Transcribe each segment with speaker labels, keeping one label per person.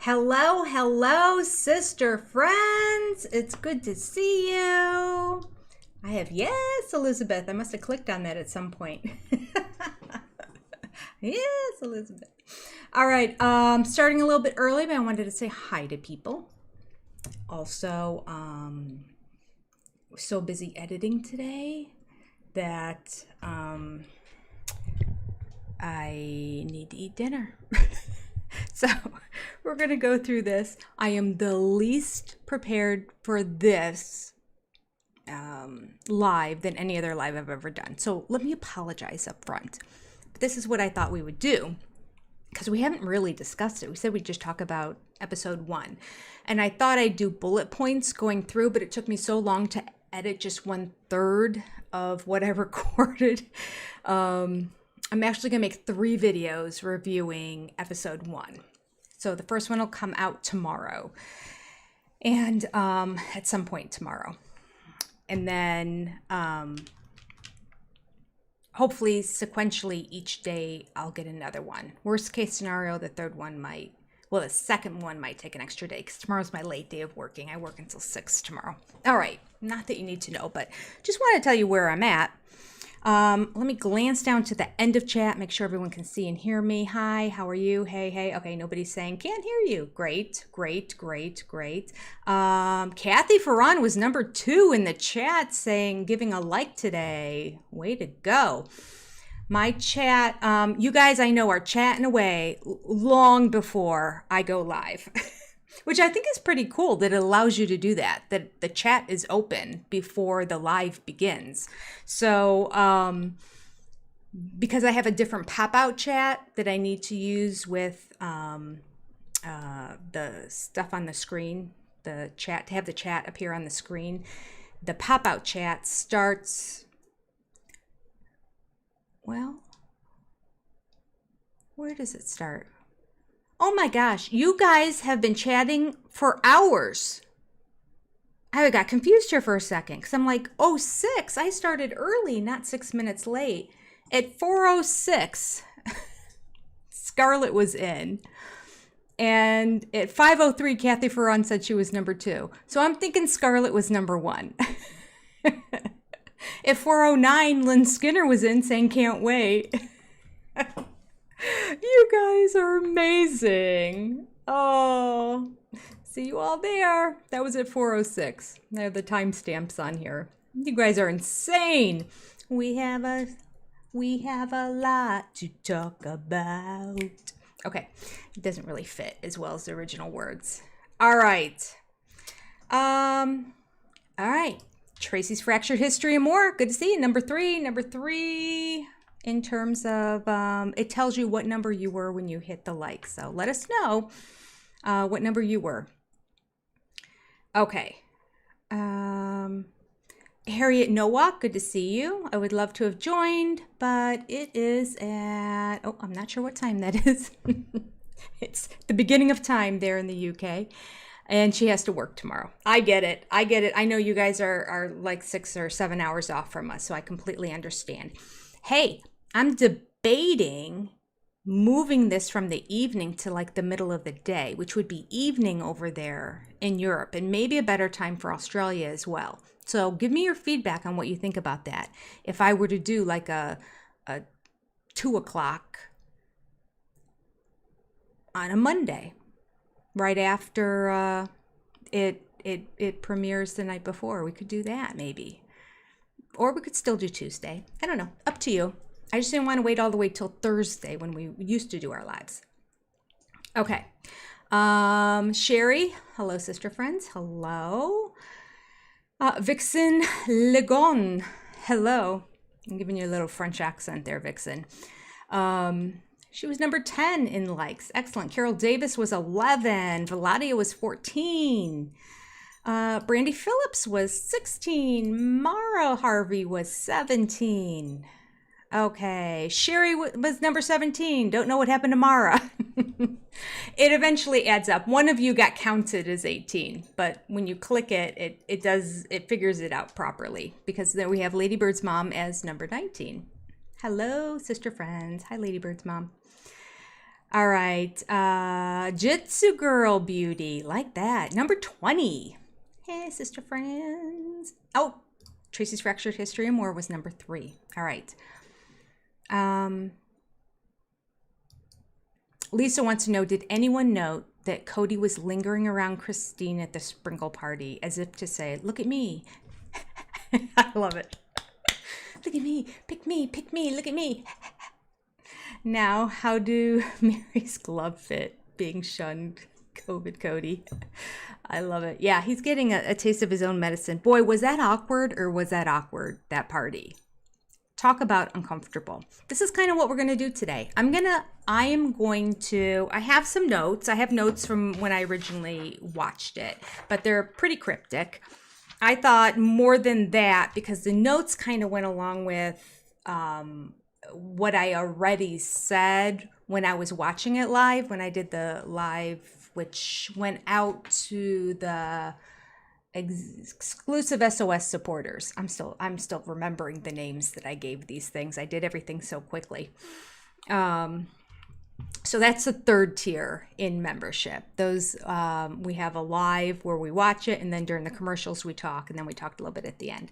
Speaker 1: Hello, hello, sister friends. It's good to see you. Yes, Elizabeth. I must have clicked on that at some point. Yes, Elizabeth. All right, starting a little bit early, but I wanted to say hi to people. Also, so busy editing today that I need to eat dinner. So we're going to go through this. I am the least prepared for this live than any other live I've ever done. So let me apologize up front. But this is what I thought we would do because we haven't really discussed it. We said we'd just talk about episode 1. And I thought I'd do bullet points going through, but it took me so long to edit just 1/3 of what I recorded. I'm actually going to make 3 videos reviewing episode 1. So the first one will come out tomorrow and at some point tomorrow. And then hopefully sequentially each day I'll get another one. Worst case scenario, the second one might take an extra day because tomorrow's my late day of working. I work until 6 tomorrow. All right. Not that you need to know, but just want to tell you where I'm at. Let me glance down to the end of chat, make sure everyone can see and hear me. Hi, how are you? Hey. Okay, nobody's saying can't hear you. Great. Kathy Ferran was number 2 in the chat saying giving a like today. Way to go. My chat, you guys I know are chatting away long before I go live. Which I think is pretty cool that it allows you to do that the chat is open before the live begins. So, because I have a different pop-out chat that I need to use with the stuff on the screen, the chat, to have the chat appear on the screen, the pop-out chat starts, well, where does it start? Oh my gosh, you guys have been chatting for hours. I got confused here for a second because I'm like, 06, I started early, not 6 minutes late. At 4:06, Scarlett was in. And at 5:03, Kathy Ferran said she was number 2. So I'm thinking Scarlett was number 1. At 4:09, Lynn Skinner was in saying can't wait. You guys are amazing. Oh, see you all there. That was at 4:06. I have the timestamps on here. You guys are insane. We have a lot to talk about. Okay, it doesn't really fit as well as the original words. All right. All right. Tracy's Fractured History and More. Good to see you. Number three. In terms of, it tells you what number you were when you hit the like. So let us know what number you were. Okay. Harriet Nowak, good to see you. I would love to have joined, but it is at, I'm not sure what time that is. It's the beginning of time there in the UK. And she has to work tomorrow. I get it. I know you guys are like 6 or 7 hours off from us, so I completely understand. Hey, I'm debating moving this from the evening to like the middle of the day, which would be evening over there in Europe and maybe a better time for Australia as well. So give me your feedback on what you think about that. If I were to do like a 2 o'clock on a Monday, right after it premieres the night before, we could do that maybe. Or we could still do Tuesday. I don't know. Up to you. I just didn't want to wait all the way till Thursday when we used to do our lives. Okay. Sherry. Hello, sister friends. Hello. Vixen Legon. Hello. I'm giving you a little French accent there, Vixen. She was number 10 in likes. Excellent. Carol Davis was 11. Valadia was 14. Brandy Phillips was 16. Mara Harvey was 17. Okay. Sherry was number 17. Don't know what happened to Mara. It eventually adds up. One of you got counted as 18, but when you click it, it figures it out properly because then we have Ladybird's mom as number 19. Hello, sister friends. Hi, Ladybird's mom. All right. Jitsu Girl Beauty. Like that. Number 20. Hey, sister friends. Oh, Tracy's Fractured History and More was number 3. All right. Lisa wants to know, did anyone note that Kody was lingering around Christine at the sprinkle party as if to say, look at me. I love it. Look at me, pick me, look at me. Now, how do Meri's glove fit? Being shunned, COVID Kody. I love it. Yeah, he's getting a taste of his own medicine. Boy, was that awkward or was that awkward, that party? Talk about uncomfortable. This is kind of what we're going to do today. I have some notes. I have notes from when I originally watched it, but they're pretty cryptic. I thought more than that, because the notes kind of went along with what I already said when I was watching it live, when I did the live, which went out to the exclusive SOS supporters. I'm still remembering the names that I gave these things. I did everything so quickly. So that's the third tier in membership. Those we have a live where we watch it, and then during the commercials we talk, and then we talked a little bit at the end.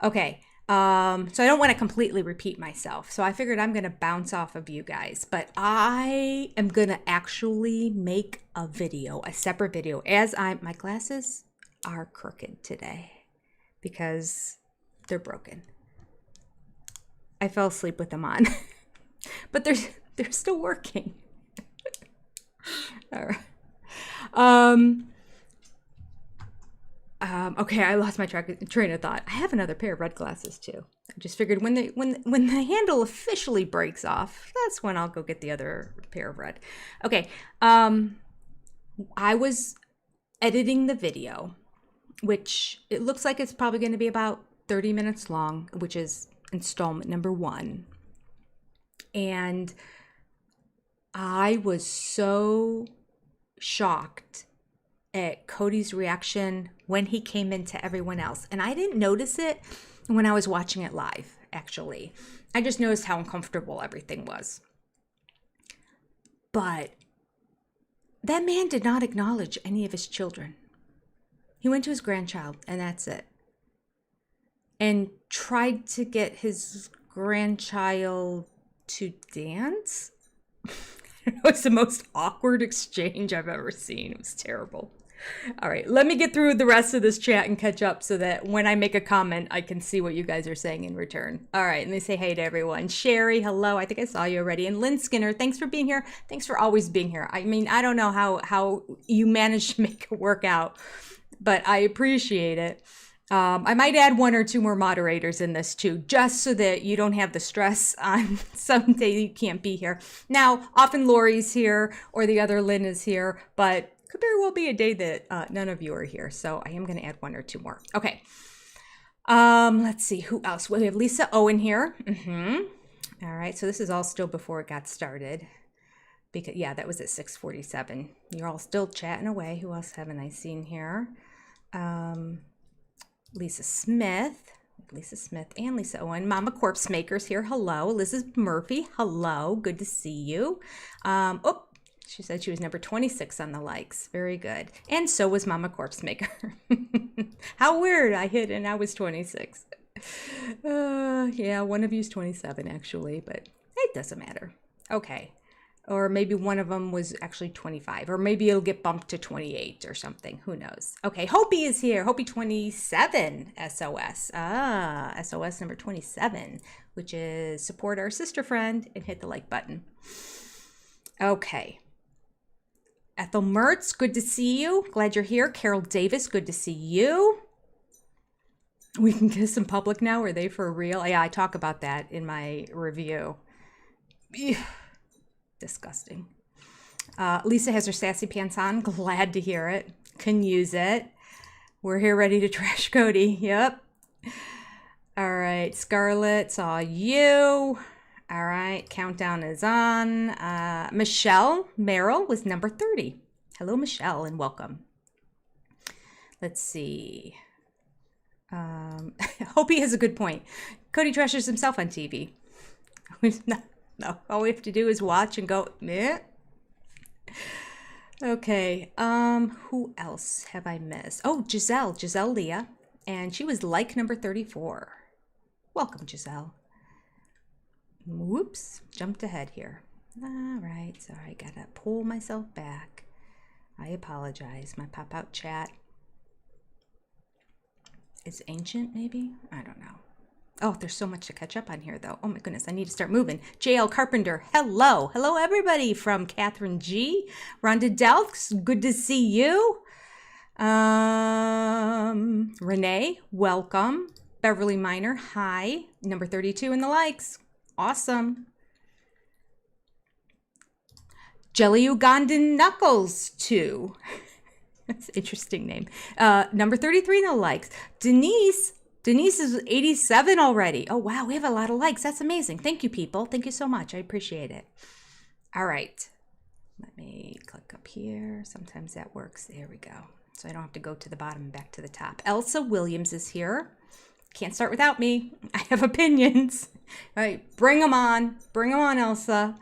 Speaker 1: Okay. So I don't want to completely repeat myself. So I figured I'm going to bounce off of you guys, but I am going to actually make a video, a separate video, my glasses are crooked today because they're broken. I fell asleep with them on, but they're still working. All right. Okay, I lost my train of thought. I have another pair of red glasses too. I just figured when the handle officially breaks off, that's when I'll go get the other pair of red. Okay. I was editing the video, which it looks like it's probably going to be about 30 minutes long, which is installment number 1. And I was so shocked at Kody's reaction when he came into everyone else. And I didn't notice it when I was watching it live, actually. I just noticed how uncomfortable everything was. But that man did not acknowledge any of his children. He went to his grandchild, and that's it. And tried to get his grandchild to dance. It was the most awkward exchange I've ever seen. It was terrible. All right, let me get through the rest of this chat and catch up so that when I make a comment, I can see what you guys are saying in return. All right, let me say hey to everyone. Sherry, hello. I think I saw you already. And Lynn Skinner, thanks for being here. Thanks for always being here. I mean, I don't know how you managed to make it work out, but I appreciate it. I might add 1 or 2 more moderators in this too, just so that you don't have the stress on some day you can't be here. Now, often Lori's here or the other Lynn is here, but could very well be a day that none of you are here. So I am going to add 1 or 2 more. Okay. Let's see who else. We have Lisa Owen here. All right. So this is all still before it got started. Because yeah, that was at 6:47. You're all still chatting away. Who else haven't I seen here? Lisa Smith and Lisa Owen. Mama Corpse Makers here. Hello. Elizabeth Murphy. Hello. Good to see you. She said she was number 26 on the likes. Very good. And so was Mama Corpse Maker. How weird. I hit and I was 26. Yeah, one of you's 27 actually, but it doesn't matter. Okay. Or maybe one of them was actually 25, or maybe it'll get bumped to 28 or something. Who knows? Okay, Hopi is here. Hopi 27 SOS. SOS number 27, which is support our sister friend and hit the like button. Okay. Ethel Mertz, good to see you. Glad you're here. Carol Davis, good to see you. We can kiss in public now. Are they for real? Yeah, I talk about that in my review. Disgusting. Lisa has her sassy pants on. Glad to hear it. Can use it. We're here ready to trash Kody. Yep. All right. Scarlett, saw you. All right. Countdown is on. Michelle Merrill was number 30. Hello, Michelle, and welcome. Let's see. Hope he has a good point. Kody trashes himself on TV. No, all we have to do is watch and go, meh. Okay, who else have I missed? Oh, Giselle Leah, and she was like number 34. Welcome, Giselle. Whoops, jumped ahead here. All right, sorry, gotta pull myself back. I apologize. My pop-out chat is ancient, maybe? I don't know. Oh, there's so much to catch up on here, though. Oh my goodness, I need to start moving. JL Carpenter, hello. Hello, everybody from Catherine G. Rhonda Delks, good to see you. Renee, welcome. Beverly Miner, hi. Number 32 in the likes. Awesome. Jelly Ugandan Knuckles, too. That's an interesting name. Number 33 in the likes. Denise is 87 already. Oh, wow. We have a lot of likes. That's amazing. Thank you, people. Thank you so much. I appreciate it. All right. Let me click up here. Sometimes that works. There we go. So I don't have to go to the bottom and back to the top. Elsa Williams is here. Can't start without me. I have opinions. All right. Bring them on. Bring them on, Elsa.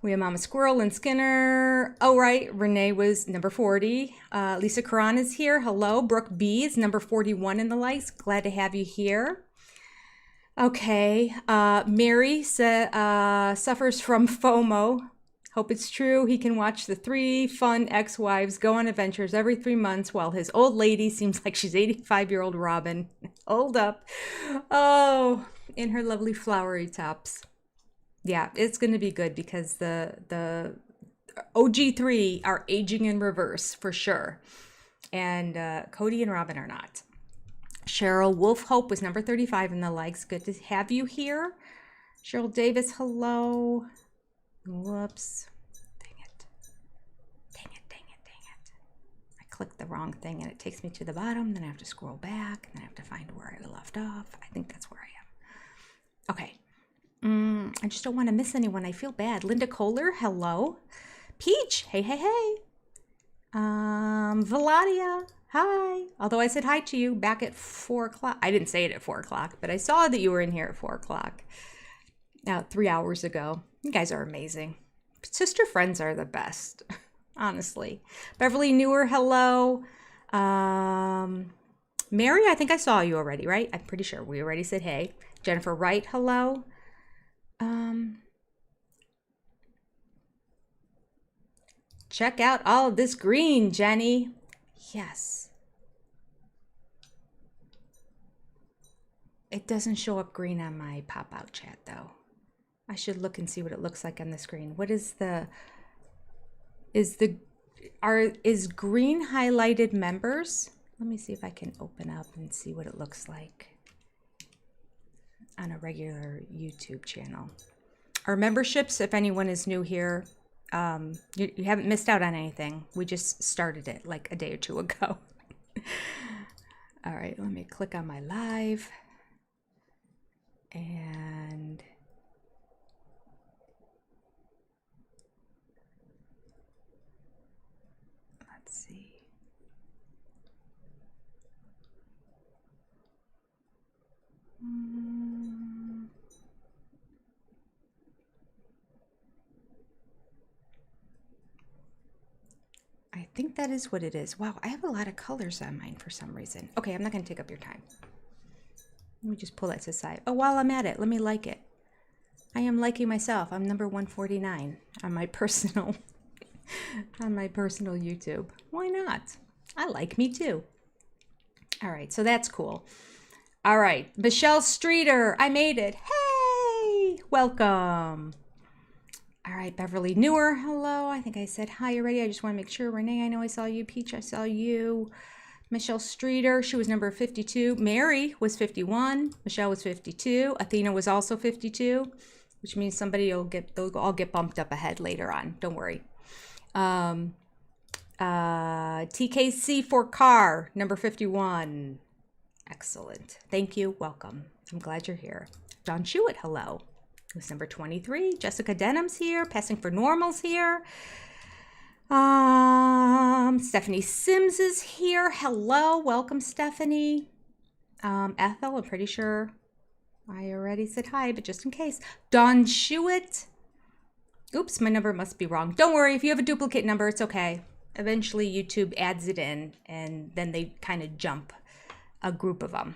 Speaker 1: We have Mama Squirrel and Skinner. Oh, right. Renee was number 40. Lisa Karan is here. Hello. Brooke B is number 41 in the likes. Glad to have you here. Okay. Meri suffers from FOMO. Hope it's true. He can watch the 3 fun ex-wives go on adventures every 3 months while his old lady seems like she's 85-year-old Robin. Hold up. Oh, in her lovely flowery tops. Yeah, it's going to be good because the OG3 are aging in reverse for sure. And Kody and Robin are not. Cheryl Wolf Hope was number 35 in the likes. Good to have you here. Cheryl Davis, hello. Whoops. Dang it. I clicked the wrong thing and it takes me to the bottom. Then I have to scroll back and then I have to find where I left off. I think that's where I am. Okay. I just don't want to miss anyone. I feel bad. Linda Kohler, hello. Peach, hey. Valadia, hi. Although I said hi to you back at 4 o'clock. I didn't say it at 4 o'clock, but I saw that you were in here at 4 o'clock. 3 hours ago. You guys are amazing. Sister friends are the best, honestly. Beverly Newer, hello. Meri, I think I saw you already, right? I'm pretty sure we already said hey. Jennifer Wright, hello. Check out all of this green, Jenny. Yes. It doesn't show up green on my pop-out chat, though. I should look and see what it looks like on the screen. What is is green highlighted members? Let me see if I can open up and see what it looks like on a regular YouTube channel. Our memberships, if anyone is new here, you haven't missed out on anything. We just started it like a day or two ago. All right, let me click on my live. And let's see. I think that is what it is. Wow, I have a lot of colors on mine for some reason. Okay, I'm not going to take up your time. Let me just pull that to the side. Oh, while I'm at it, let me like it. I am liking myself. I'm number 149 on my personal YouTube. Why not? I like me too. All right, so that's cool. All right, Michelle Streeter, I made it. Hey, welcome. All right, Beverly Newer, hello. I think I said hi already. I just want to make sure. Renee, I know I saw you. Peach, I saw you. Michelle Streeter, she was number 52. Meri was 51. Michelle was 52. Athena was also 52, which means they'll all get bumped up ahead later on. Don't worry. TKC for car, number 51. Excellent. Thank you. Welcome. I'm glad you're here. Don Shewitt, hello. Who's number 23. Jessica Denham's here. Passing for Normal's here. Stephanie Sims is here. Hello. Welcome, Stephanie. Ethel, I'm pretty sure I already said hi, but just in case. Don Shewitt. Oops, my number must be wrong. Don't worry, if you have a duplicate number, it's okay. Eventually, YouTube adds it in, and then they kind of jump a group of them.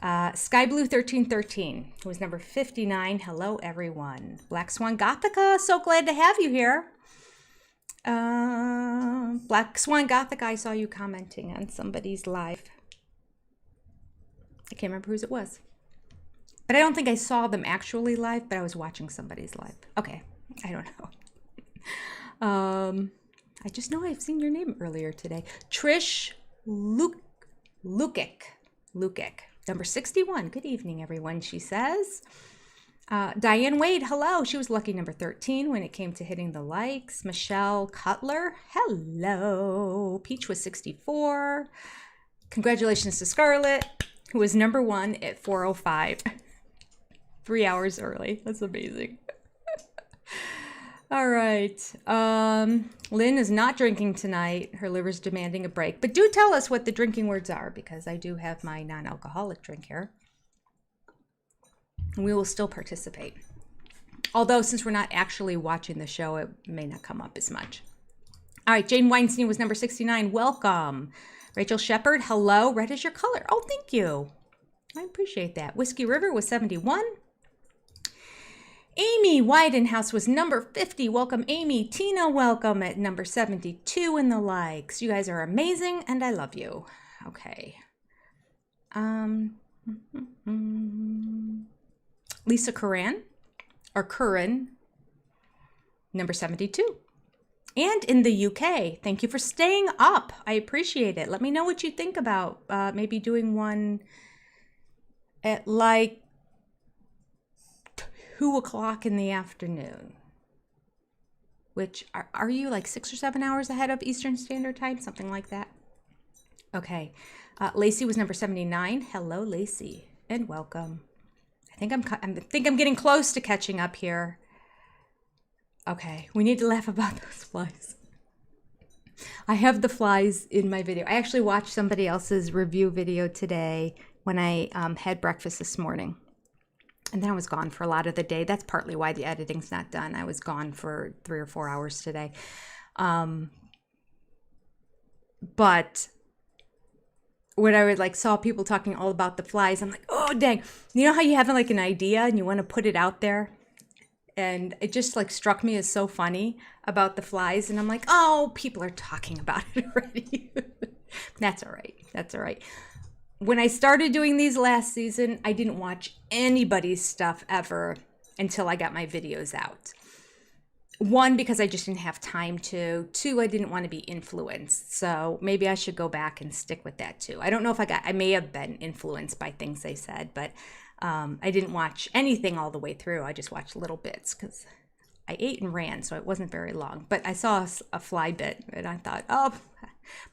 Speaker 1: Skyblue1313, who was number 59. Hello, everyone. Black Swan Gothica, so glad to have you here. Black Swan Gothica, I saw you commenting on somebody's live. I can't remember whose it was. But I don't think I saw them actually live, but I was watching somebody's live. Okay, I don't know. I just know I've seen your name earlier today. Trish Lukic, number 61. Good evening, everyone, she says. Diane Wade, hello. She was lucky number 13 when it came to hitting the likes. Michelle Cutler, hello. Peach was 64. Congratulations to Scarlett, who was number 1 at 4:05. 3 hours early. That's amazing. All right. Lynn is not drinking tonight. Her liver's demanding a break. But do tell us what the drinking words are, because I do have my non-alcoholic drink here. And we will still participate. Although, since we're not actually watching the show, it may not come up as much. All right. Jane Weinstein was number 69. Welcome. Rachel Shepard, hello. Red is your color. Oh, thank you. I appreciate that. Whiskey River was 71. Amy Weidenhouse was number 50. Welcome, Amy. Tina, welcome at number 72 in the likes. You guys are amazing, and I love you. Okay. Lisa Curran, number 72. And in the UK, thank you for staying up. I appreciate it. Let me know what you think about maybe doing one at like 2 o'clock in the afternoon, which are you like 6 or 7 hours ahead of Eastern Standard Time? Something like that. Okay. Lacey was number 79. Hello, Lacey, and welcome. I think I'm getting close to catching up here. Okay. We need to laugh about those flies. I have the flies in my video. I actually watched somebody else's review video today when I had breakfast this morning. And then I was gone for a lot of the day. That's partly why the editing's not done. I was gone for 3 or 4 hours today. But when I would saw people talking all about the flies, I'm like, oh, dang. You know how you have like an idea and you want to put it out there? And it just struck me as so funny about the flies. And I'm like, oh, people are talking about it already. That's all right. That's all right. When I started doing these last season, I didn't watch anybody's stuff ever until I got my videos out. 1, because I just didn't have time to. 2, I didn't want to be influenced. So maybe I should go back and stick with that too. I don't know if I may have been influenced by things they said, but I didn't watch anything all the way through. I just watched little bits because I ate and ran, so it wasn't very long. But I saw a fly bit and I thought, oh,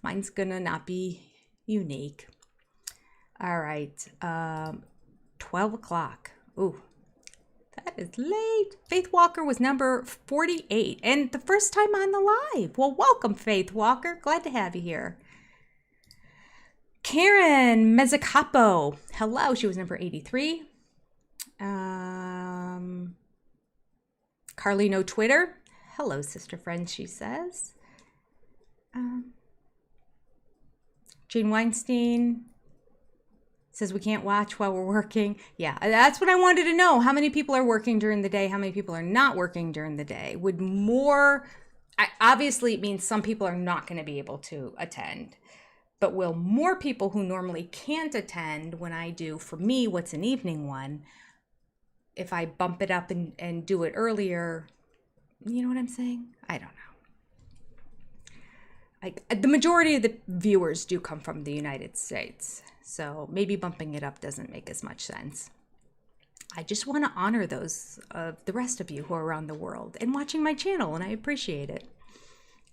Speaker 1: mine's gonna not be unique. All right, 12 o'clock. Ooh, that is late. Faith Walker was number 48 and the first time on the live. Well, welcome, Faith Walker. Glad to have you here. Karen Mezzacapo. Hello, she was number 83. Carlino Twitter. Hello, sister friend, she says. Jane Weinstein says we can't watch while we're working. Yeah, that's what I wanted to know. How many people are working during the day? How many people are not working during the day? Obviously it means some people are not going to be able to attend. But will more people who normally can't attend when I do, for me, what's an evening one, if I bump it up and do it earlier, you know what I'm saying? I don't know. The majority of the viewers do come from the United States. So maybe bumping it up doesn't make as much sense. I just want to honor those of the rest of you who are around the world and watching my channel, and I appreciate it.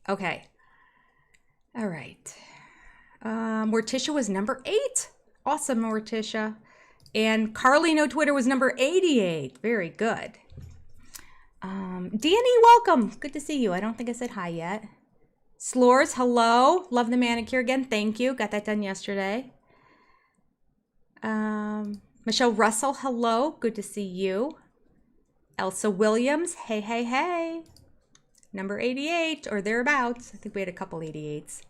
Speaker 1: Okay. All right. Morticia was number 8. Awesome, Morticia. And Carlino Twitter was number 88. Very good. Danny, welcome. Good to see you. I don't think I said hi yet. Slores, hello. Love the manicure again. Thank you. Got that done yesterday. Michelle Russell, hello. Good to see you. Elsa Williams, hey, hey, hey. Number 88 or thereabouts. I think we had a couple 88s.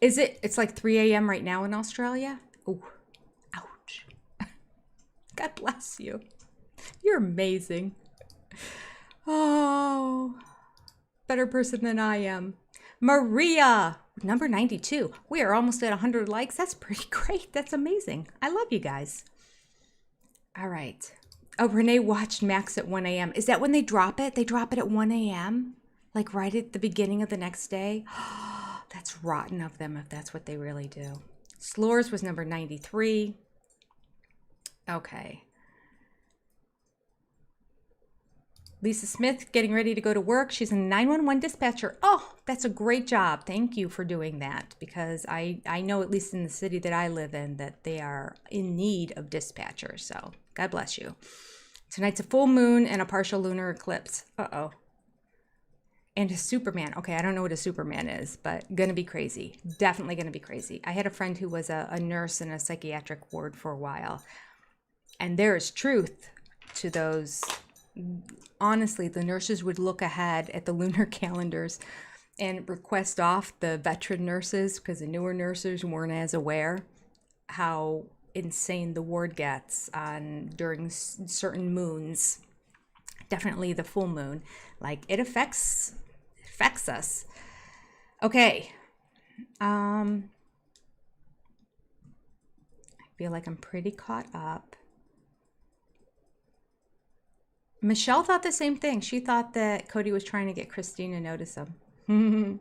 Speaker 1: It's like 3 a.m. right now in Australia? Oh, ouch. God bless you. You're amazing. Oh, better person than I am. Maria, number 92. We are almost at 100 likes. That's pretty great. That's amazing. I love you guys. All right. Oh, Renee watched Max at 1 a.m. Is that when they drop it? They drop it at 1 a.m.? Like right at the beginning of the next day? That's rotten of them if that's what they really do. Slores was number 93. Okay. Lisa Smith getting ready to go to work. She's a 911 dispatcher. Oh, that's a great job. Thank you for doing that, because I know, at least in the city that I live in, that they are in need of dispatchers. So God bless you. Tonight's a full moon and a partial lunar eclipse. Uh-oh. And a Superman. Okay, I don't know what a Superman is, but gonna be crazy. Definitely gonna be crazy. I had a friend who was a nurse in a psychiatric ward for a while. And there is truth to those. Honestly, the nurses would look ahead at the lunar calendars and request off the veteran nurses, because the newer nurses weren't as aware how insane the ward gets on during certain moons. Definitely the full moon. Like, it affects us. Okay. I feel like I'm pretty caught up. Michelle thought the same thing. She thought that Kody was trying to get Christine to notice him. Did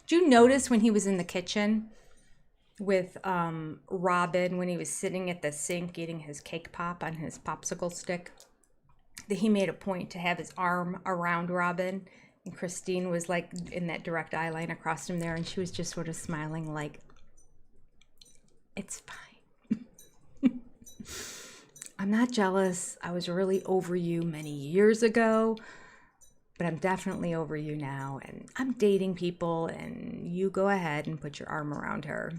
Speaker 1: you notice when he was in the kitchen with Robin, when he was sitting at the sink eating his cake pop on his popsicle stick, that he made a point to have his arm around Robin, and Christine was like in that direct eye line across from there, and she was just sort of smiling like, it's fine. I'm not jealous. I was really over you many years ago, but I'm definitely over you now, and I'm dating people, and you go ahead and put your arm around her.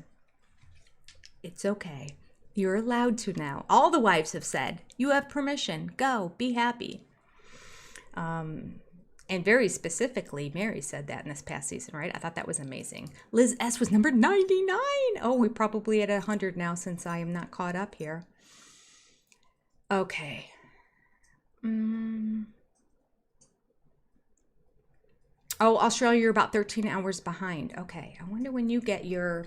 Speaker 1: It's okay. You're allowed to now. All the wives have said, you have permission. Go, be happy. And very specifically, Meri said that in this past season, right? I thought that was amazing. Liz S was number 99. Oh, we probably at 100 now, since I am not caught up here. Okay. Oh, Australia, you're about 13 hours behind. Okay. I wonder when you get your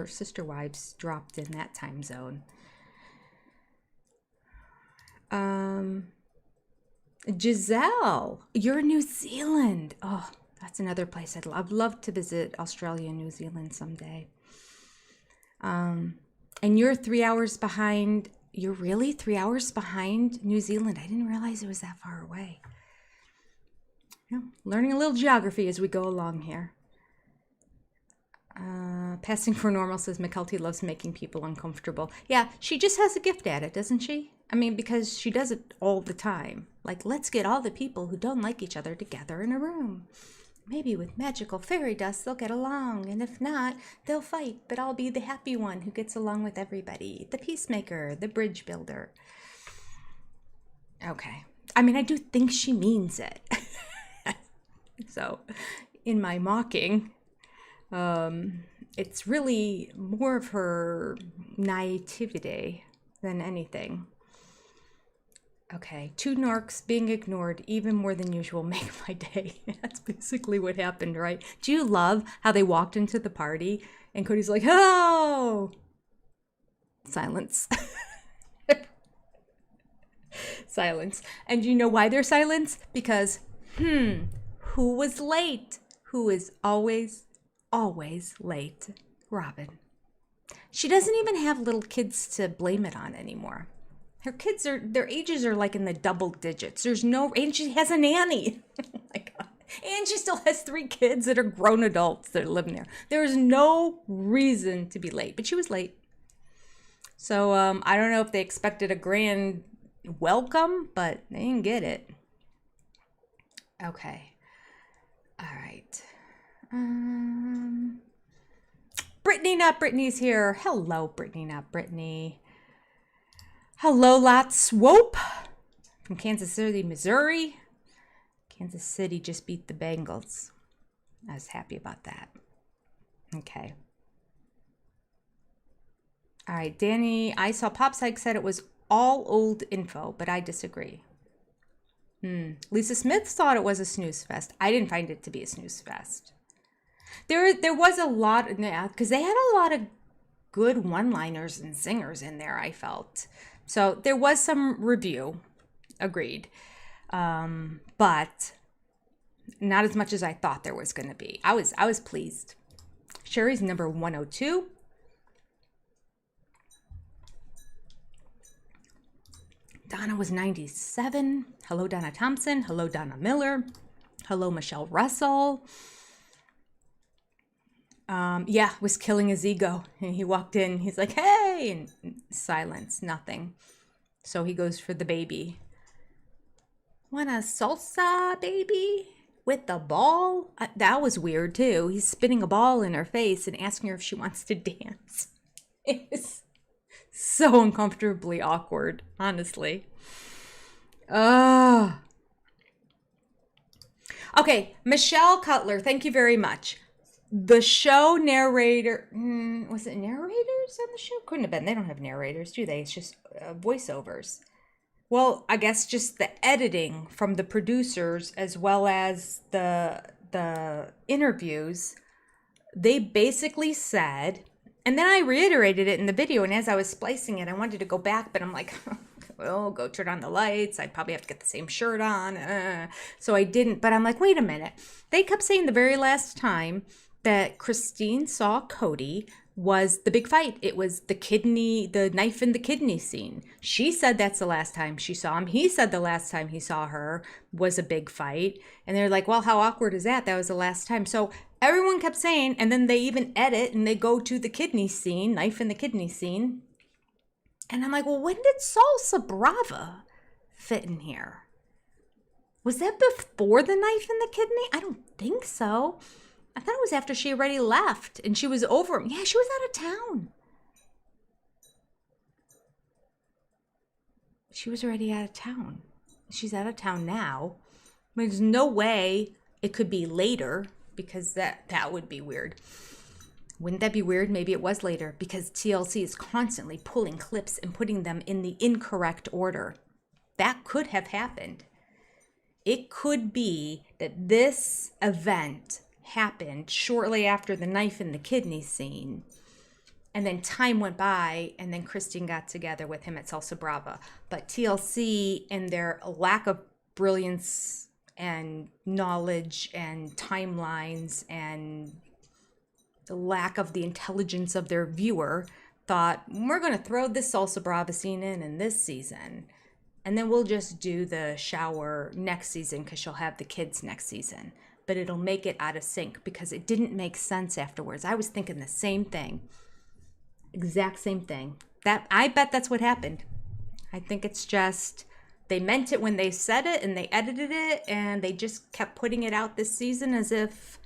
Speaker 1: sister wives dropped in that time zone. Giselle, you're in New Zealand. Oh, that's another place I'd love to visit, Australia and New Zealand someday. And you're 3 hours behind. You're really 3 hours behind New Zealand. I didn't realize it was that far away. Learning a little geography as we go along here. Passing for normal says McKelty loves making people uncomfortable. Yeah, she just has a gift at it, doesn't she? I mean, because she does it all the time. Like, let's get all the people who don't like each other together in a room. Maybe with magical fairy dust they'll get along, and if not, they'll fight, but I'll be the happy one who gets along with everybody. The peacemaker, the bridge builder. Okay. I mean, I do think she means it. So, in my mocking, it's really more of her naivety than anything. Okay, 2 narcs being ignored even more than usual make my day. That's basically what happened, right? Do you love how they walked into the party and Kody's like, oh! Silence. Silence. And you know why they're silence? Because, who was late? Who is always late? Robin. She doesn't even have little kids to blame it on anymore. Her kids their ages are like in the double digits. And she has a nanny. Oh my God. And she still has 3 kids that are grown adults that are living there. There's no reason to be late, but she was late. So I don't know if they expected a grand welcome, but they didn't get it. Okay. All right. Brittany Not Brittany's here. Hello, Brittany Not Brittany. Hello, Lot Swope from Kansas City, Missouri. Kansas City just beat the Bengals. I was happy about that. Okay. All right, Danny, I saw Pop Psych said it was all old info, but I disagree. Lisa Smith thought it was a snooze fest. I didn't find it to be a snooze fest. There was a lot, because they had a lot of good one-liners and singers in there, I felt. So there was some review, agreed. But not as much as I thought there was going to be. I was pleased. Sherry's number 102. Donna was 97. Hello, Donna Thompson. Hello, Donna Miller. Hello, Michelle Russell. Was killing his ego. And he walked in, he's like, hey, and silence, nothing. So he goes for the baby. Want a salsa, baby? With the ball? That was weird, too. He's spitting a ball in her face and asking her if she wants to dance. It was so uncomfortably awkward, honestly. Okay, Michelle Cutler, thank you very much. The show narrator, was it narrators on the show? Couldn't have been. They don't have narrators, do they? It's just voiceovers. Well, I guess just the editing from the producers as well as the interviews, they basically said, and then I reiterated it in the video, and as I was splicing it, I wanted to go back, but I'm like, well, go turn on the lights. I'd probably have to get the same shirt on. So I didn't, but I'm like, wait a minute. They kept saying the very last time that Christine saw Kody was the big fight. It was the knife in the kidney scene. She said that's the last time she saw him. He said the last time he saw her was a big fight. And they're like, well, how awkward is that? That was the last time. So everyone kept saying, and then they even edit and they go to the kidney scene, knife in the kidney scene. And I'm like, well, when did Salsa Brava fit in here? Was that before the knife in the kidney? I don't think so. I thought it was after she already left and she was over him. Yeah, she was out of town. She was already out of town. She's out of town now. There's no way it could be later because that would be weird. Wouldn't that be weird? Maybe it was later because TLC is constantly pulling clips and putting them in the incorrect order. That could have happened. It could be that this event happened shortly after the knife in the kidney scene, and then time went by, and then Christine got together with him at Salsa Brava. But TLC, in their lack of brilliance and knowledge and timelines and the lack of the intelligence of their viewer, thought, we're going to throw this Salsa Brava scene in this season, and then we'll just do the shower next season because she'll have the kids next season. But it'll make it out of sync because it didn't make sense afterwards. I was thinking the same thing. Exact same thing. I bet that's what happened. I think it's just they meant it when they said it and they edited it and they just kept putting it out this season as if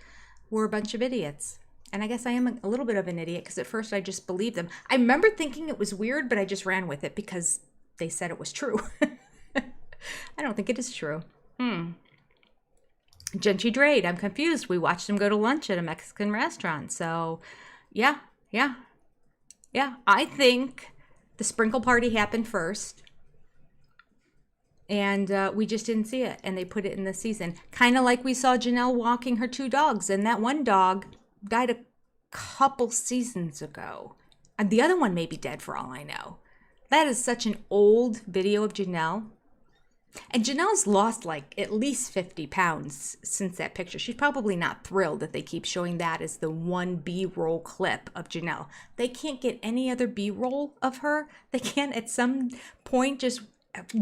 Speaker 1: we're a bunch of idiots. And I guess I am a little bit of an idiot because at first I just believed them. I remember thinking it was weird, but I just ran with it because they said it was true. I don't think it is true. Gentry Drade, I'm confused. We watched him go to lunch at a Mexican restaurant. So, yeah. I think the sprinkle party happened first. And we just didn't see it. And they put it in the season. Kind of like we saw Janelle walking her 2 dogs. And that one dog died a couple seasons ago. And the other one may be dead for all I know. That is such an old video of Janelle. And Janelle's lost like at least 50 pounds since that picture. She's probably not thrilled that they keep showing that as the one B-roll clip of Janelle. They can't get any other B-roll of her. They can't at some point just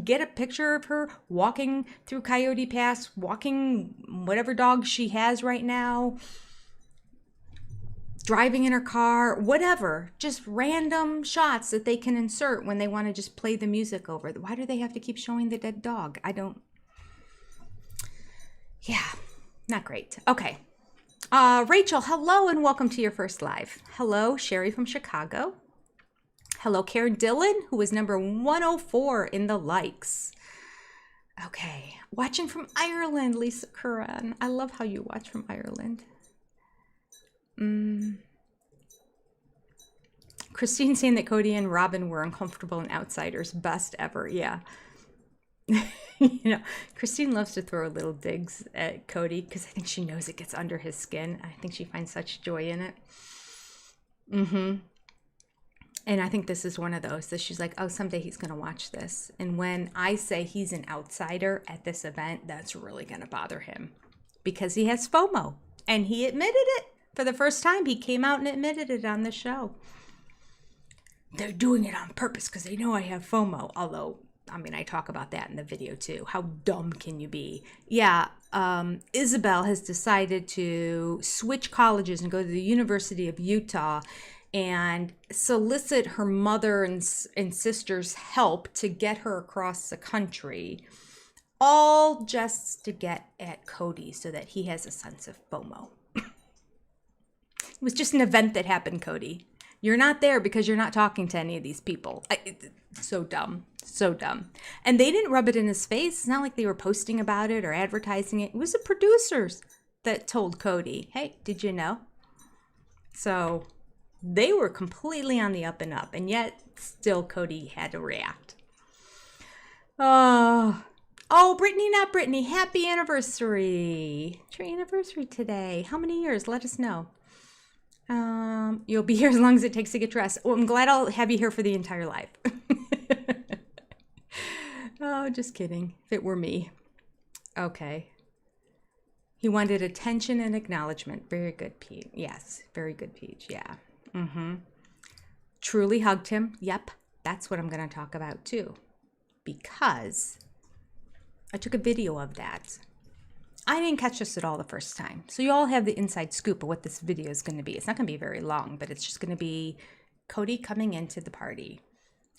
Speaker 1: get a picture of her walking through Coyote Pass, walking whatever dog she has right now, driving in her car, whatever, just random shots that they can insert when they want to just play the music over. Why do they have to keep showing the dead dog? Not great. Okay. Rachel, hello and welcome to your first live. Hello, Sherry from Chicago. Hello, Karen Dillon, who was number 104 in the likes. Okay, watching from Ireland, Lisa Curran. I love how you watch from Ireland. Christine saying that Kody and Robin were uncomfortable and outsiders. Best ever, yeah. Christine loves to throw little digs at Kody because I think she knows it gets under his skin. I think she finds such joy in it. And I think this is one of those that she's like, oh, someday he's going to watch this. And when I say he's an outsider at this event, that's really going to bother him because he has FOMO. And he admitted it for the first time. He came out and admitted it on the show. They're doing it on purpose because they know I have FOMO. Although, I mean, I talk about that in the video too. How dumb can you be? Yeah, Isabel has decided to switch colleges and go to the University of Utah and solicit her mother and sister's help to get her across the country, all just to get at Kody so that he has a sense of FOMO. It was just an event that happened, Kody. You're not there because you're not talking to any of these people. So dumb. So dumb. And they didn't rub it in his face. It's not like they were posting about it or advertising it. It was the producers that told Kody, hey, did you know? So they were completely on the up and up. And yet still Kody had to react. Oh, Brittany, not Brittany. Happy anniversary. It's your anniversary today. How many years? Let us know. You'll be here as long as it takes to get dressed. Oh, I'm glad I'll have you here for the entire life. Oh, just kidding. If it were me. Okay. He wanted attention and acknowledgement. Very good, Pete. Yes, very good, Peach. Yeah. Truly hugged him. Yep. That's what I'm going to talk about too. Because I took a video of that. I didn't catch this at all the first time. So you all have the inside scoop of what this video is going to be. It's not going to be very long, but it's just going to be Kody coming into the party.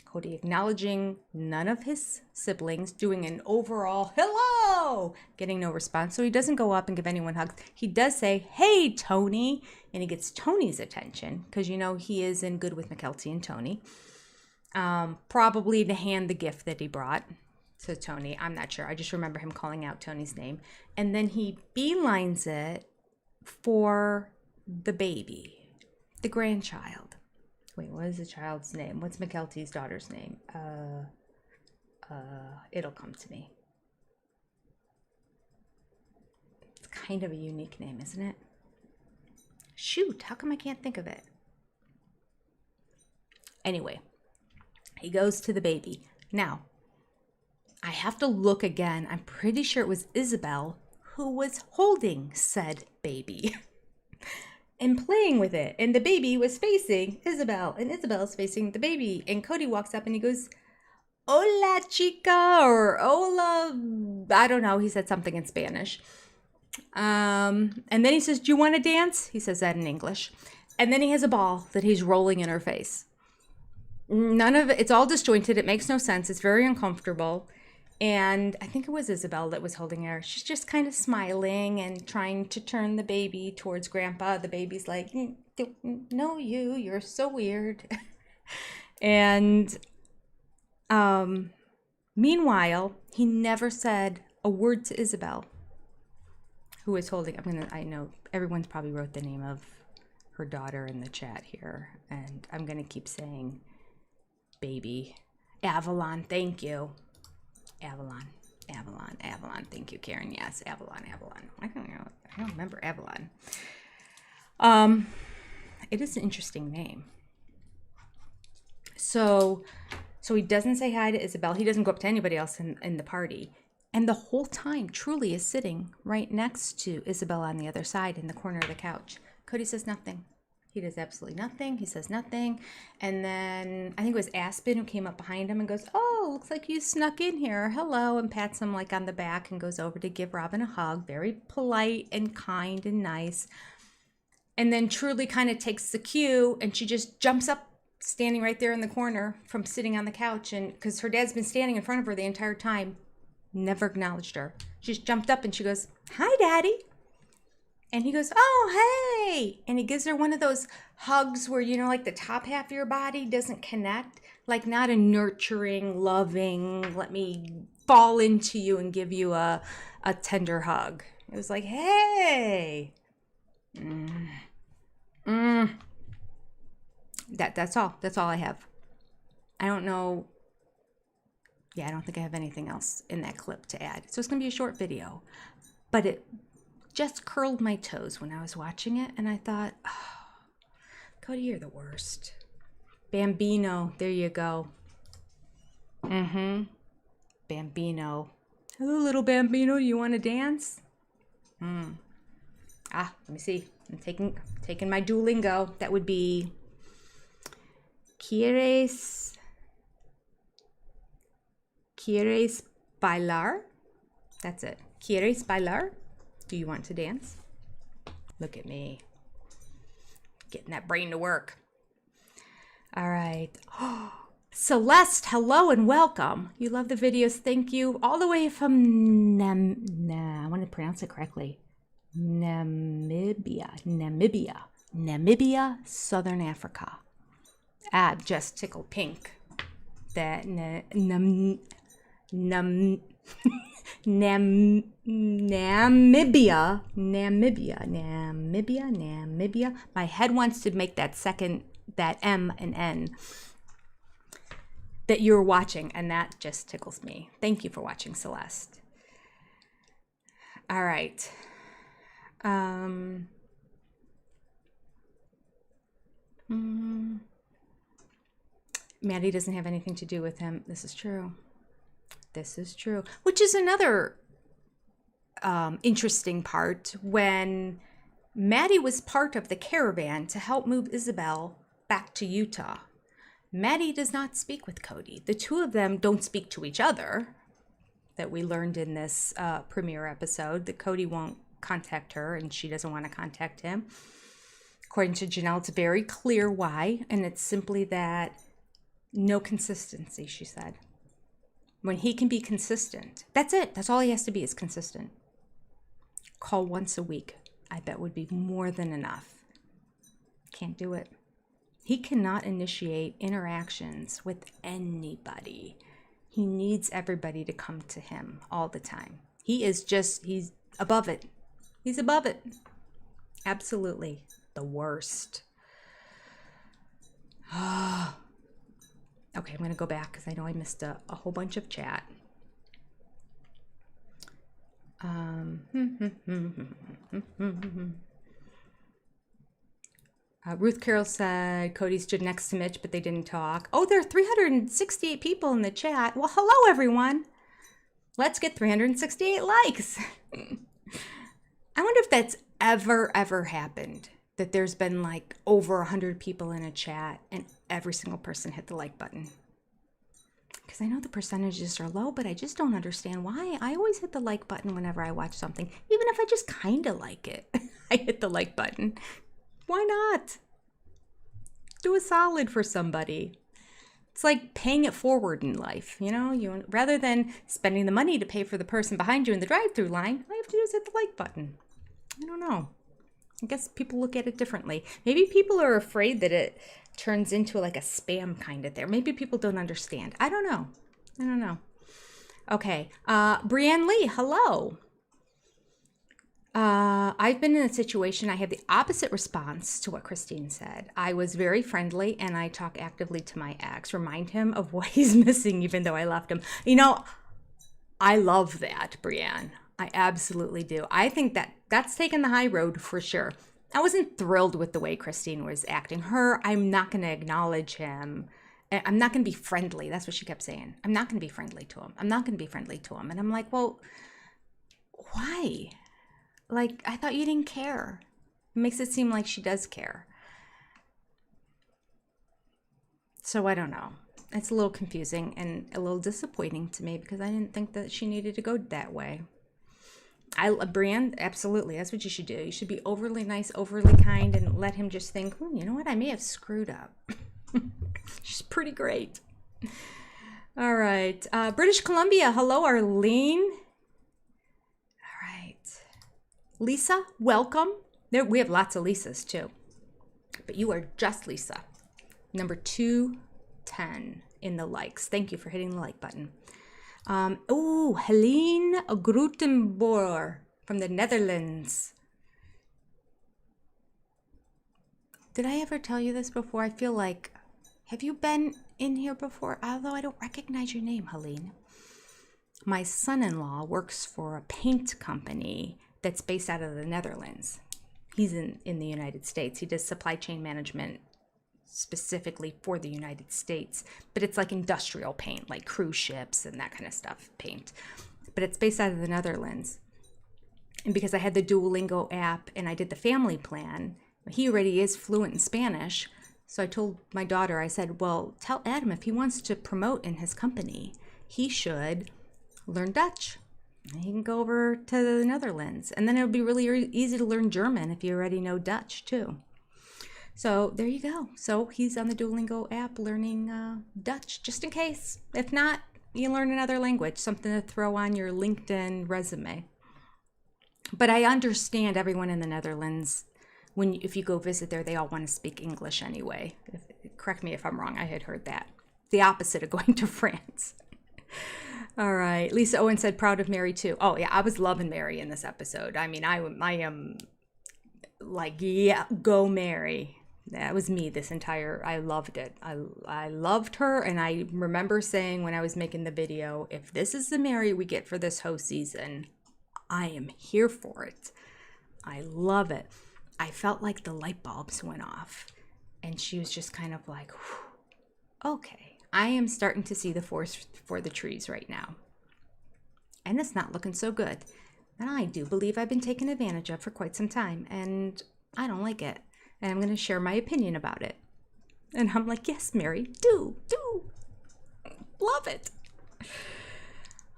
Speaker 1: Kody acknowledging none of his siblings, doing an overall hello, getting no response. So he doesn't go up and give anyone hugs. He does say, hey, Tony, and he gets Tony's attention because, you know, he is in good with McKelty and Tony. Probably to hand the gift that he brought to Tony. I'm not sure. I just remember him calling out Tony's name. And then he beelines it for the baby, the grandchild. Wait, what is the child's name? What's McKelty's daughter's name? It'll come to me. It's kind of a unique name, isn't it? Shoot, how come I can't think of it? Anyway, he goes to the baby. Now, I have to look again. I'm pretty sure it was Isabel who was holding said baby and playing with it. And the baby was facing Isabel, and Isabel's facing the baby. And Kody walks up and he goes, hola, chica, or hola, I don't know. He said something in Spanish. And then he says, do you want to dance? He says that in English. And then he has a ball that he's rolling in her face. None of it, it's all disjointed. It makes no sense. It's very uncomfortable. And I think it was Isabel that was holding her. She's just kind of smiling and trying to turn the baby towards Grandpa. The baby's like, no, you're so weird. And meanwhile, he never said a word to Isabel, who is holding, I know everyone's probably wrote the name of her daughter in the chat here. And I'm going to keep saying baby. Avalon, thank you. Avalon. Thank you, Karen. Yes, Avalon. I don't know. I don't remember Avalon. It is an interesting name. So he doesn't say hi to Isabel. He doesn't go up to anybody else in the party. And the whole time, Truly is sitting right next to Isabel on the other side in the corner of the couch. Kody says nothing. He does absolutely nothing. He says nothing. And then I think it was Aspen who came up behind him and goes, oh, looks like you snuck in here. Hello. And pats him like on the back and goes over to give Robin a hug. Very polite and kind and nice. And then Truly kind of takes the cue and she just jumps up, standing right there in the corner from sitting on the couch. And because her dad's been standing in front of her the entire time, never acknowledged her. She just jumped up and she goes, hi, Daddy. And he goes, oh, hey. And he gives her one of those hugs where, you know, like the top half of your body doesn't connect. Like not a nurturing, loving, let me fall into you and give you a tender hug. It was like, hey. That's all. That's all I have. I don't know. Yeah, I don't think I have anything else in that clip to add. So it's going to be a short video. But it just curled my toes when I was watching it. And I thought, oh, Kody, you're the worst. Bambino, there you go. Bambino. Hello, little Bambino, you want to dance? Let me see. I'm taking my Duolingo. That would be ¿Quieres bailar? That's it. ¿Quieres bailar? Do you want to dance? Look at me. Getting that brain to work. All right. Celeste, hello and welcome. You love the videos. Thank you. All the way from I want to pronounce it correctly. Namibia, Southern Africa. Just tickled pink. That Namibia, Namibia. My head wants to make that M and N that you're watching, and that just tickles me. Thank you for watching, Celeste. All right. Maddie doesn't have anything to do with him. This is true. This is true. Which is another interesting part. When Maddie was part of the caravan to help move Isabel back to Utah, Maddie does not speak with Kody. The two of them don't speak to each other. That we learned in this premiere episode, that Kody won't contact her and she doesn't want to contact him. According to Janelle, it's very clear why, and it's simply that no consistency, she said. When he can be consistent, that's it. That's all he has to be, is consistent. Call once a week, I bet would be more than enough. Can't do it. He cannot initiate interactions with anybody. He needs everybody to come to him all the time. He's above it. He's above it. Absolutely. The worst. Okay, I'm going to go back because I know I missed a whole bunch of chat. Ruth Carroll said Kody stood next to Mitch, but they didn't talk. Oh, there are 368 people in the chat. Well, hello, everyone. Let's get 368 likes. I wonder if that's ever happened, that there's been like over 100 people in a chat and every single person hit the like button. Because I know the percentages are low, but I just don't understand why. I always hit the like button whenever I watch something. Even if I just kind of like it, I hit the like button. Why not? Do a solid for somebody. It's like paying it forward in life, you know? Rather than spending the money to pay for the person behind you in the drive-thru line, all you have to do is hit the like button. I don't know. I guess people look at it differently. Maybe people are afraid that it turns into like a spam kind of thing. Maybe people don't understand. I don't know. Okay. Brianne Lee, hello. I've been in a situation, I had the opposite response to what Christine said. I was very friendly and I talk actively to my ex, remind him of what he's missing even though I left him. You know, I love that, Brianne. I absolutely do. I think that's taken the high road for sure. I wasn't thrilled with the way Christine was acting. I'm not going to acknowledge him. I'm not going to be friendly. That's what she kept saying. I'm not going to be friendly to him. And I'm like, well, why? Like, I thought you didn't care. It makes it seem like she does care. So I don't know. It's a little confusing and a little disappointing to me because I didn't think that she needed to go that way. Brianne, absolutely. That's what you should do. You should be overly nice, overly kind, and let him just think, you know what? I may have screwed up. She's pretty great. All right. British Columbia. Hello, Arlene. All right. Lisa, welcome. We have lots of Lisas too. But you are just Lisa. Number 210 in the likes. Thank you for hitting the like button. Helene Grotenboer from the Netherlands. Did I ever tell you this before? I feel like, have you been in here before? Although I don't recognize your name, Helene. My son-in-law works for a paint company that's based out of the Netherlands. He's in the United States. He does supply chain management specifically for the United States, but it's like industrial paint, like cruise ships and that kind of stuff paint. But it's based out of the Netherlands. And because I had the Duolingo app and I did the family plan, he already is fluent in Spanish. So I told my daughter, I said, well, tell Adam if he wants to promote in his company, he should learn Dutch. He can go over to the Netherlands. And then it would be really easy to learn German if you already know Dutch too. So there you go. So he's on the Duolingo app learning Dutch, just in case. If not, you learn another language, something to throw on your LinkedIn resume. But I understand everyone in the Netherlands, if you go visit there, they all want to speak English anyway. Correct me if I'm wrong, I had heard that. The opposite of going to France. All right. Lisa Owen said, proud of Meri too. Oh yeah, I was loving Meri in this episode. I mean, I am like, yeah, go Meri. That was me I loved it. I loved her. And I remember saying when I was making the video, if this is the Meri we get for this whole season, I am here for it. I love it. I felt like the light bulbs went off and she was just kind of like, okay, I am starting to see the forest for the trees right now. And it's not looking so good. And I do believe I've been taken advantage of for quite some time and I don't like it. And I'm going to share my opinion about it. And I'm like, yes, Meri, do. Love it.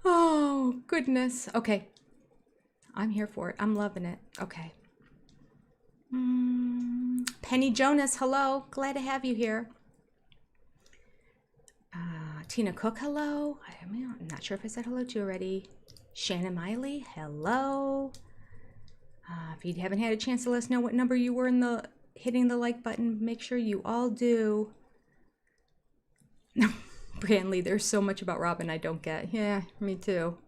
Speaker 1: Oh, goodness. Okay. I'm here for it. I'm loving it. Okay. Penny Jonas, hello. Glad to have you here. Tina Cook, hello. I'm not sure if I said hello to you already. Shannon Miley, hello. If you haven't had a chance to let us know what number you were hitting the like button, make sure you all do. Brantley, there's so much about Robin I don't get. Yeah, me too.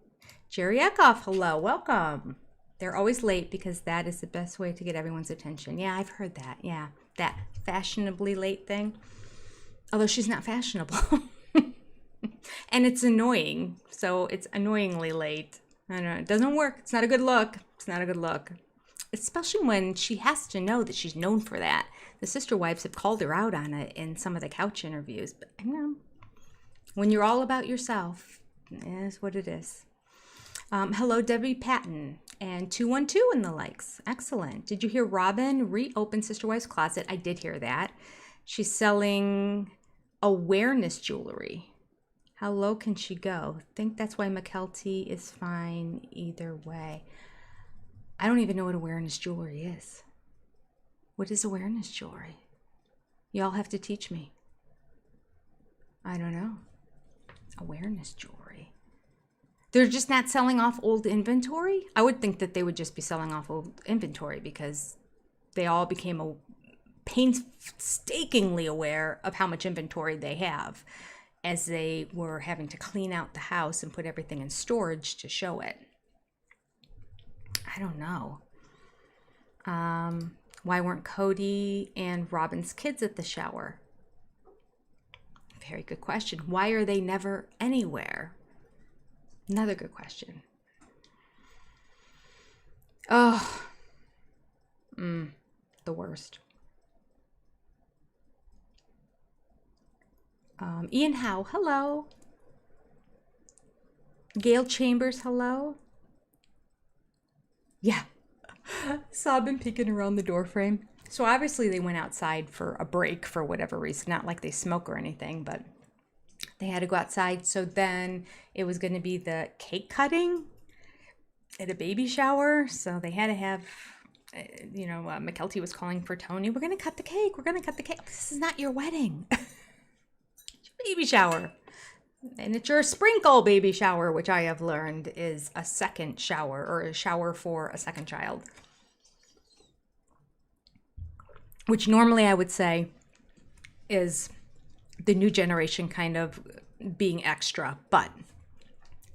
Speaker 1: Jerry Eckhoff, hello, welcome. They're always late because that is the best way to get everyone's attention. Yeah, I've heard that. Yeah, that fashionably late thing. Although she's not fashionable. And it's annoying. So it's annoyingly late. I don't know. It doesn't work. It's not a good look. It's not a good look. Especially when she has to know that she's known for that. The sister wives have called her out on it in some of the couch interviews. But you know, when you're all about yourself, it is what it is. Hello, Debbie Patton and 212 in the likes. Excellent. Did you hear Robin reopen Sister Wives Closet? I did hear that. She's selling awareness jewelry. How low can she go? I think that's why McKelty is fine either way. I don't even know what awareness jewelry is. What is awareness jewelry? Y'all have to teach me. I don't know. Awareness jewelry. They're just not selling off old inventory? I would think that they would just be selling off old inventory because they all became painstakingly aware of how much inventory they have as they were having to clean out the house and put everything in storage to show it. I don't know. Why weren't Kody and Robin's kids at the shower? Very good question. Why are they never anywhere? Another good question. Oh, the worst. Ian Howe, hello. Gail Chambers, hello. Yeah, saw them peeking around the door frame. So obviously they went outside for a break for whatever reason. Not like they smoke or anything, but they had to go outside. So then it was going to be the cake cutting at a baby shower. So they had to have, McKelty was calling for Tony. We're going to cut the cake. We're going to cut the cake. This is not your wedding. It's your baby shower. And it's your sprinkle baby shower, which I have learned is a second shower or a shower for a second child. which normally I would say is the new generation kind of being extra. But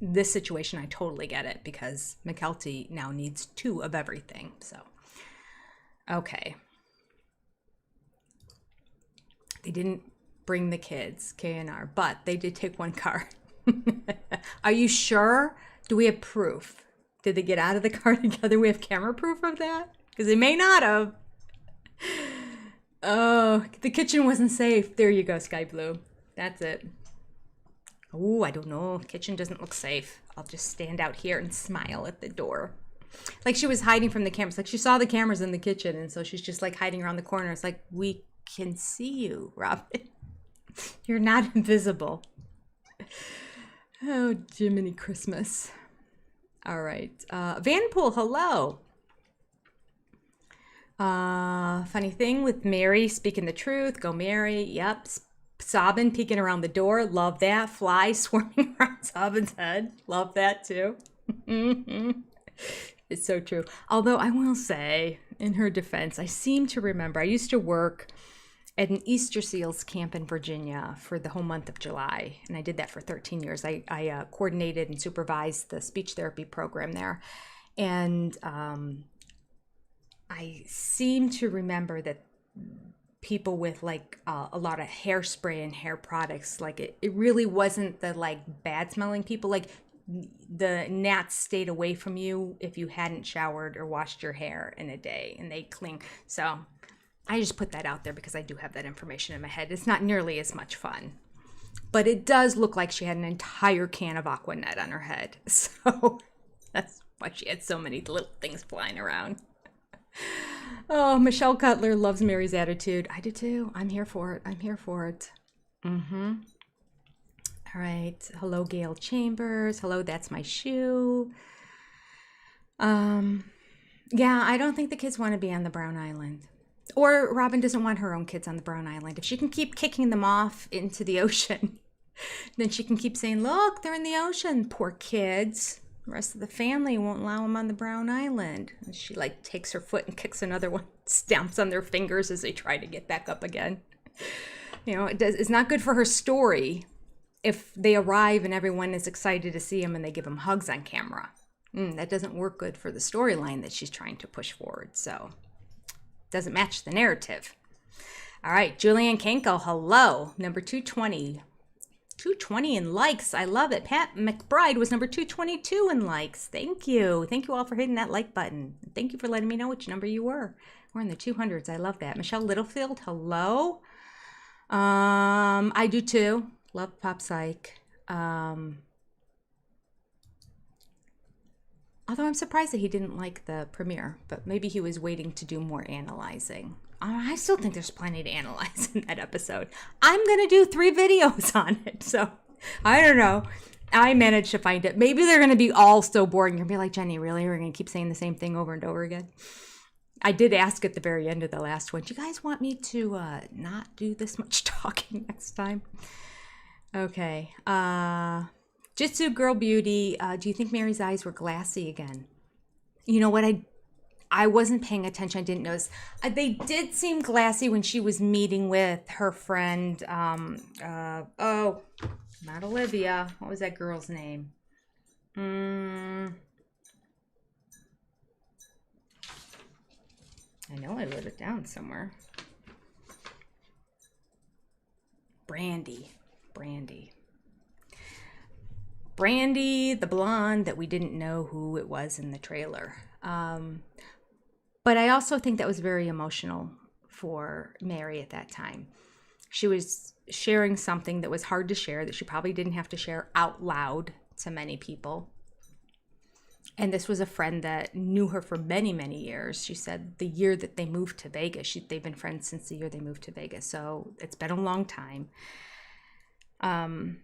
Speaker 1: this situation, I totally get it because McKelty now needs 2 of everything. So, okay. They didn't bring the kids, K&R, but they did take 1 car. Are you sure? Do we have proof? Did they get out of the car together? We have camera proof of that? Because they may not have. Oh, the kitchen wasn't safe. There you go, Sky Blue. That's it. Oh, I don't know. Kitchen doesn't look safe. I'll just stand out here and smile at the door. Like she was hiding from the cameras. Like she saw the cameras in the kitchen, and so she's just like hiding around the corner. It's like, we can see you, Robin. You're not invisible. Oh, Jiminy Christmas. All right. Vanpool, hello. Funny thing with Meri speaking the truth. Go Meri. Yep. Sobbin peeking around the door. Love that. Fly swarming around Sobbin's head. Love that too. It's so true. Although I will say, in her defense, I seem to remember I used to work at an Easter Seals camp in Virginia for the whole month of July. And I did that for 13 years. I coordinated and supervised the speech therapy program there. And I seem to remember that people with like a lot of hairspray and hair products, like it really wasn't the like bad smelling people. Like the gnats stayed away from you if you hadn't showered or washed your hair in a day, and they cling. So I just put that out there because I do have that information in my head. It's not nearly as much fun, but it does look like she had an entire can of Aquanet on her head. So that's why she had so many little things flying around. Oh, Michelle Cutler loves Meri's attitude. I do too. I'm here for it. I'm here for it. Mm-hmm. All right. Hello, Gail Chambers. Hello, that's my shoe. Yeah, I don't think the kids want to be on the Brown Island. Or Robin doesn't want her own kids on the Brown Island. If she can keep kicking them off into the ocean, then she can keep saying, look, they're in the ocean, poor kids. The rest of the family won't allow them on the Brown Island. And she like takes her foot and kicks another one, stamps on their fingers as they try to get back up again. You know, it's not good for her story if they arrive and everyone is excited to see them and they give them hugs on camera. That doesn't work good for the storyline that she's trying to push forward. So doesn't match the narrative. All right, Julianne Kenko, hello. Number 220. 220 in likes. I love it. Pat McBride was number 222 in likes. Thank you. Thank you all for hitting that like button. Thank you for letting me know which number you were. We're in the 200s. I love that. Michelle Littlefield, hello. I do too. Love Pop Psych. Although I'm surprised that he didn't like the premiere, but maybe he was waiting to do more analyzing. I still think there's plenty to analyze in that episode. I'm going to do 3 videos on it. So I don't know. I managed to find it. Maybe they're going to be all so boring. You're going to be like, Jenny, really? We're going to keep saying the same thing over and over again? I did ask at the very end of the last one, do you guys want me to not do this much talking next time? Okay. Jitsu Girl Beauty, do you think Meri's eyes were glassy again? You know what? I wasn't paying attention. I didn't notice. They did seem glassy when she was meeting with her friend. Not Olivia. What was that girl's name? I know I wrote it down somewhere. Brandy, the blonde that we didn't know who it was in the trailer. But I also think that was very emotional for Meri at that time. She was sharing something that was hard to share, that she probably didn't have to share out loud to many people. And this was a friend that knew her for many, many years. She said the year that they moved to Vegas, they've been friends since the year they moved to Vegas. So it's been a long time. And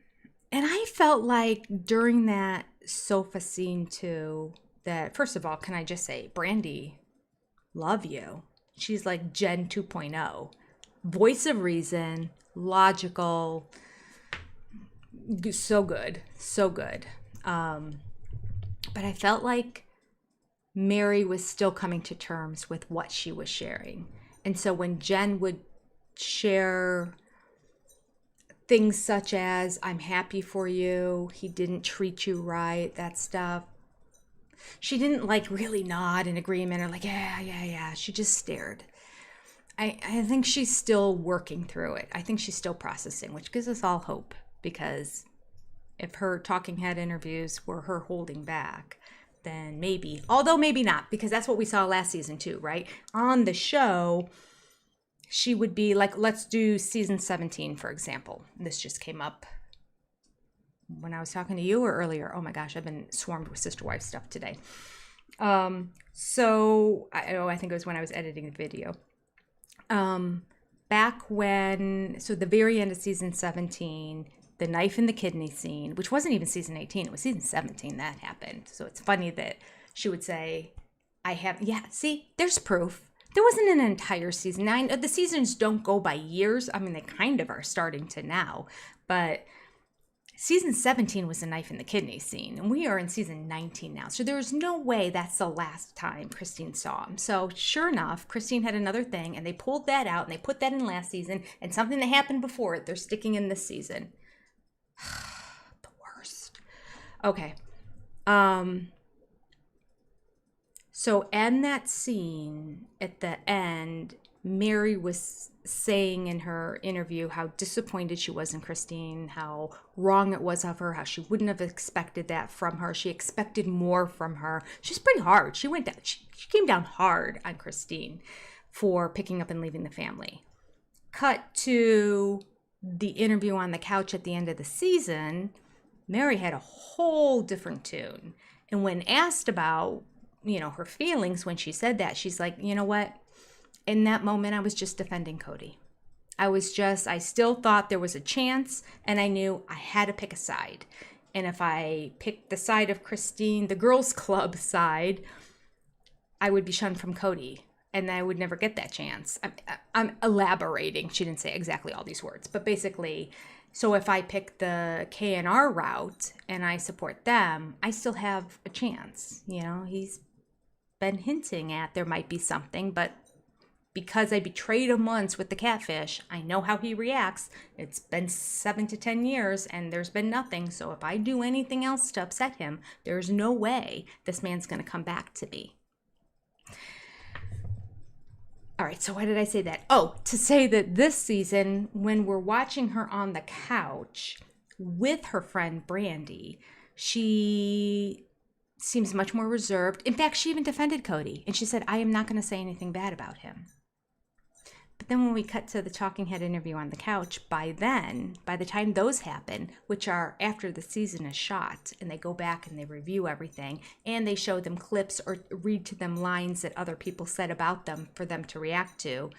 Speaker 1: I felt like during that sofa scene too, that first of all, can I just say, Brandy, love you. She's like Jen 2.0. Voice of reason, logical, so good, so good. But I felt like Meri was still coming to terms with what she was sharing. And so when Jen would share things such as, I'm happy for you, he didn't treat you right, that stuff, she didn't like really nod in agreement or like, yeah. She just stared. I think she's still working through it. I think she's still processing, which gives us all hope, because if her talking head interviews were her holding back, then maybe, although maybe not, because that's what we saw last season too, right? On the show, she would be like, let's do season 17, for example. This just came up when I was talking to you or earlier. Oh my gosh, I've been swarmed with sister wife stuff today. So I think it was when I was editing the video. Back when, so the very end of season 17, the knife in the kidney scene, which wasn't even season 18, it was season 17 that happened. So it's funny that she would say, see, there's proof. There wasn't an entire season. 9. The seasons don't go by years. I mean, they kind of are starting to now, but season 17 was the knife in the kidney scene, and we are in season 19 now. So there's no way that's the last time Christine saw him. So sure enough, Christine had another thing, and they pulled that out, and they put that in last season, and something that happened before it, they're sticking in this season. The worst. Okay. So in that scene at the end, Meri was saying in her interview how disappointed she was in Christine, how wrong it was of her, how she wouldn't have expected that from her. She expected more from her. She's pretty hard. She went down. She came down hard on Christine for picking up and leaving the family. Cut to the interview on the couch at the end of the season, Meri had a whole different tune. And when asked about, her feelings when she said that, she's like, you know what? In that moment, I was just defending Kody. I still thought there was a chance, and I knew I had to pick a side. And if I picked the side of Christine, the girls' club side, I would be shunned from Kody, and I would never get that chance. I'm elaborating. She didn't say exactly all these words, but basically, so if I pick the K&R route and I support them, I still have a chance. He's been hinting at there might be something, but because I betrayed him once with the catfish, I know how he reacts. It's been 7 to 10 years and there's been nothing. So if I do anything else to upset him, there's no way this man's going to come back to me. All right, so why did I say that? Oh, to say that this season, when we're watching her on the couch with her friend Brandy, she seems much more reserved. In fact, she even defended Kody, and she said, I am not going to say anything bad about him. But then when we cut to the talking head interview on the couch, by the time those happen, which are after the season is shot, and they go back and they review everything, and they show them clips or read to them lines that other people said about them for them to react to,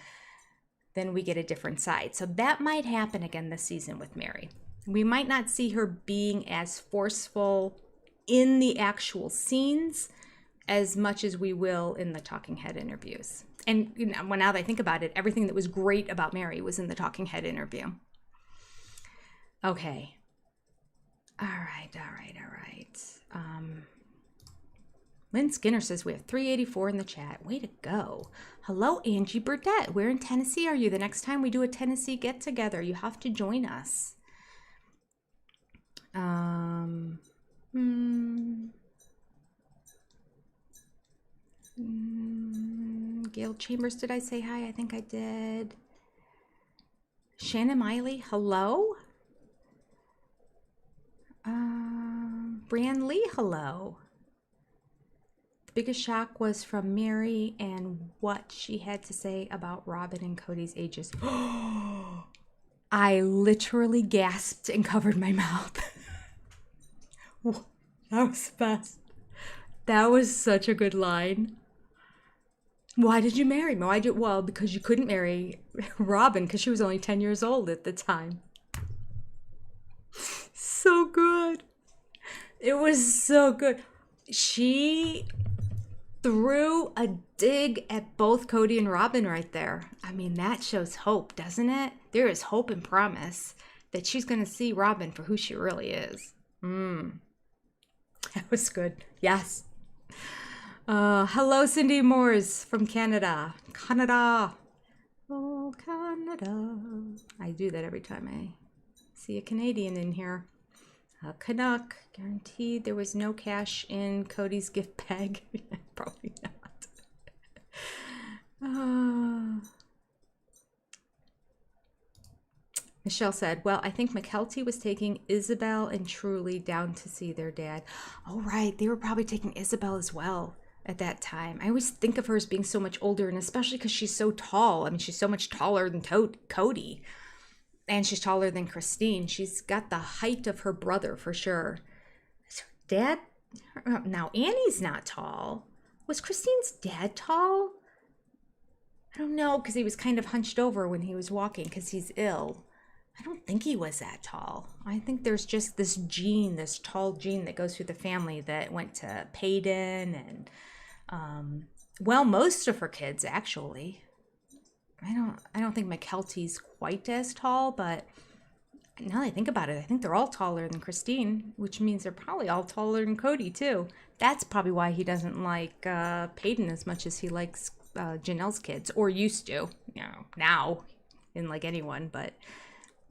Speaker 1: then we get a different side. So that might happen again this season with Meri. We might not see her being as forceful in the actual scenes as much as we will in the talking head interviews. And now that I think about it, everything that was great about Meri was in the talking head interview. Okay. All right. Lynn Skinner says we have 384 in the chat. Way to go. Hello, Angie Burdett. Where in Tennessee are you? The next time we do a Tennessee get-together, you have to join us. Gail Chambers, did I say hi? I think I did. Shannon Miley, hello. Brian Lee, hello. The biggest shock was from Meri and what she had to say about Robin and Kody's ages. I literally gasped and covered my mouth. That was the best. That was such a good line. Why did you marry me? Well, because you couldn't marry Robin because she was only 10 years old at the time. So good. It was so good. She threw a dig at both Kody and Robin right there. I mean, that shows hope, doesn't it? There is hope and promise that she's going to see Robin for who she really is. That was good. Yes. Hello, Cindy Moores from Canada. Canada. I do that every time I see a Canadian in here. A Canuck. Guaranteed there was no cash in Kody's gift bag. Probably not. Michelle said, well, I think McKelty was taking Isabel and Truly down to see their dad. Oh, right. They were probably taking Isabel as well at that time. I always think of her as being so much older, and especially because she's so tall. I mean, she's so much taller than Kody, and she's taller than Christine. She's got the height of her brother for sure. Dad? Now, Annie's not tall. Was Christine's dad tall? I don't know, because he was kind of hunched over when he was walking because he's ill. I don't think he was that tall. I think there's just this gene, this tall gene that goes through the family that went to Peyton and, well, most of her kids actually. I don't think McKelty's quite as tall, but now that I think about it, I think they're all taller than Christine, which means they're probably all taller than Kody too. That's probably why he doesn't like Peyton as much as he likes Janelle's kids, or used to. You know, now, didn't like anyone, but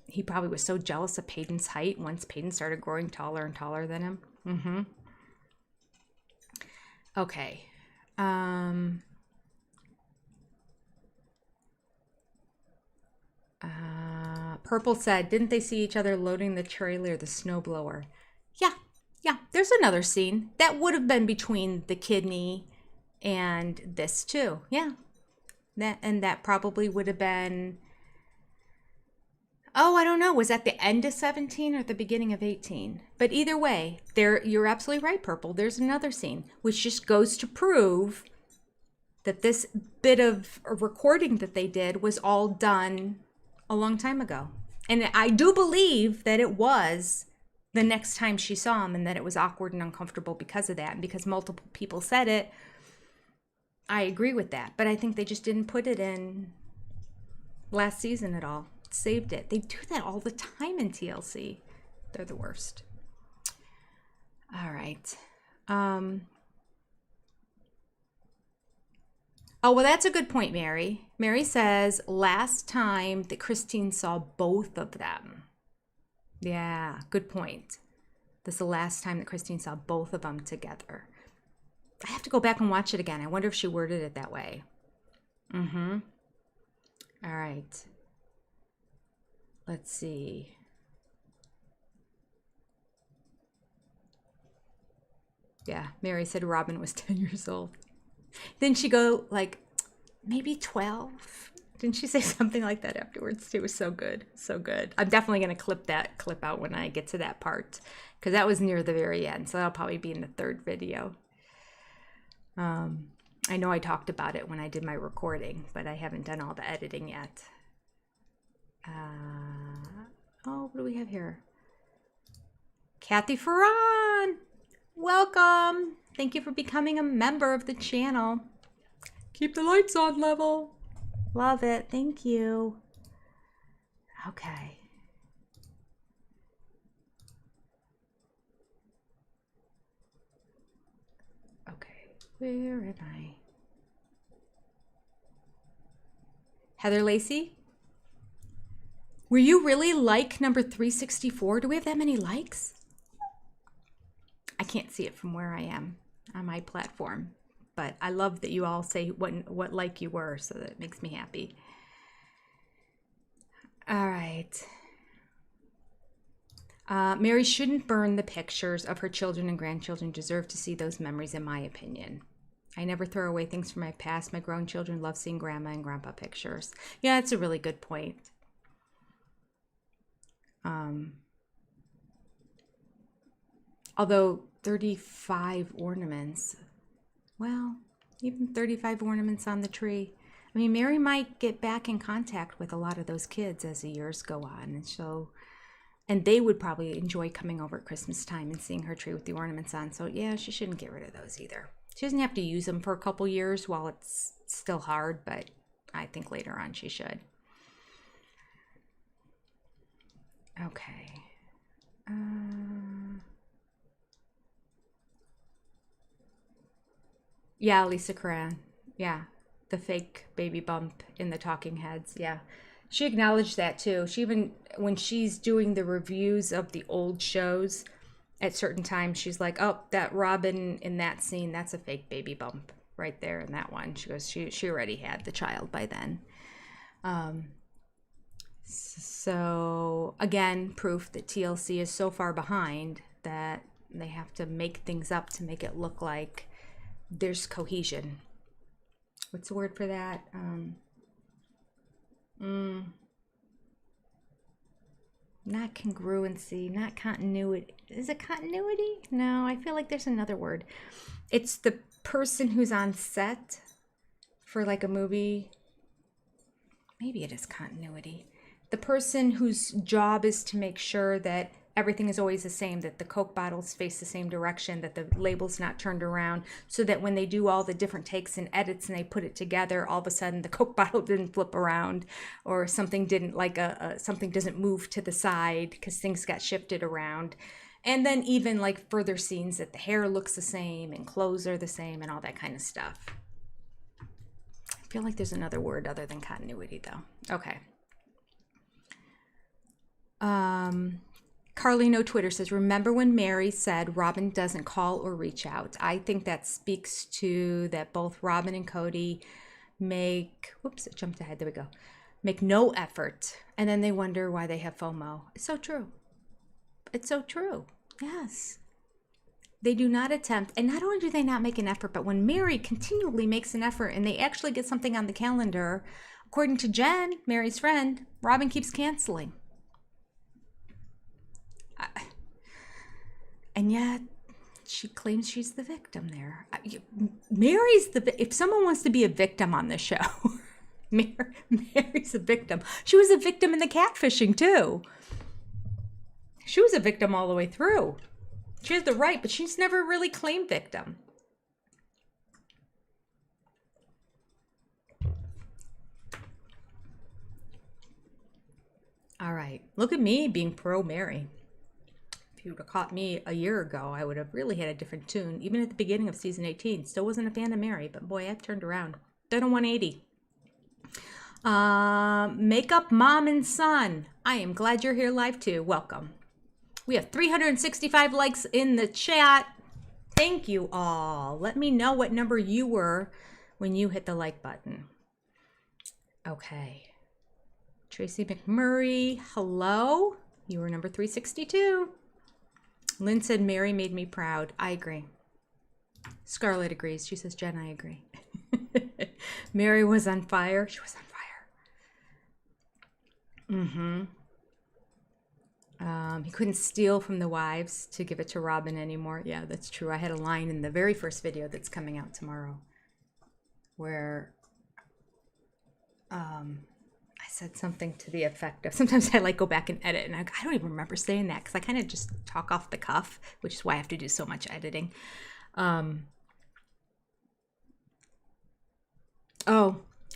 Speaker 1: he probably was so jealous of Peyton's height once Peyton started growing taller and taller than him. Okay. Purple said, didn't they see each other loading the trailer, the snowblower? Yeah. There's another scene. That would have been between the kidney and this too. Yeah. That probably would have been... Oh, I don't know. Was that the end of 17 or the beginning of 18? But either way, you're absolutely right, Purple. There's another scene, which just goes to prove that this bit of recording that they did was all done a long time ago. And I do believe that it was the next time she saw him and that it was awkward and uncomfortable because of that. And because multiple people said it, I agree with that. But I think they just didn't put it in last season at all. Saved it. They do that all the time in TLC. They're the worst. All right. Oh, well, that's a good point, Meri. Meri says last time that Christine saw both of them. Yeah, good point. This is the last time that Christine saw both of them together. I have to go back and watch it again. I wonder if she worded it that way. All right. Let's see. Yeah, Meri said Robin was 10 years old. Didn't she go like maybe 12? Didn't she say something like that afterwards? It was so good. So good. I'm definitely going to clip that clip out when I get to that part because that was near the very end. So that'll probably be in the third video. I know I talked about it when I did my recording, but I haven't done all the editing yet. Oh, what do we have here? Kathy Ferran, welcome. Thank you for becoming a member of the channel. Keep the lights on level. Love it. Thank you. Okay. Okay, where am I? Heather Lacey? Were you really like number 364? Do we have that many likes? I can't see it from where I am on my platform, but I love that you all say what like you were, so that makes me happy. All right. Meri shouldn't burn the pictures of her children and grandchildren. Deserve to see those memories, in my opinion. I never throw away things from my past. My grown children love seeing grandma and grandpa pictures. Yeah, that's a really good point. Although 35 ornaments, well, even 35 ornaments on the tree. I mean, Meri might get back in contact with a lot of those kids as the years go on. And they would probably enjoy coming over at Christmas time and seeing her tree with the ornaments on. So yeah, she shouldn't get rid of those either. She doesn't have to use them for a couple years while it's still hard, but I think later on she should. Okay. Yeah, Lisa Curran. Yeah. the fake baby bump in the talking heads. Yeah. She acknowledged that too. She even, when she's doing the reviews of the old shows at certain times, she's like, oh, that Robin in that scene, that's a fake baby bump right there in that one. She goes, she already had the child by then. So again, proof that TLC is so far behind that they have to make things up to make it look like there's cohesion. What's the word for that? Not congruency, not continuity. Is it continuity? No, I feel like there's another word. It's the person who's on set for like a movie. Maybe it is continuity. The person whose job is to make sure that everything is always the same, that the Coke bottles face the same direction, that the label's not turned around, so that when they do all the different takes and edits and they put it together, all of a sudden the Coke bottle didn't flip around, or something didn't, like something doesn't move to the side because things got shifted around. And then even like further scenes that the hair looks the same and clothes are the same and all that kind of stuff. I feel like there's another word other than continuity though. Okay. Carlino Twitter says, remember when Meri said Robin doesn't call or reach out? I think that speaks to that both Robin and Kody make, whoops, it jumped ahead. There we go. Make no effort. And then they wonder why they have FOMO. It's so true. It's so true. Yes. They do not attempt. And not only do they not make an effort, but when Meri continually makes an effort and they actually get something on the calendar, according to Jen, Meri's friend, Robin keeps canceling. And yet she claims she's the victim there. Meri's if someone wants to be a victim on this show, Meri's a victim. She was a victim in the catfishing too. She was a victim all the way through. She has the right, but she's never really claimed victim. All right, look at me being pro Meri. If you would have caught me a year ago, I would have really had a different tune. Even at the beginning of season 18, still wasn't a fan of Meri, but boy, I've turned around. Done a 180. Makeup Mom and Son. I am glad you're here live too. Welcome. We have 365 likes in the chat. Thank you all. Let me know what number you were when you hit the like button. Okay. Tracy McMurray, hello. You were number 362. Lynn said, Meri made me proud. I agree. Scarlett agrees. She says, Jen, I agree. Meri was on fire. She was on fire. He couldn't steal from the wives to give it to Robin anymore. Yeah, that's true. I had a line in the very first video that's coming out tomorrow where I said something to the effect of, sometimes I like go back and edit and I don't even remember saying that because I kind of just talk off the cuff, which is why I have to do so much editing.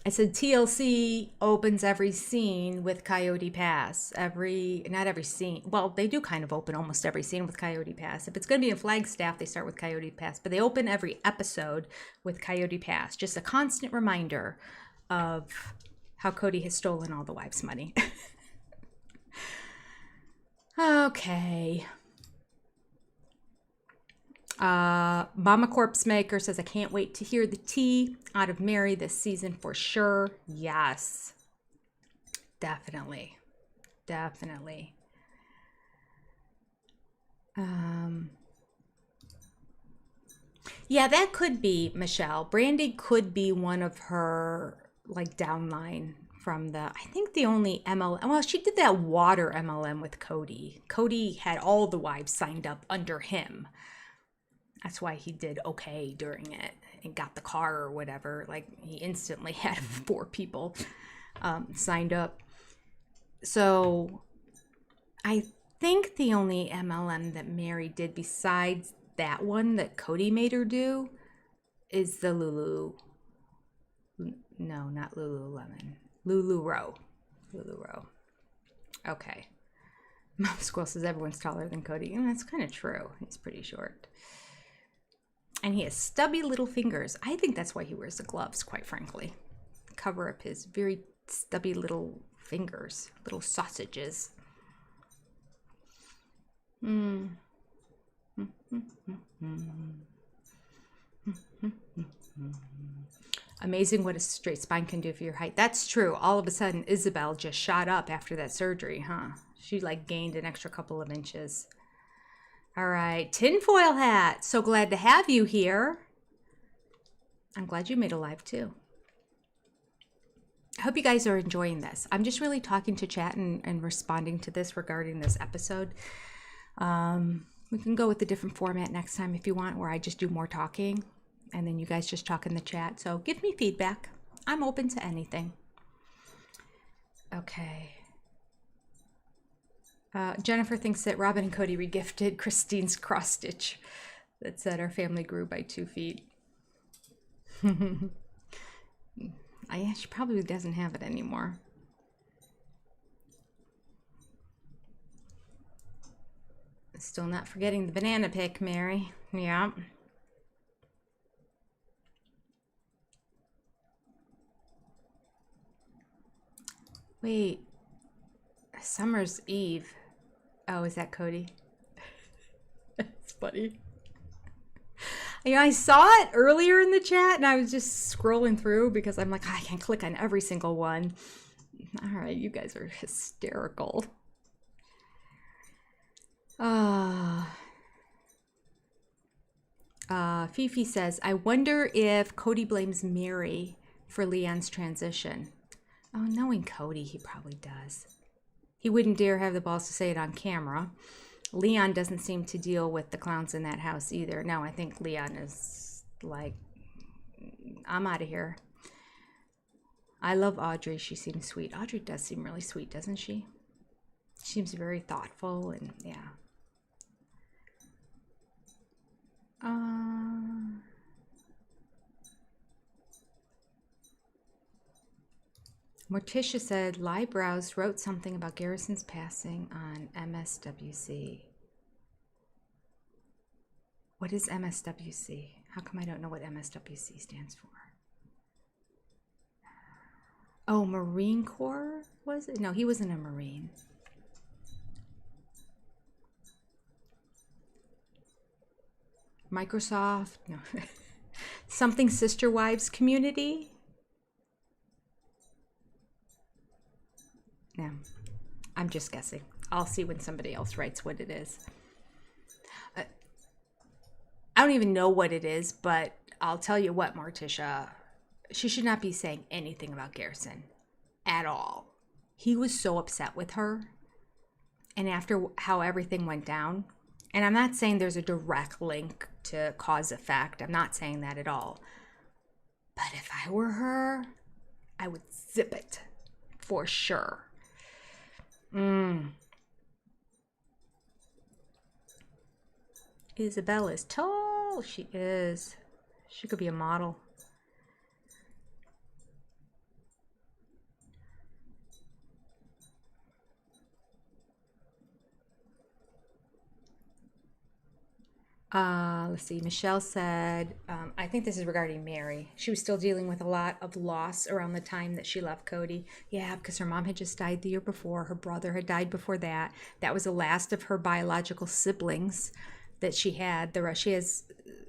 Speaker 1: I said TLC opens every scene with Coyote Pass. Not every scene. Well, they do kind of open almost every scene with Coyote Pass. If it's going to be in Flagstaff, they start with Coyote Pass. But they open every episode with Coyote Pass. Just a constant reminder of how Kody has stolen all the wives' money. Okay. Mama Corpse Maker says, I can't wait to hear the tea out of Meri this season for sure. Yes. Definitely. Definitely. Yeah, that could be Michelle. Brandy could be one of her like downline from the, I think the only MLM, well, she did that water MLM with Kody. Kody had all the wives signed up under him. That's why he did okay during it and got the car or whatever. Like he instantly had 4 people signed up. So I think the only MLM that Meri did besides that one that Kody made her do is the no, not Lululemon. LuLaRoe. LuLaRoe. Okay. Mom Squirrel says everyone's taller than Kody. And that's kind of true. He's pretty short. And he has stubby little fingers. I think that's why he wears the gloves, quite frankly. cover up his very stubby little fingers, little sausages. Amazing what a straight spine can do for your height. That's true. All of a sudden, Isabel just shot up after that surgery, huh? She like gained an extra couple of inches. All right, tinfoil hat. So glad to have you here. I'm glad you made a live too. I hope you guys are enjoying this. I'm just really talking to chat and responding to this regarding this episode. We can go with a different format next time if you want, where I just do more talking and then you guys just talk in the chat. So give me feedback. I'm open to anything. Okay. Jennifer thinks that Robin and Kody regifted Christine's cross stitch that said our family grew by 2 feet. She probably doesn't have it anymore. Still not forgetting the banana pick, Meri. Yeah. Wait. Summer's Eve. Oh, is that Kody? That's funny. Yeah, I saw it earlier in the chat and I was just scrolling through because I'm like, I can't click on every single one. All right, you guys are hysterical. Fifi says, I wonder if Kody blames Meri for Leon's transition. Oh, knowing Kody, he probably does. He wouldn't dare have the balls to say it on camera. Leon doesn't seem to deal with the clowns in that house either. No, I think Leon is like, I'm out of here. I love Audrey. She seems sweet. Audrey does seem really sweet, doesn't she? She seems very thoughtful and yeah. Morticia said, Liebrows wrote something about Garrison's passing on MSWC. What is MSWC? How come I don't know what MSWC stands for? Oh, Marine Corps, was it? No, he wasn't a Marine. Microsoft, no. Something Sister Wives Community? No, I'm just guessing. I'll see when somebody else writes what it is. I don't even know what it is, but I'll tell you what, Morticia, she should not be saying anything about Garrison at all. He was so upset with her. And after how everything went down, and I'm not saying there's a direct link to cause effect. I'm not saying that at all. But if I were her, I would zip it for sure. Isabel is tall. She is. She could be a model. Let's see. Michelle said, I think this is regarding Meri. She was still dealing with a lot of loss around the time that she left Kody. Yeah, because her mom had just died the year before. Her brother had died before that. That was the last of her biological siblings that she had. She has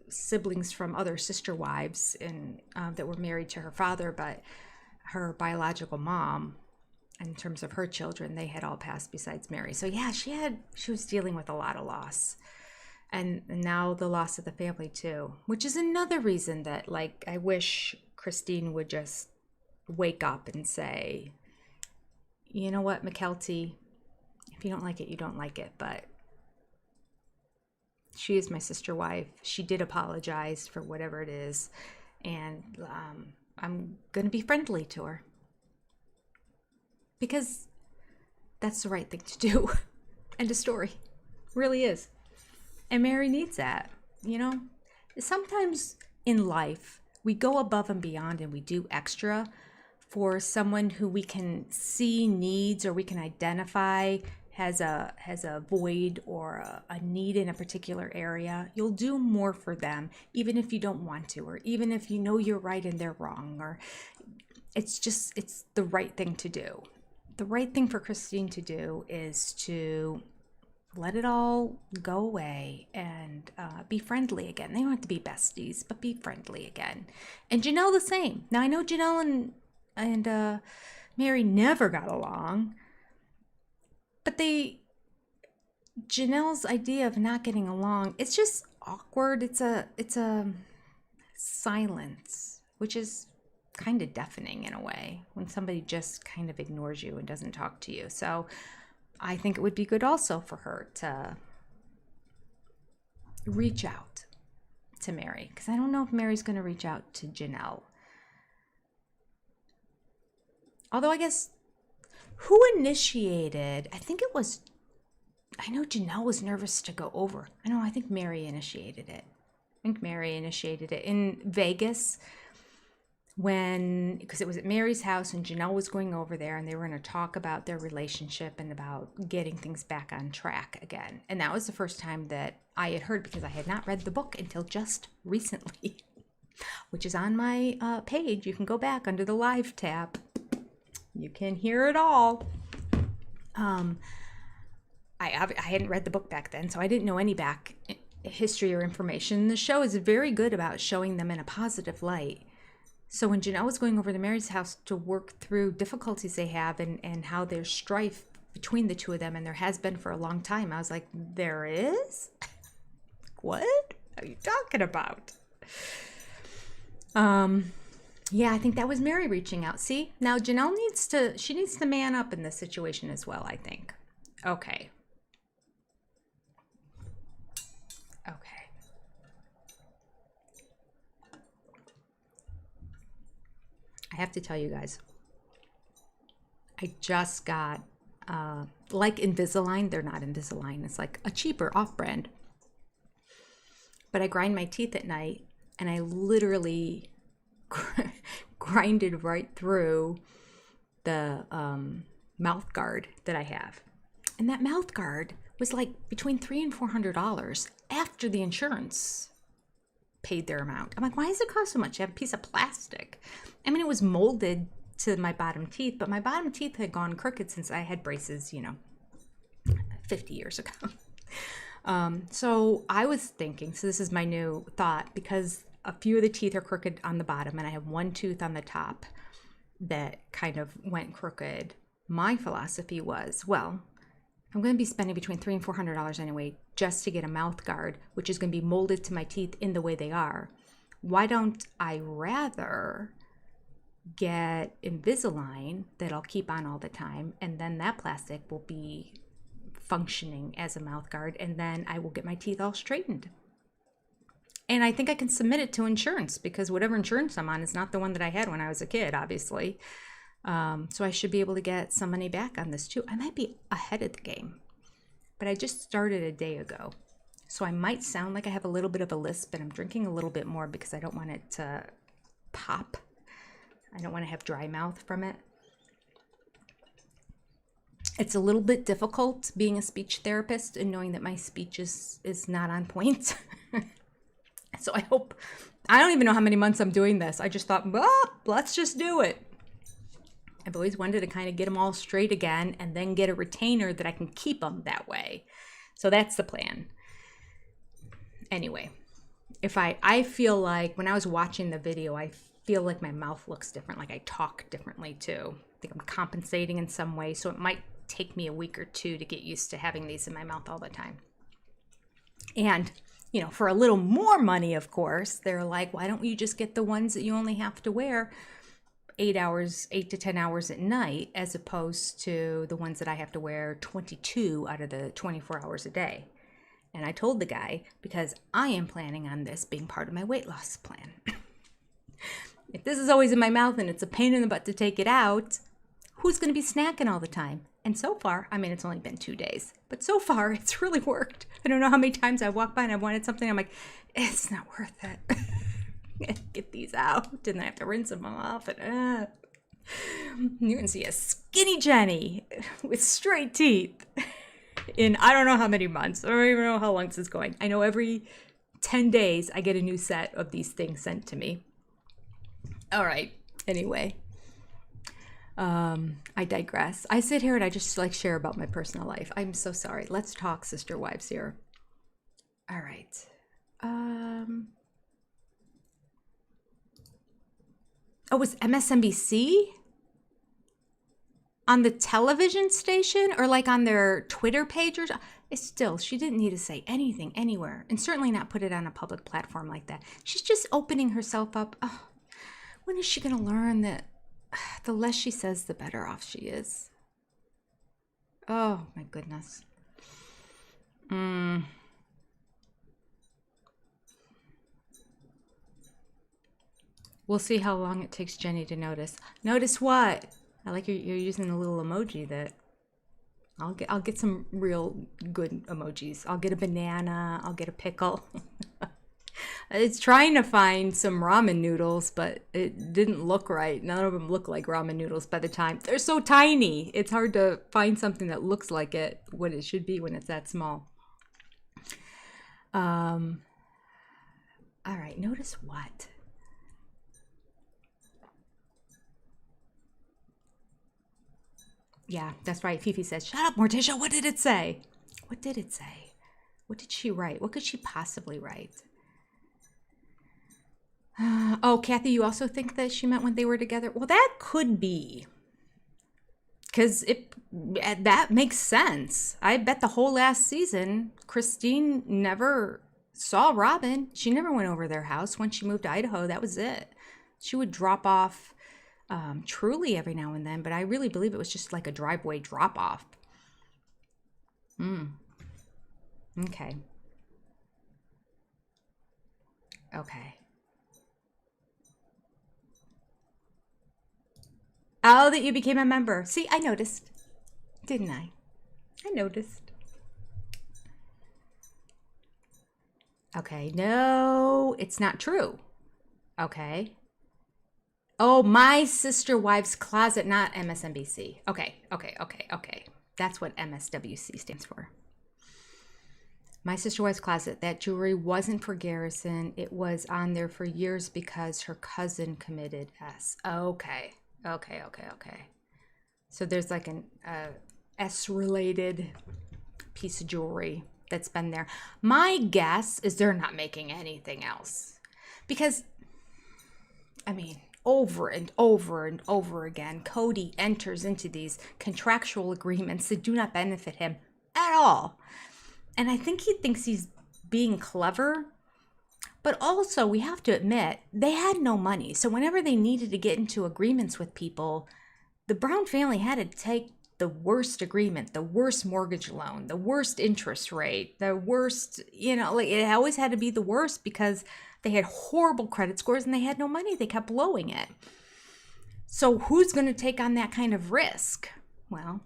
Speaker 1: siblings from other sister wives and that were married to her father, but her biological mom, in terms of her children, they had all passed besides Meri. So yeah, she was dealing with a lot of loss. And now the loss of the family too, which is another reason that, like, I wish Christine would just wake up and say, you know what, McKelty, if you don't like it, you don't like it. But she is my sister wife. She did apologize for whatever it is. And I'm going to be friendly to her. Because that's the right thing to do. End of story. Really is. And Meri needs that, you know? Sometimes in life, we go above and beyond and we do extra for someone who we can see needs or we can identify has a void or a need in a particular area. You'll do more for them, even if you don't want to, or even if you know you're right and they're wrong. Or it's the right thing to do. The right thing for Christine to do is to let it all go away and be friendly again. They don't have to be besties, but be friendly again. And Janelle the same. Now I know Janelle and Meri never got along, but Janelle's idea of not getting along, it's just awkward. It's a silence, which is kind of deafening in a way when somebody just kind of ignores you and doesn't talk to you. So I think it would be good also for her to reach out to Meri, because I don't know if Meri's going to reach out to Janelle. Although I guess who initiated, I know Janelle was nervous to go over. I think Meri initiated it. In Vegas because it was at Meri's house and Janelle was going over there and they were going to talk about their relationship and about getting things back on track again. And that was the first time that I had heard, because I had not read the book until just recently, which is on my page. You can go back under the live tab. You can hear it all. I hadn't read the book back then, so I didn't know any back history or information. The show is very good about showing them in a positive light. So when Janelle was going over to Meri's house to work through difficulties they have and how there's strife between the two of them, and there has been for a long time, I was like, there is? What are you talking about? Yeah, I think that was Meri reaching out. See, now Janelle needs to man up in this situation as well, I think. Okay. I have to tell you guys, I just got, like Invisalign, they're not Invisalign, it's like a cheaper off-brand. But I grind my teeth at night, and I literally grinded right through the mouth guard that I have. And that mouth guard was like between $300 and $400 after the insurance paid their amount. I'm like, why does it cost so much? You have a piece of plastic. I mean, it was molded to my bottom teeth, but my bottom teeth had gone crooked since I had braces, 50 years ago. So I was thinking, so this is my new thought, because a few of the teeth are crooked on the bottom and I have one tooth on the top that kind of went crooked. My philosophy was, well, I'm going to be spending between $300 and $400 anyway just to get a mouth guard, which is going to be molded to my teeth in the way they are. Why don't I rather get Invisalign that I'll keep on all the time, and then that plastic will be functioning as a mouth guard, and then I will get my teeth all straightened. And I think I can submit it to insurance, because whatever insurance I'm on is not the one that I had when I was a kid, obviously. So I should be able to get some money back on this too. I might be ahead of the game, but I just started a day ago. So I might sound like I have a little bit of a lisp, and I'm drinking a little bit more because I don't want it to pop. I don't want to have dry mouth from it. It's a little bit difficult being a speech therapist and knowing that my speech is not on point. So I don't even know how many months I'm doing this. I just thought, well, let's just do it. I've always wanted to kind of get them all straight again and then get a retainer that I can keep them that way. So that's the plan. Anyway, I feel like when I was watching the video, I feel like my mouth looks different, like I talk differently too. I think I'm compensating in some way, so it might take me a week or two to get used to having these in my mouth all the time. And, for a little more money, of course, they're like, why don't you just get the ones that you only have to wear 8 to 10 hours at night, as opposed to the ones that I have to wear 22 out of the 24 hours a day. And I told the guy, because I am planning on this being part of my weight loss plan. If this is always in my mouth and it's a pain in the butt to take it out, who's going to be snacking all the time? And so far, it's only been 2 days, but so far it's really worked. I don't know how many times I walked by and I wanted something. I'm like, it's not worth it. Get these out, and then I have to rinse them off. And you can see a skinny Jenny with straight teeth in I don't know how many months. I don't even know how long this is going. I know every 10 days I get a new set of these things sent to me. All right. Anyway, I digress. I sit here and I just like share about my personal life. I'm so sorry. Let's talk sister wives here. All right. Oh, was MSNBC on the television station or like on their Twitter page? Or it's still, she didn't need to say anything anywhere, and certainly not put it on a public platform like that. She's just opening herself up. Oh, when is she going to learn that the less she says, the better off she is? Oh, my goodness. We'll see how long it takes Jenny to notice. Notice what? I like you're using a little emoji that I'll get some real good emojis. I'll get a banana, I'll get a pickle. It's trying to find some ramen noodles, but it didn't look right. None of them look like ramen noodles by the time. They're so tiny. It's hard to find something that looks like it, what it should be when it's that small. All right, notice what? Yeah, that's right. Fifi says, shut up, Morticia. What did it say? What did it say? What did she write? What could she possibly write? Oh, Kathy, you also think that she meant when they were together? Well, that could be. Because that makes sense. I bet the whole last season, Christine never saw Robin. She never went over their house. When she moved to Idaho, that was it. She would drop off Truly every now and then, but I really believe it was just like a driveway drop off. Okay. Okay. Oh, that you became a member. See, I noticed. Didn't I? I noticed. Okay. No, it's not true. Okay. Oh, My Sister Wives Closet, not MSNBC. Okay. That's what MSWC stands for. My Sister Wives Closet. That jewelry wasn't for Garrison. It was on there for years because her cousin committed S. Okay. So there's like an S-related piece of jewelry that's been there. My guess is they're not making anything else. Because, I mean, over and over and over again, Kody enters into these contractual agreements that do not benefit him at all. And I think he thinks he's being clever. But also, we have to admit, they had no money. So whenever they needed to get into agreements with people, the Brown family had to take the worst agreement, the worst mortgage loan, the worst interest rate, the worst, like it always had to be the worst because they had horrible credit scores and they had no money. They kept blowing it. So who's going to take on that kind of risk? Well,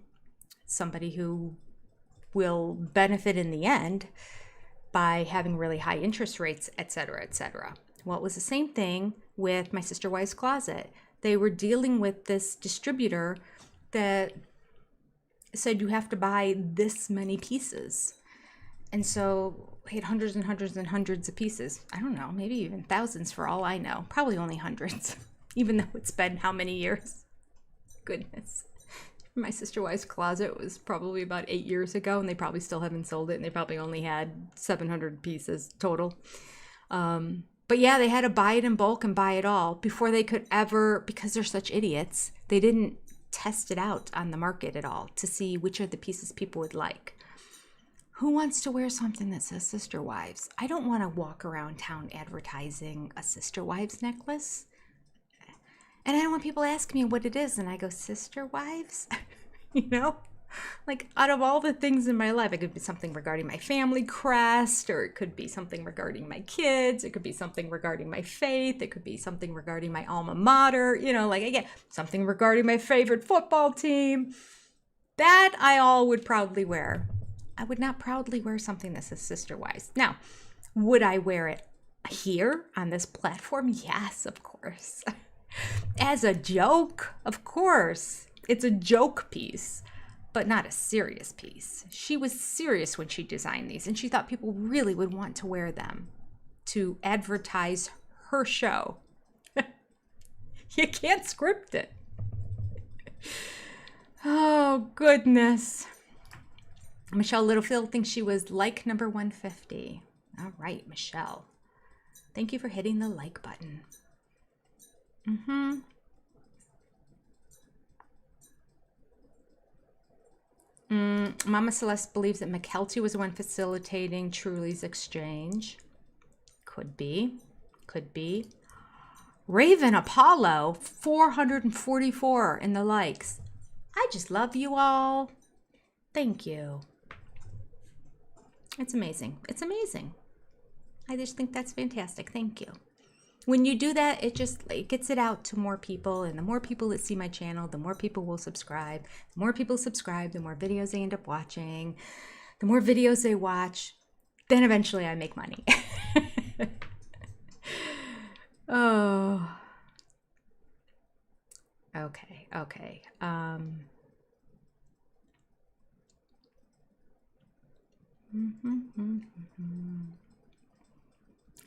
Speaker 1: somebody who will benefit in the end by having really high interest rates, et cetera, et cetera. Well, it was the same thing with My Sister Wives Closet. They were dealing with this distributor that said you have to buy this many pieces. And so he had hundreds and hundreds and hundreds of pieces. I don't know, maybe even thousands for all I know. Probably only hundreds, even though it's been how many years? Goodness. My Sister Wives Closet was probably about 8 years ago, and they probably still haven't sold it, and they probably only had 700 pieces total. But yeah, they had to buy it in bulk and buy it all before they could ever, because they're such idiots, they didn't test it out on the market at all to see which are the pieces people would like. Who wants to wear something that says Sister Wives? I don't want to walk around town advertising a Sister Wives necklace. And I don't want people asking me what it is, and I go, Sister Wives? Like out of all the things in my life, it could be something regarding my family crest, or it could be something regarding my kids, it could be something regarding my faith, it could be something regarding my alma mater, like again, something regarding my favorite football team. That I all would proudly wear. I would not proudly wear something that says Sister Wives. Now, would I wear it here on this platform? Yes, of course. As a joke, of course. It's a joke piece, but not a serious piece. She was serious when she designed these, and she thought people really would want to wear them to advertise her show. You can't script it. Oh, goodness. Michelle Littlefield thinks she was like number 150. All right, Michelle. Thank you for hitting the like button. Mama Celeste believes that McKelty was the one facilitating Truly's exchange. Could be. Could be. Raven Apollo, 444 in the likes. I just love you all. Thank you. It's amazing. It's amazing. I just think that's fantastic. Thank you. When you do that, it gets it out to more people, and the more people that see my channel, the more people will subscribe. The more people subscribe, the more videos they end up watching. The more videos they watch, then eventually I make money. Oh. Okay, okay.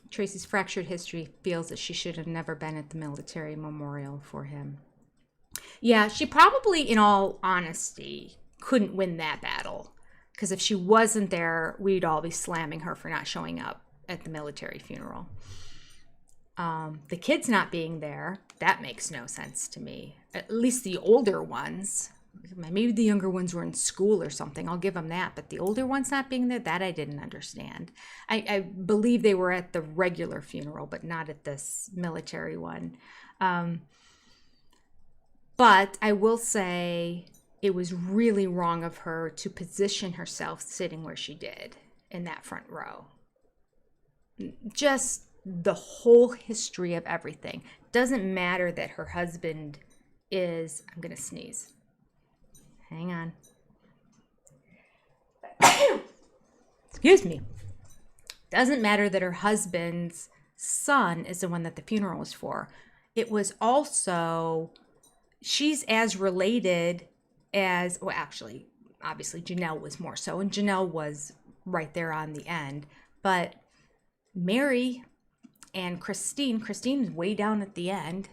Speaker 1: Tracy's fractured history feels that she should have never been at the military memorial for him. Yeah, she probably, in all honesty, couldn't win that battle. Because if she wasn't there, we'd all be slamming her for not showing up at the military funeral. The kids not being there, that makes no sense to me. At least the older ones. Maybe the younger ones were in school or something. I'll give them that. But the older ones not being there, that I didn't understand. I believe they were at the regular funeral, but not at this military one. But I will say it was really wrong of her to position herself sitting where she did in that front row. Just the whole history of everything. Doesn't matter that her husband is, I'm going to sneeze. Hang on. Excuse me. Doesn't matter that her husband's son is the one that the funeral was for. It was also, she's as related as, well, actually, obviously Janelle was more so, and Janelle was right there on the end. But Meri and Christine's way down at the end.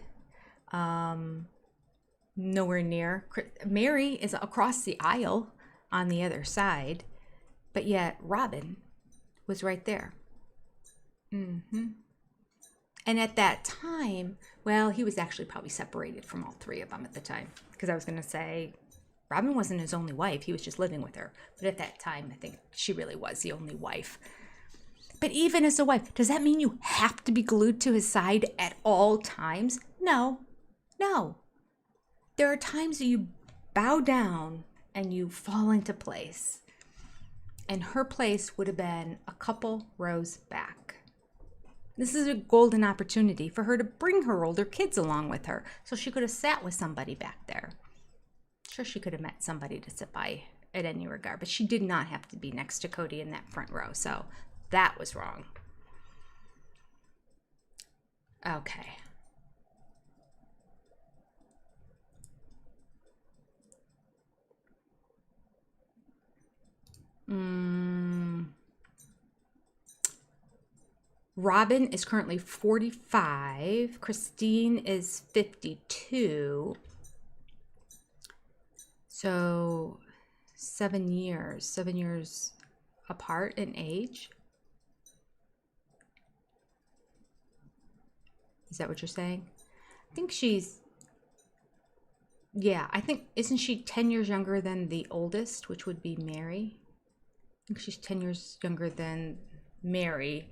Speaker 1: Nowhere near. Meri is across the aisle on the other side, but yet Robin was right there. And at that time, well, he was actually probably separated from all three of them at the time, because I was going to say Robin wasn't his only wife. He was just living with her. But at that time, I think she really was the only wife. But even as a wife, does that mean you have to be glued to his side at all times? No. There are times that you bow down and you fall into place. And her place would have been a couple rows back. This is a golden opportunity for her to bring her older kids along with her, so she could have sat with somebody back there. Sure, she could have met somebody to sit by at any regard, but she did not have to be next to Kody in that front row, so that was wrong. Okay. Robin is currently 45. Christine is 52. So 7 years. 7 years apart in age. Is that what you're saying? I think she's... Yeah, I think... Isn't she 10 years younger than the oldest, which would be Meri? I think she's 10 years younger than Meri.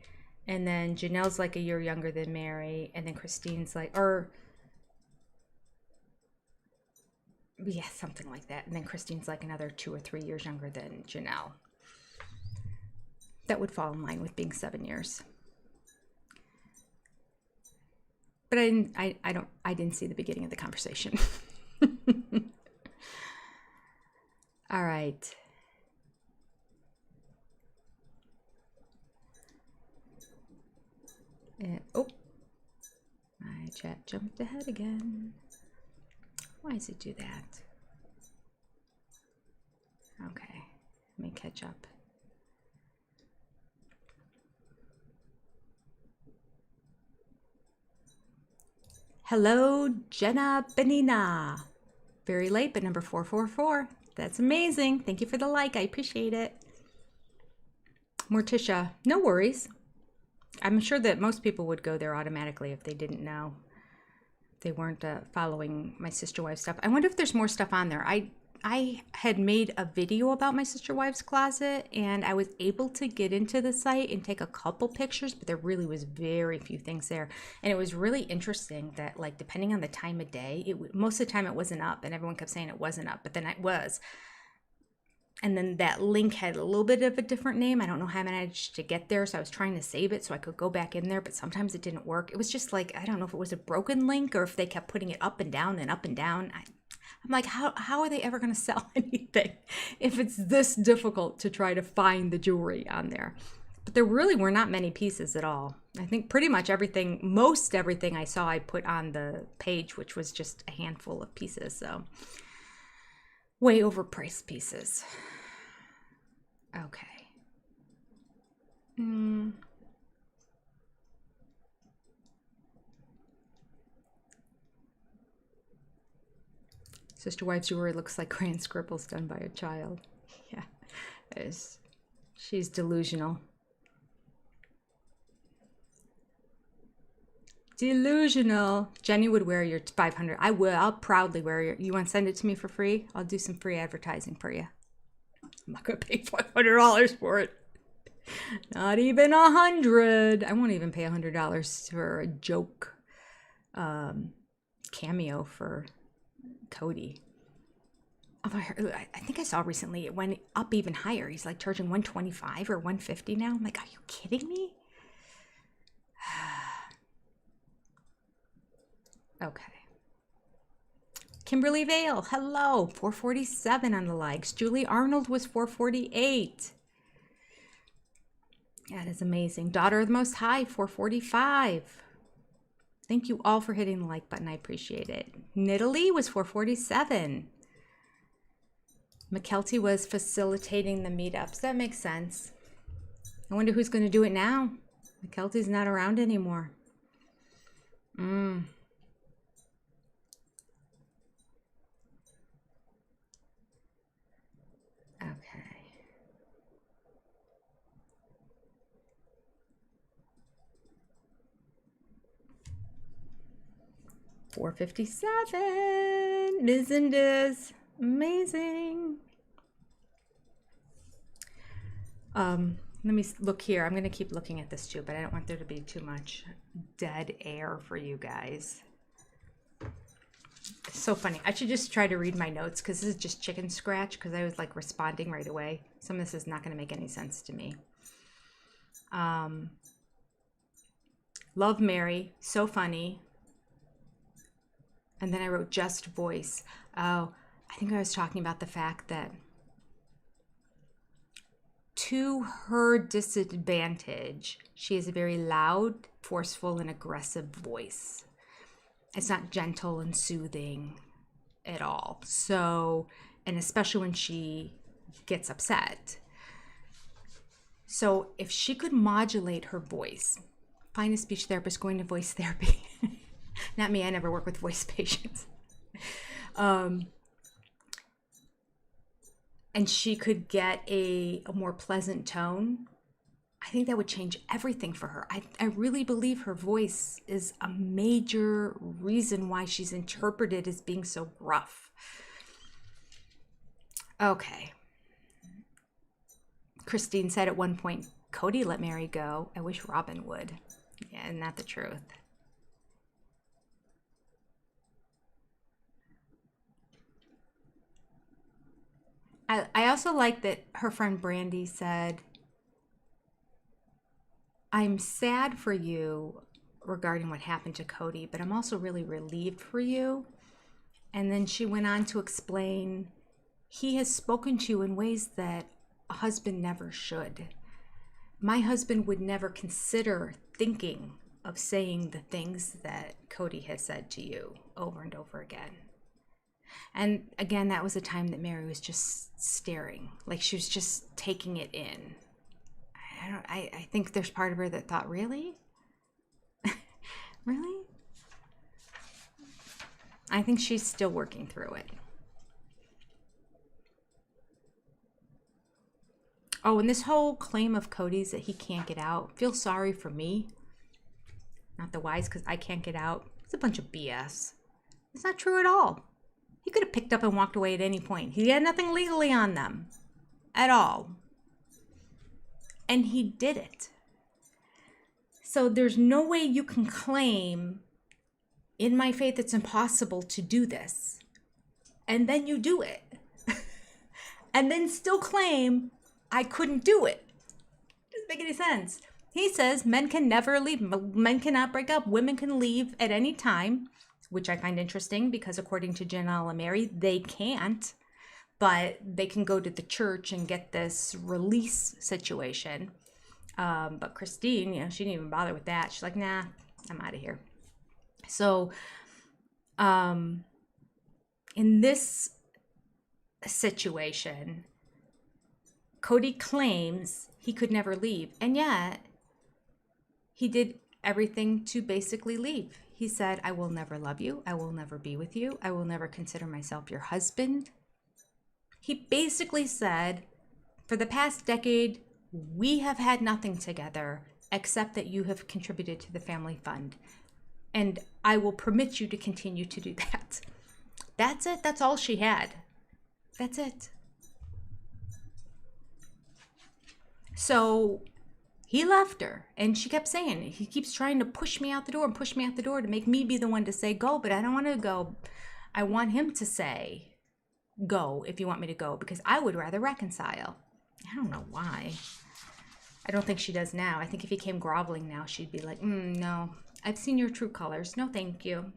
Speaker 1: And then Janelle's like a year younger than Meri. And then Christine's like... Or... Yeah, something like that. And then Christine's like another 2 or 3 years younger than Janelle. That would fall in line with being 7 years. But I didn't see the beginning of the conversation. All right. Oh, my chat jumped ahead again. Why does it do that? Okay, let me catch up. Hello, Jenna Benina. Very late, but number 444. That's amazing. Thank you for the like. I appreciate it. Morticia, no worries. I'm sure that most people would go there automatically if they didn't know. They weren't following my sister wife stuff. I wonder if there's more stuff on there. I had made a video about my sister wife's closet, and I was able to get into the site and take a couple pictures, but there really was very few things there. And it was really interesting that, like, depending on the time of day, most of the time it wasn't up, and everyone kept saying it wasn't up, but then it was. And then that link had a little bit of a different name. I don't know how I managed to get there, so I was trying to save it so I could go back in there, but sometimes it didn't work. It was just like, I don't know if it was a broken link or if they kept putting it up and down and up and down. I'm like, how are they ever going to sell anything if it's this difficult to try to find the jewelry on there? But there really were not many pieces at all. I think pretty much everything, most everything I saw I put on the page, which was just a handful of pieces. So way overpriced pieces. Okay. Sister Wives jewelry looks like crayon scribbles done by a child. Yeah, she's delusional. Delusional. Jenny would wear your 500. I will. I'll proudly wear your. You want to send it to me for free? I'll do some free advertising for you. I'm not gonna pay $500 for it. Not even 100. I won't even pay $100 for a joke cameo for Kody. I think I saw recently it went up even higher. He's like charging $125 or $150 now. I'm like, are you kidding me? Okay. Kimberly Vale, hello. 447 on the likes. Julie Arnold was 448. That is amazing. Daughter of the Most High, 445. Thank you all for hitting the like button. I appreciate it. Nidalee was 447. McKelty was facilitating the meetups. That makes sense. I wonder who's going to do it now. McKelty's not around anymore. Okay. $457. Isn't this amazing? Let me look here. I'm going to keep looking at this too, but I don't want there to be too much dead air for you guys. It's so funny. I should just try to read my notes because this is just chicken scratch because I was like responding right away. Some of this is not going to make any sense to me. Love Meri. So funny. And then I wrote just voice. Oh, I think I was talking about the fact that to her disadvantage, she has a very loud, forceful, and aggressive voice. It's not gentle and soothing at all. So, and especially when she gets upset. So if she could modulate her voice, find a speech therapist going to voice therapy. Not me, I never work with voice patients. And she could get a more pleasant tone, I think that would change everything for her. I really believe her voice is a major reason why she's interpreted as being so gruff. Okay. Christine said at one point, Kody let Meri go. I wish Robin would. Yeah, isn't that the truth? I also like that her friend Brandy said, I'm sad for you regarding what happened to Kody, but I'm also really relieved for you. And then she went on to explain, he has spoken to you in ways that a husband never should. My husband would never consider thinking of saying the things that Kody has said to you over and over again. And again, that was a time that Meri was just staring, like she was just taking it in. I think there's part of her that thought, really? Really? I think she's still working through it. Oh, and this whole claim of Kody's that he can't get out, feel sorry for me, not the wives, because I can't get out. It's a bunch of BS. It's not true at all. He could have picked up and walked away at any point. He had nothing legally on them at all. And he did it. So there's no way you can claim, in my faith, it's impossible to do this. And then you do it. And then still claim, I couldn't do it. Doesn't make any sense. He says men can never leave. Men cannot break up. Women can leave at any time, which I find interesting because according to Janelle and Meri, they can't. But they can go to the church and get this release situation. But Christine, she didn't even bother with that. She's like, nah, I'm out of here. So in this situation, Kody claims he could never leave. And yet, he did everything to basically leave. He said, I will never love you. I will never be with you. I will never consider myself your husband. He basically said, for the past decade, we have had nothing together except that you have contributed to the family fund. And I will permit you to continue to do that. That's it. That's all she had. That's it. So he left her, and she kept saying, he keeps trying to push me out the door and push me out the door to make me be the one to say go, but I don't want to go. I want him to say go if you want me to go, because I would rather reconcile. I don't know why. I don't think she does now. I think if he came groveling now, she'd be like, no, I've seen your true colors. No, thank you.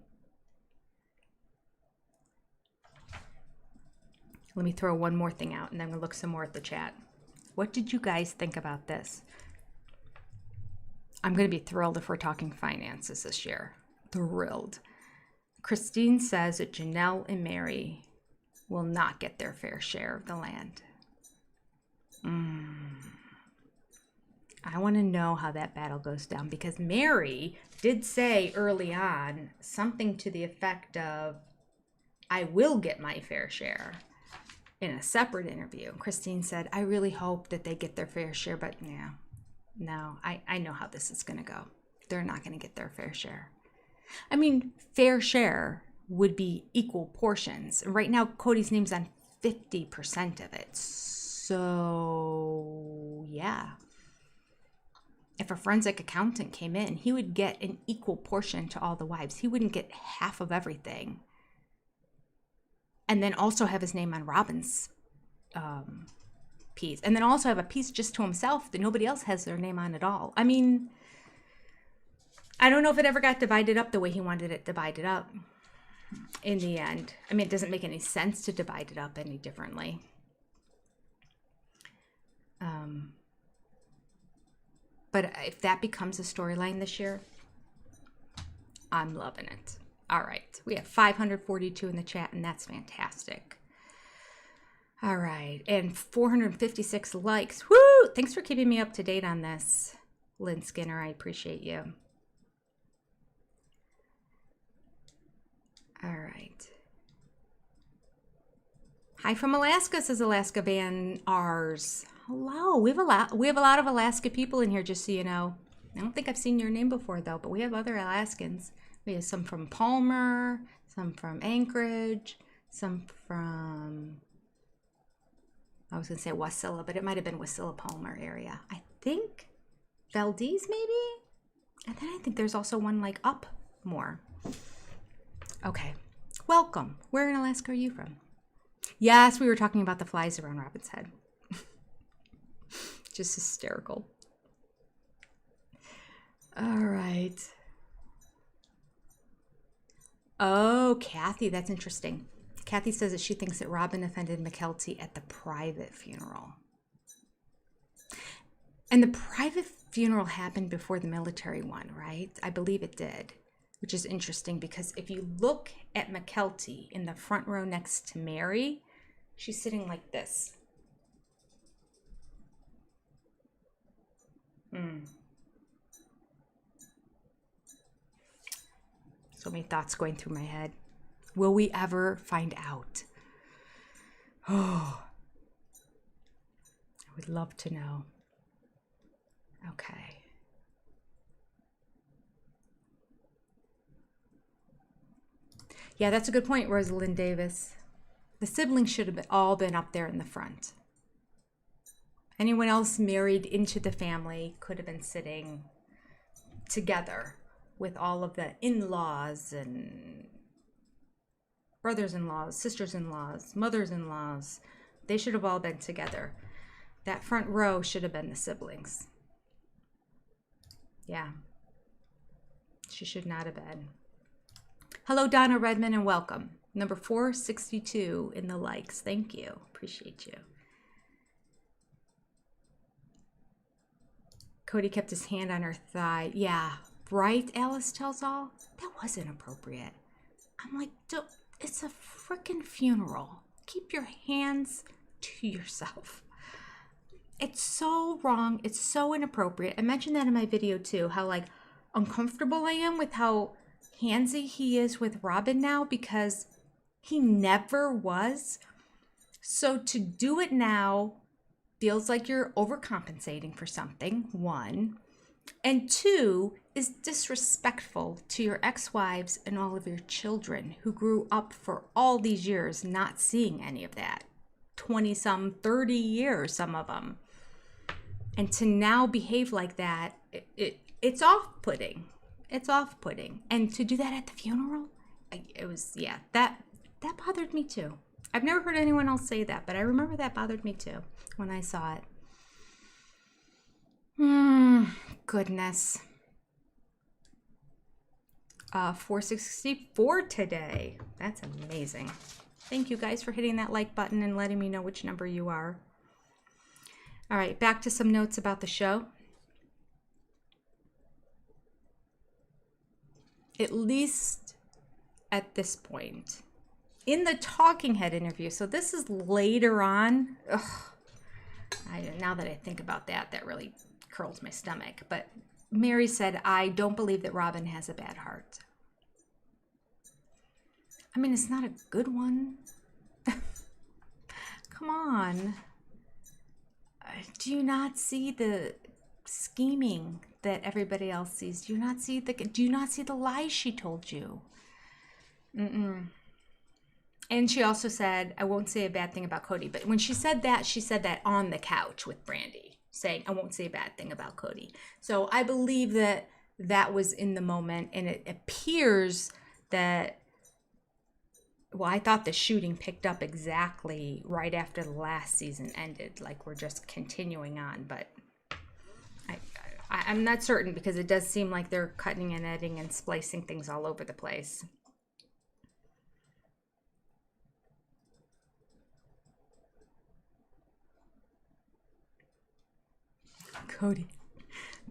Speaker 1: Let me throw one more thing out, and then I'm going to look some more at the chat. What did you guys think about this? I'm going to be thrilled if we're talking finances this year. Thrilled. Christine says that Janelle and Meri will not get their fair share of the land. I want to know how that battle goes down, because Meri did say early on something to the effect of, I will get my fair share, in a separate interview. Christine said, I really hope that they get their fair share, but yeah, no, I know how this is going to go. They're not going to get their fair share. I mean, fair share would be equal portions. Right now, Kody's name's on 50% of it. So, yeah. If a forensic accountant came in, he would get an equal portion to all the wives. He wouldn't get half of everything. And then also have his name on Robin's piece. And then also have a piece just to himself that nobody else has their name on at all. I mean, I don't know if it ever got divided up the way he wanted it divided up in the end. I mean, it doesn't make any sense to divide it up any differently. But if that becomes a storyline this year, I'm loving it. All right, we have 542 in the chat, and that's fantastic. All right, and 456 likes. Woo! Thanks for keeping me up to date on this, Lynn Skinner. I appreciate you. All right. Hi from Alaska, says Alaska Van Rs. Hello. We have a lot of Alaska people in here, just so you know. I don't think I've seen your name before though, but we have other Alaskans. We have some from Palmer, some from Anchorage, some from, I was going to say Wasilla, but it might have been Wasilla Palmer area. I think Valdez maybe? And then I think there's also one like up more. Okay. Welcome. Where in Alaska are you from? Yes, we were talking about the flies around Robin's head. Just hysterical. All right. Oh, Kathy, that's interesting. Kathy says that she thinks that Robin offended McKelty at the private funeral. And the private funeral happened before the military one, right? I believe it did, which is interesting because if you look at McKelty in the front row next to Meri, she's sitting like this. So many thoughts going through my head. Will we ever find out? Oh, would love to know. Okay. Yeah, that's a good point, Rosalind Davis. The siblings should have all been up there in the front. Anyone else married into the family could have been sitting together with all of the in-laws and brothers-in-laws, sisters-in-laws, mothers-in-laws. They should have all been together. That front row should have been the siblings. Yeah. She should not have been. Hello, Donna Redmond, and welcome. Number 462 in the likes. Thank you. Appreciate you. Kody kept his hand on her thigh. Yeah, right, Alice tells all? That was inappropriate. I'm like, it's a freaking funeral. Keep your hands to yourself. It's so wrong. It's so inappropriate. I mentioned that in my video too, how like uncomfortable I am with how handsy he is with Robin now, because he never was. So to do it now feels like you're overcompensating for something, one. And two, is disrespectful to your ex-wives and all of your children who grew up for all these years not seeing any of that. 20-some, 30 years, some of them. And to now behave like that, it's off-putting. It's off-putting. And to do that at the funeral, it was, yeah, that bothered me too. I've never heard anyone else say that, but I remember that bothered me too when I saw it. Goodness. 464 today. That's amazing. Thank you guys for hitting that like button and letting me know which number you are. All right, back to some notes about the show. At least at this point, in the talking head interview, so this is later on. Now that I think about that, that really curls my stomach. But Meri said, I don't believe that Robin has a bad heart. I mean, it's not a good one. Come on. Do you not see the scheming that everybody else sees? Do you not see the lies she told you? And she also said, I won't say a bad thing about Kody. But when she said that on the couch with Brandy, saying, I won't say a bad thing about Kody. So I believe that that was in the moment. And it appears that, well, I thought the shooting picked up exactly right after the last season ended. Like we're just continuing on. But I'm not certain, because it does seem like they're cutting and editing and splicing things all over the place.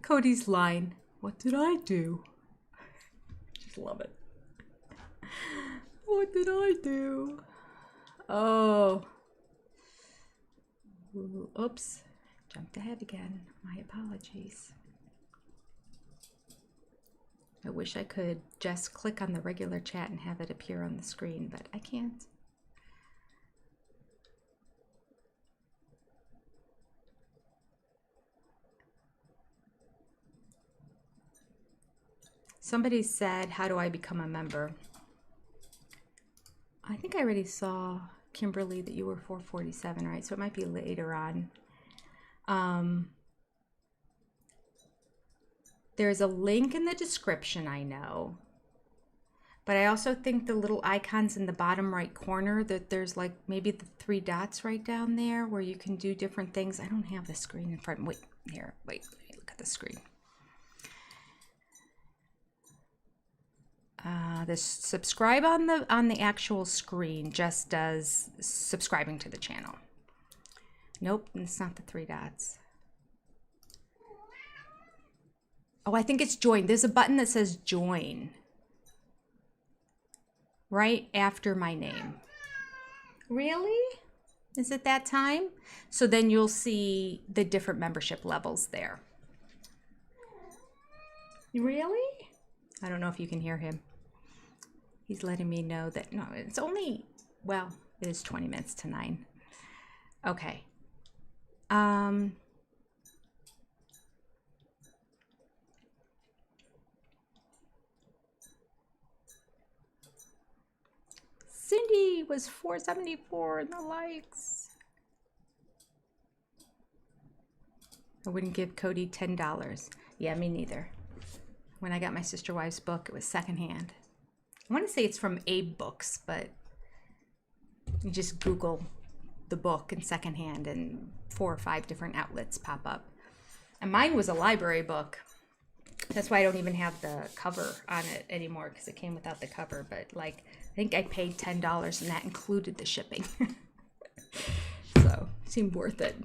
Speaker 1: Kody's line, what did I do? Just love it. What did I do? Oh. Oops. Jumped ahead again. My apologies. I wish I could just click on the regular chat and have it appear on the screen, but I can't. Somebody said, how do I become a member? I think I already saw, Kimberly, that you were 447, right? So it might be later on. There's a link in the description, I know. But I also think the little icons in the bottom right corner, that there's like maybe the 3 dots right down there where you can do different things. I don't have the screen in front. Wait, here, wait, look at the screen. The subscribe on the actual screen just does subscribing to the channel. Nope, it's not the 3 dots. Oh, I think it's join. There's a button that says join right after my name. Really? Is it that time? So then you'll see the different membership levels there. Really? I don't know if you can hear him. He's letting me know that, no, it's only, well, it is 20 minutes to 9. Okay. Cindy was 474 in the likes. I wouldn't give Kody $10. Yeah, me neither. When I got my sister wives book, it was secondhand. I want to say it's from Abe Books, but you just Google the book in secondhand and 4 or 5 different outlets pop up. And mine was a library book. That's why I don't even have the cover on it anymore, because it came without the cover. But like, I think I paid $10 and that included the shipping. So it seemed worth it.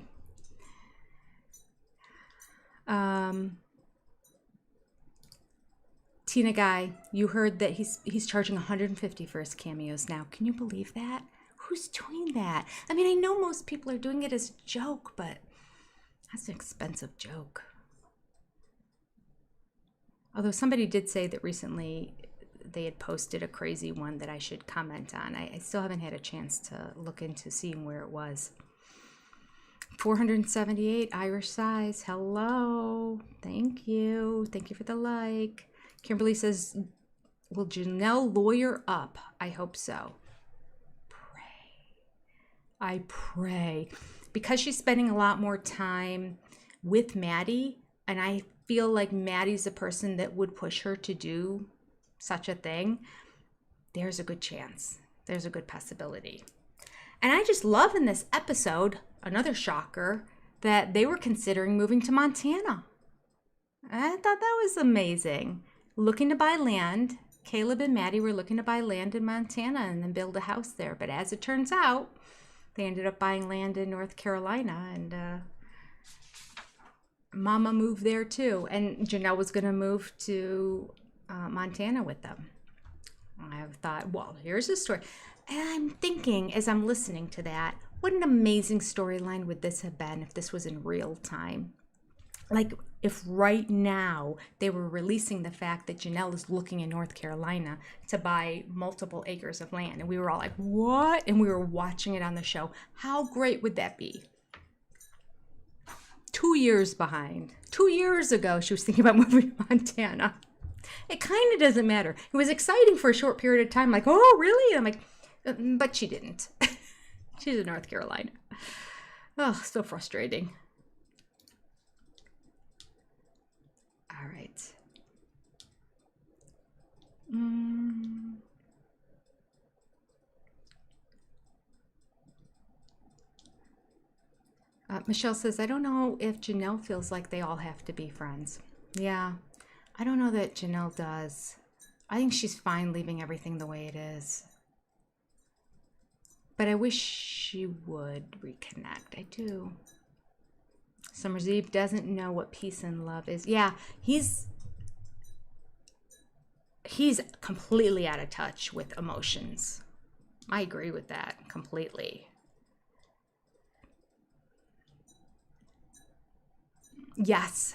Speaker 1: Tina Guy, you heard that he's charging $150 for his cameos now. Can you believe that? Who's doing that? I mean, I know most people are doing it as a joke, but that's an expensive joke. Although somebody did say that recently they had posted a crazy one that I should comment on. I still haven't had a chance to look into seeing where it was. 478 Irish size. Hello. Thank you. Thank you for the like. Kimberly says, will Janelle lawyer up? I hope so. I pray. Because she's spending a lot more time with Maddie, and I feel like Maddie's a person that would push her to do such a thing, there's a good chance. There's a good possibility. And I just love in this episode, another shocker, that they were considering moving to Montana. I thought that was amazing. Looking to buy land. Caleb and Maddie were looking to buy land in Montana and then build a house there. But as it turns out, they ended up buying land in North Carolina, and Mama moved there too. And Janelle was going to move to Montana with them. I thought, well, here's a story. And I'm thinking, as I'm listening to that, what an amazing storyline would this have been if this was in real time? Like, if right now they were releasing the fact that Janelle is looking in North Carolina to buy multiple acres of land, and we were all like, what? And we were watching it on the show. How great would that be? 2 years behind. 2 years ago, she was thinking about moving to Montana. It kind of doesn't matter. It was exciting for a short period of time, like, oh, really? And I'm like, but she didn't. She's in North Carolina. Oh, so frustrating. All right. Michelle says, I don't know if Janelle feels like they all have to be friends. Yeah, I don't know that Janelle does. I think she's fine leaving everything the way it is. But I wish she would reconnect. I do. Summer's Eve doesn't know what peace and love is. Yeah, he's completely out of touch with emotions. I agree with that completely. Yes,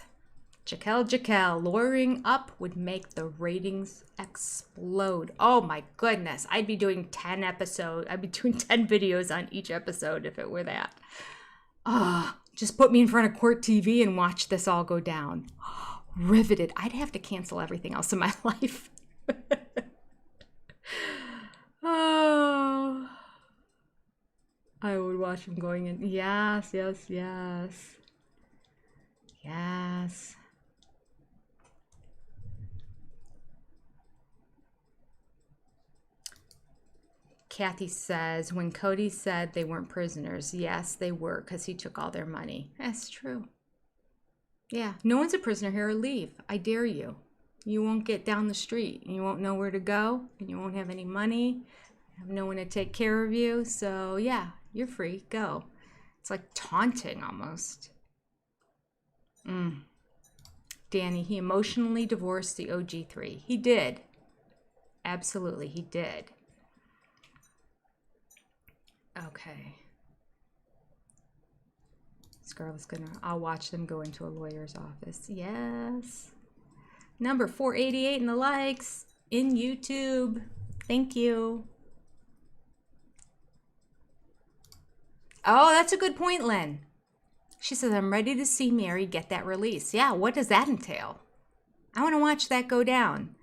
Speaker 1: Jaquel, lawyering up would make the ratings explode. Oh my goodness, I'd be doing 10 videos on each episode if it were that. Just put me in front of court TV and watch this all go down. Riveted. I'd have to cancel everything else in my life. Oh, I would watch him going in. Yes. Kathy says, when Kody said they weren't prisoners, yes, they were, because he took all their money. That's true. Yeah, no one's a prisoner here. Leave. I dare you. You won't get down the street. You won't know where to go, and you won't have any money. Have no one to take care of you. So, yeah, you're free. Go. It's like taunting almost. Danny, he emotionally divorced the OG3. He did. Absolutely, he did. Okay. Scarlett's I'll watch them go into a lawyer's office. Yes. Number 488 in the likes in YouTube. Thank you. Oh, that's a good point, Len. She says, I'm ready to see Meri get that release. Yeah, what does that entail? I want to watch that go down.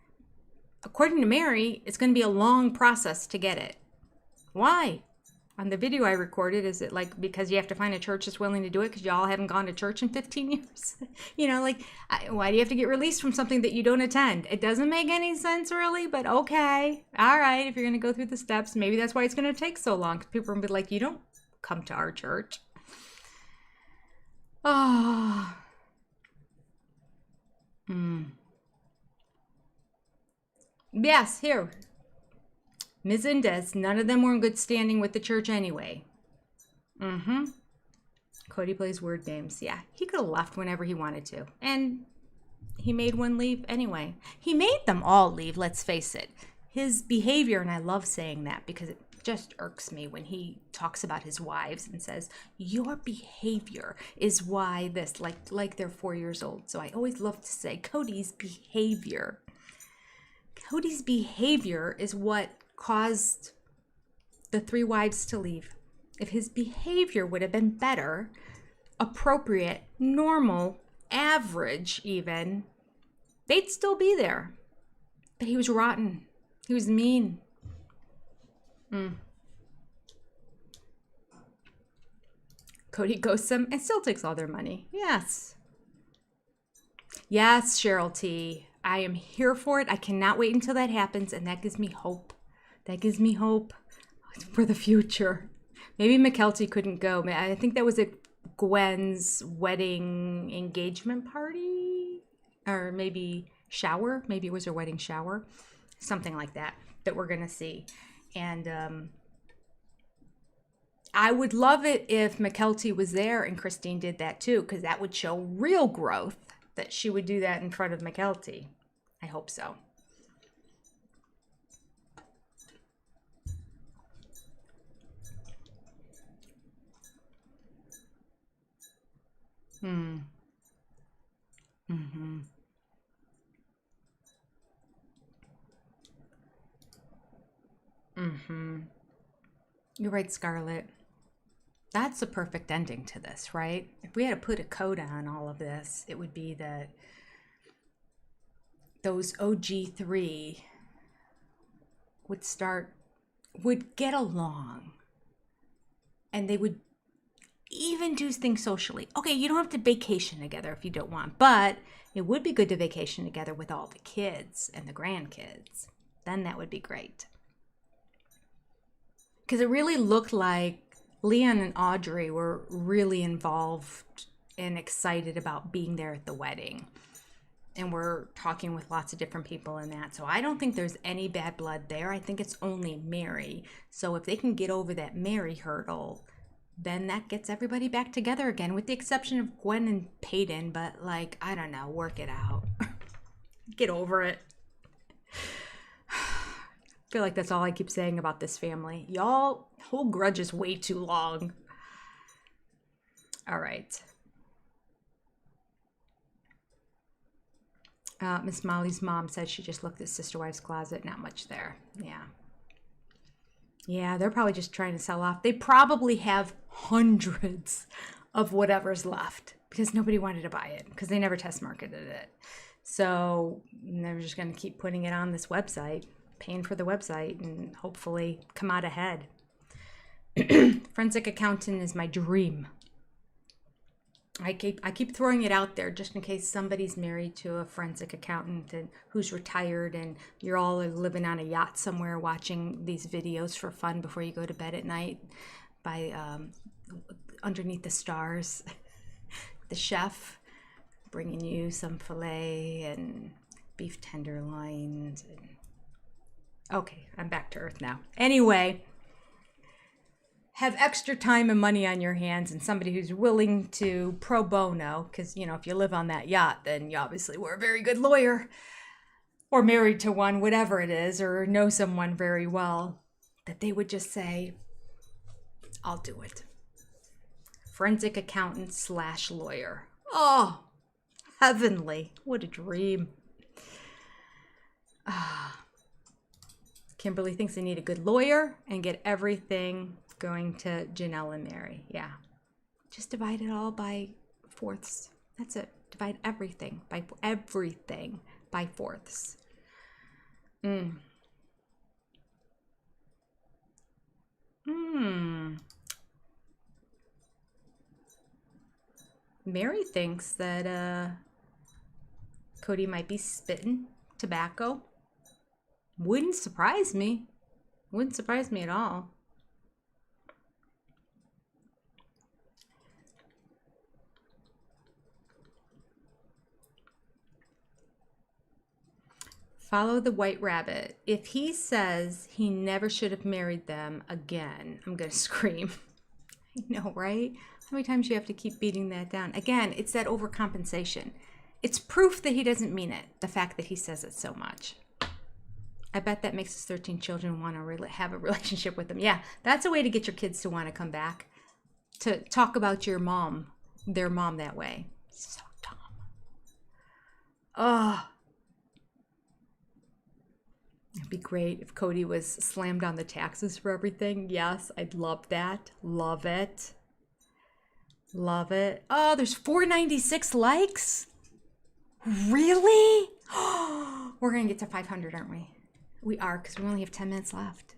Speaker 1: According to Meri, it's going to be a long process to get it. Why? On the video I recorded, is it like because you have to find a church that's willing to do it because y'all haven't gone to church in 15 years? Why do you have to get released from something that you don't attend? It doesn't make any sense really, but okay. All right, if you're going to go through the steps, maybe that's why it's going to take so long. Because people are going to be like, you don't come to our church. Oh. Yes, here. Ms. Indes, none of them were in good standing with the church anyway. Kody plays word games. Yeah, he could have left whenever he wanted to. And he made one leave anyway. He made them all leave, let's face it. His behavior, and I love saying that because it just irks me when he talks about his wives and says, your behavior is why this, like they're 4 years old. So I always love to say Kody's behavior. Kody's behavior is what caused the 3 wives to leave. If his behavior would have been better, appropriate, normal, average even, they'd still be there. But he was rotten. He was mean. Kody ghosts them and still takes all their money. Yes. Yes, Cheryl T. I am here for it. I cannot wait until that happens, and that gives me hope. That gives me hope for the future. Maybe McKelty couldn't go. I think that was at Gwen's wedding engagement party, or maybe shower. Maybe it was her wedding shower. Something like that we're going to see. And I would love it if McKelty was there and Christine did that too, because that would show real growth that she would do that in front of McKelty. I hope so. You're right, Scarlett. That's the perfect ending to this, right? If we had to put a coda on all of this, it would be that those OG3 would get along, and they would even do things socially. Okay, you don't have to vacation together if you don't want, but it would be good to vacation together with all the kids and the grandkids. Then that would be great. Because it really looked like Leon and Audrey were really involved and excited about being there at the wedding. And we're talking with lots of different people in that. So I don't think there's any bad blood there. I think it's only Meri. So if they can get over that Meri hurdle, then that gets everybody back together again, with the exception of Gwen and Peyton. But I don't know, work it out. Get over it. I feel like that's all I keep saying about this family. Y'all hold grudges way too long. All right. Miss Molly's mom said she just looked at Sister Wife's closet. Not much there. Yeah. Yeah, they're probably just trying to sell off. They probably have hundreds of whatever's left because nobody wanted to buy it because they never test marketed it. So they're just going to keep putting it on this website, paying for the website, and hopefully come out ahead. Forensic accountant is my dream. I keep throwing it out there just in case somebody's married to a forensic accountant and who's retired, and you're all living on a yacht somewhere watching these videos for fun before you go to bed at night by underneath the stars. The chef bringing you some filet and beef tenderloins. Okay, I'm back to earth now. Anyway, have extra time and money on your hands and somebody who's willing to pro bono, because, if you live on that yacht, then you obviously were a very good lawyer or married to one, whatever it is, or know someone very well, that they would just say, I'll do it. Forensic accountant / lawyer. Oh, heavenly. What a dream. Kimberly thinks they need a good lawyer and get everything going to Janelle and Meri. Yeah. Just divide it all by fourths. That's it. Divide everything by fourths. Meri thinks that Kody might be spitting tobacco. Wouldn't surprise me. Wouldn't surprise me at all. Follow the white rabbit. If he says he never should have married them again, I'm going to scream. I know, right? How many times you have to keep beating that down? Again, it's that overcompensation. It's proof that he doesn't mean it, the fact that he says it so much. I bet that makes his 13 children want to have a relationship with him. Yeah, that's a way to get your kids to want to come back, to talk about your mom, their mom that way. So dumb. Oh. It'd be great if Kody was slammed on the taxes for everything. Yes, I'd love that. Love it. Love it. Oh, there's 496 likes? Really? We're going to get to 500, aren't we? We are, because we only have 10 minutes left.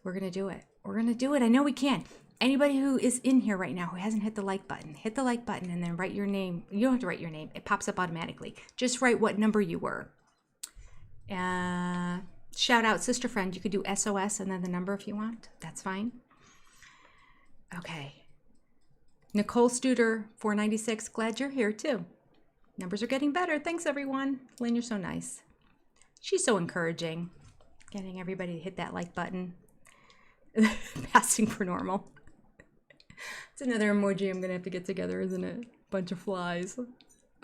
Speaker 1: We're going to do it. We're going to do it. I know we can. Anybody who is in here right now who hasn't hit the like button, hit the like button and then write your name. You don't have to write your name. It pops up automatically. Just write what number you were. Shout out sister friend. You could do SOS and then the number if you want. That's fine. Okay. Nicole Studer, 496. Glad you're here too. Numbers are getting better. Thanks everyone. Lynn, you're so nice. She's so encouraging. Getting everybody to hit that like button. Passing for normal. It's another emoji I'm going to have to get together, isn't it? Bunch of flies.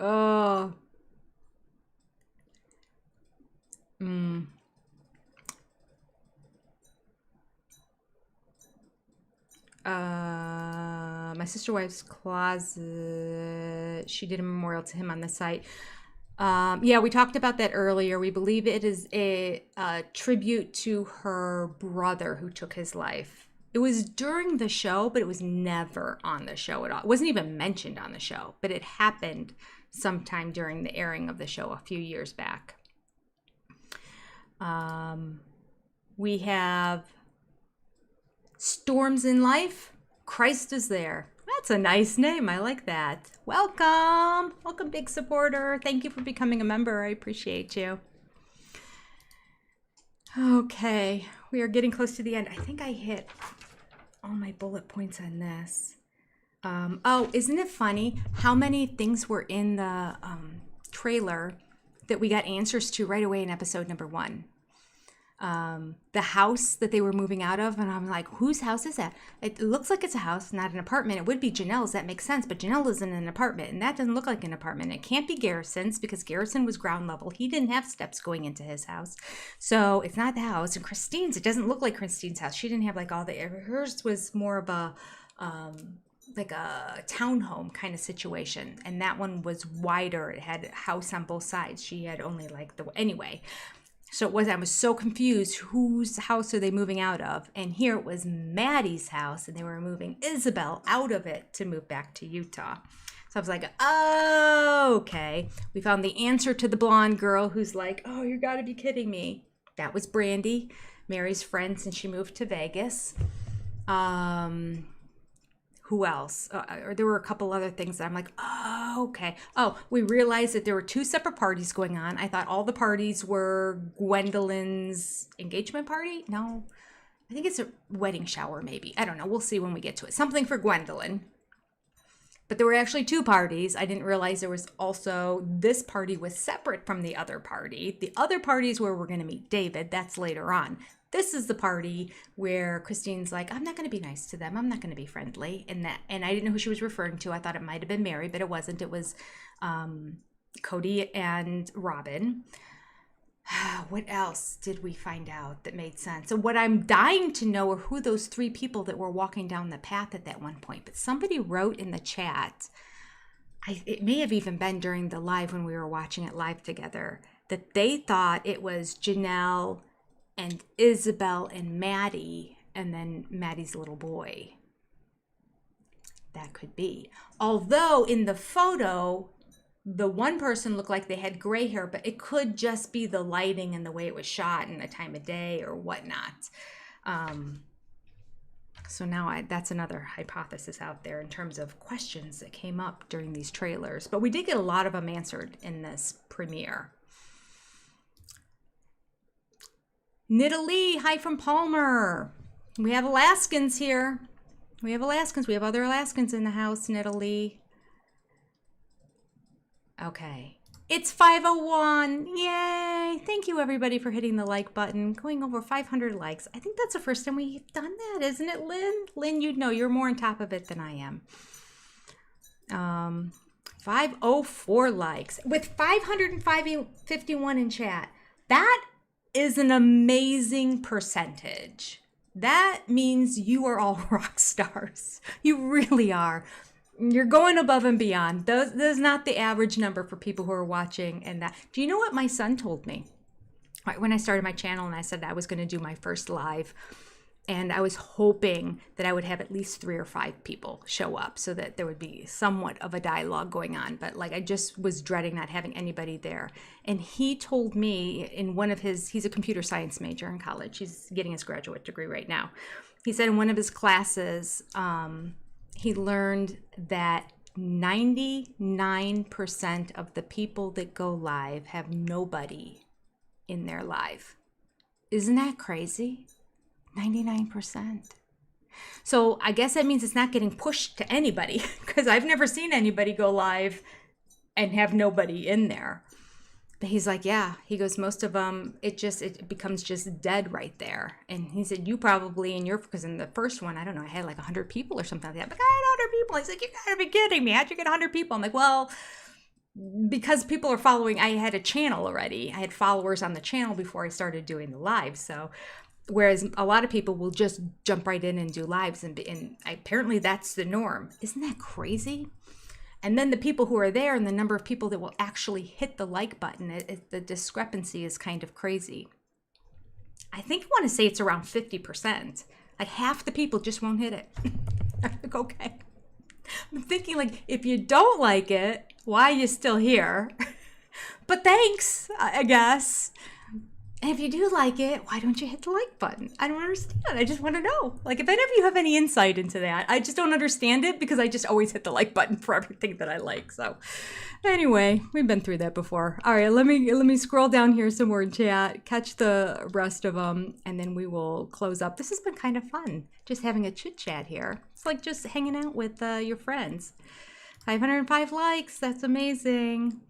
Speaker 1: Oh. My sister wife's closet. She did a memorial to him on the site. Yeah, we talked about that earlier. We believe it is a tribute to her brother who took his life. It was during the show, but it was never on the show at all. It wasn't even mentioned on the show, but it happened sometime during the airing of the show a few years back. We have Storms in Life. Christ is There. That's a nice name. I like that. Welcome. Welcome, big supporter. Thank you for becoming a member. I appreciate you. Okay. We are getting close to the end. I think I hit all my bullet points on this. Oh, isn't it funny how many things were in the trailer that we got answers to right away in episode number 1? The house that they were moving out of, and I'm like, whose house is that? It looks like it's a house, not an apartment. It would be Janelle's. That makes sense, but Janelle is in an apartment, and that doesn't look like an apartment. It can't be Garrison's because Garrison was ground level. He didn't have steps going into his house, so it's not the house. And Christine's, it doesn't look like Christine's house. She didn't have like all the, hers was more of a like a townhome kind of situation, and that one was wider. It had a house on both sides. She had only like the, anyway. So I was so confused. Whose house are they moving out of? And here it was Maddie's house, and they were moving Isabel out of it to move back to Utah. So I was like, oh, okay. We found the answer to the blonde girl who's like, oh, you gotta be kidding me. That was Brandy, Meri's friend since she moved to Vegas. Who else? Or there were a couple other things that I'm like, oh, okay. Oh, we realized that there were 2 separate parties going on. I thought all the parties were Gwendolyn's engagement party. No, I think it's a wedding shower maybe. I don't know. We'll see when we get to it. Something for Gwendolyn. But there were actually 2 parties. I didn't realize there was also, this party was separate from the other party. The other party is where we're going to meet David. That's later on. This is the party where Christine's like, I'm not going to be nice to them. I'm not going to be friendly. And I didn't know who she was referring to. I thought it might have been Meri, but it wasn't. It was Kody and Robin. What else did we find out that made sense? So what I'm dying to know are who those 3 people that were walking down the path at that one point. But somebody wrote in the chat, it may have even been during the live when we were watching it live together, that they thought it was Janelle and Isabel and Maddie, and then Maddie's little boy. that could be. Although in the photo, the one person looked like they had gray hair, but it could just be the lighting and the way it was shot and the time of day or whatnot. So now that's another hypothesis out there in terms of questions that came up during these trailers. But we did get a lot of them answered in this premiere. Nidalee, hi from Palmer. We have Alaskans here. We have Alaskans. We have other Alaskans in the house, Nidalee. Okay. It's 5:01. Yay. Thank you, everybody, for hitting the like button. Going over 500 likes. I think that's the first time we've done that, isn't it, Lynn? Lynn, you'd know. You're more on top of it than I am. 504 likes with 551 in chat. That is an amazing percentage. That means you are all rock stars. You really are. You're going above and beyond. That is not the average number for people who are watching. And that. Do you know what my son told me? Right when I started my channel and I said I was going to do my first live, and I was hoping that I would have at least 3 or 5 people show up so that there would be somewhat of a dialogue going on. But like I just was dreading not having anybody there. And he told me in one of his, he's a computer science major in college. He's getting his graduate degree right now. He said in one of his classes, he learned that 99% of the people that go live have nobody in their live. Isn't that crazy? 99%. So I guess that means it's not getting pushed to anybody, because I've never seen anybody go live and have nobody in there. But he's like, yeah, he goes, most of them, it becomes just dead right there. And he said, you probably because in the first one, I don't know, I had like 100 people or something like that. But I had 100 people. He's like, you gotta be kidding me. How'd you get 100 people? I'm like, well, because people are following, I had a channel already. I had followers on the channel before I started doing the live. So, whereas a lot of people will just jump right in and do lives. And apparently that's the norm. Isn't that crazy? And then the people who are there and the number of people that will actually hit the like button, the discrepancy is kind of crazy. I think I want to say it's around 50%. Like half the people just won't hit it. I'm like, okay. I'm thinking like, if you don't like it, why are you still here? But thanks, I guess. And if you do like it, why don't you hit the like button? I don't understand. I just want to know. Like, if any of you have any insight into that, I just don't understand it because I just always hit the like button for everything that I like. So anyway, we've been through that before. All right, let me scroll down here some more in chat, catch the rest of them, and then we will close up. This has been kind of fun, just having a chit chat here. It's like just hanging out with your friends. 505 likes. That's amazing.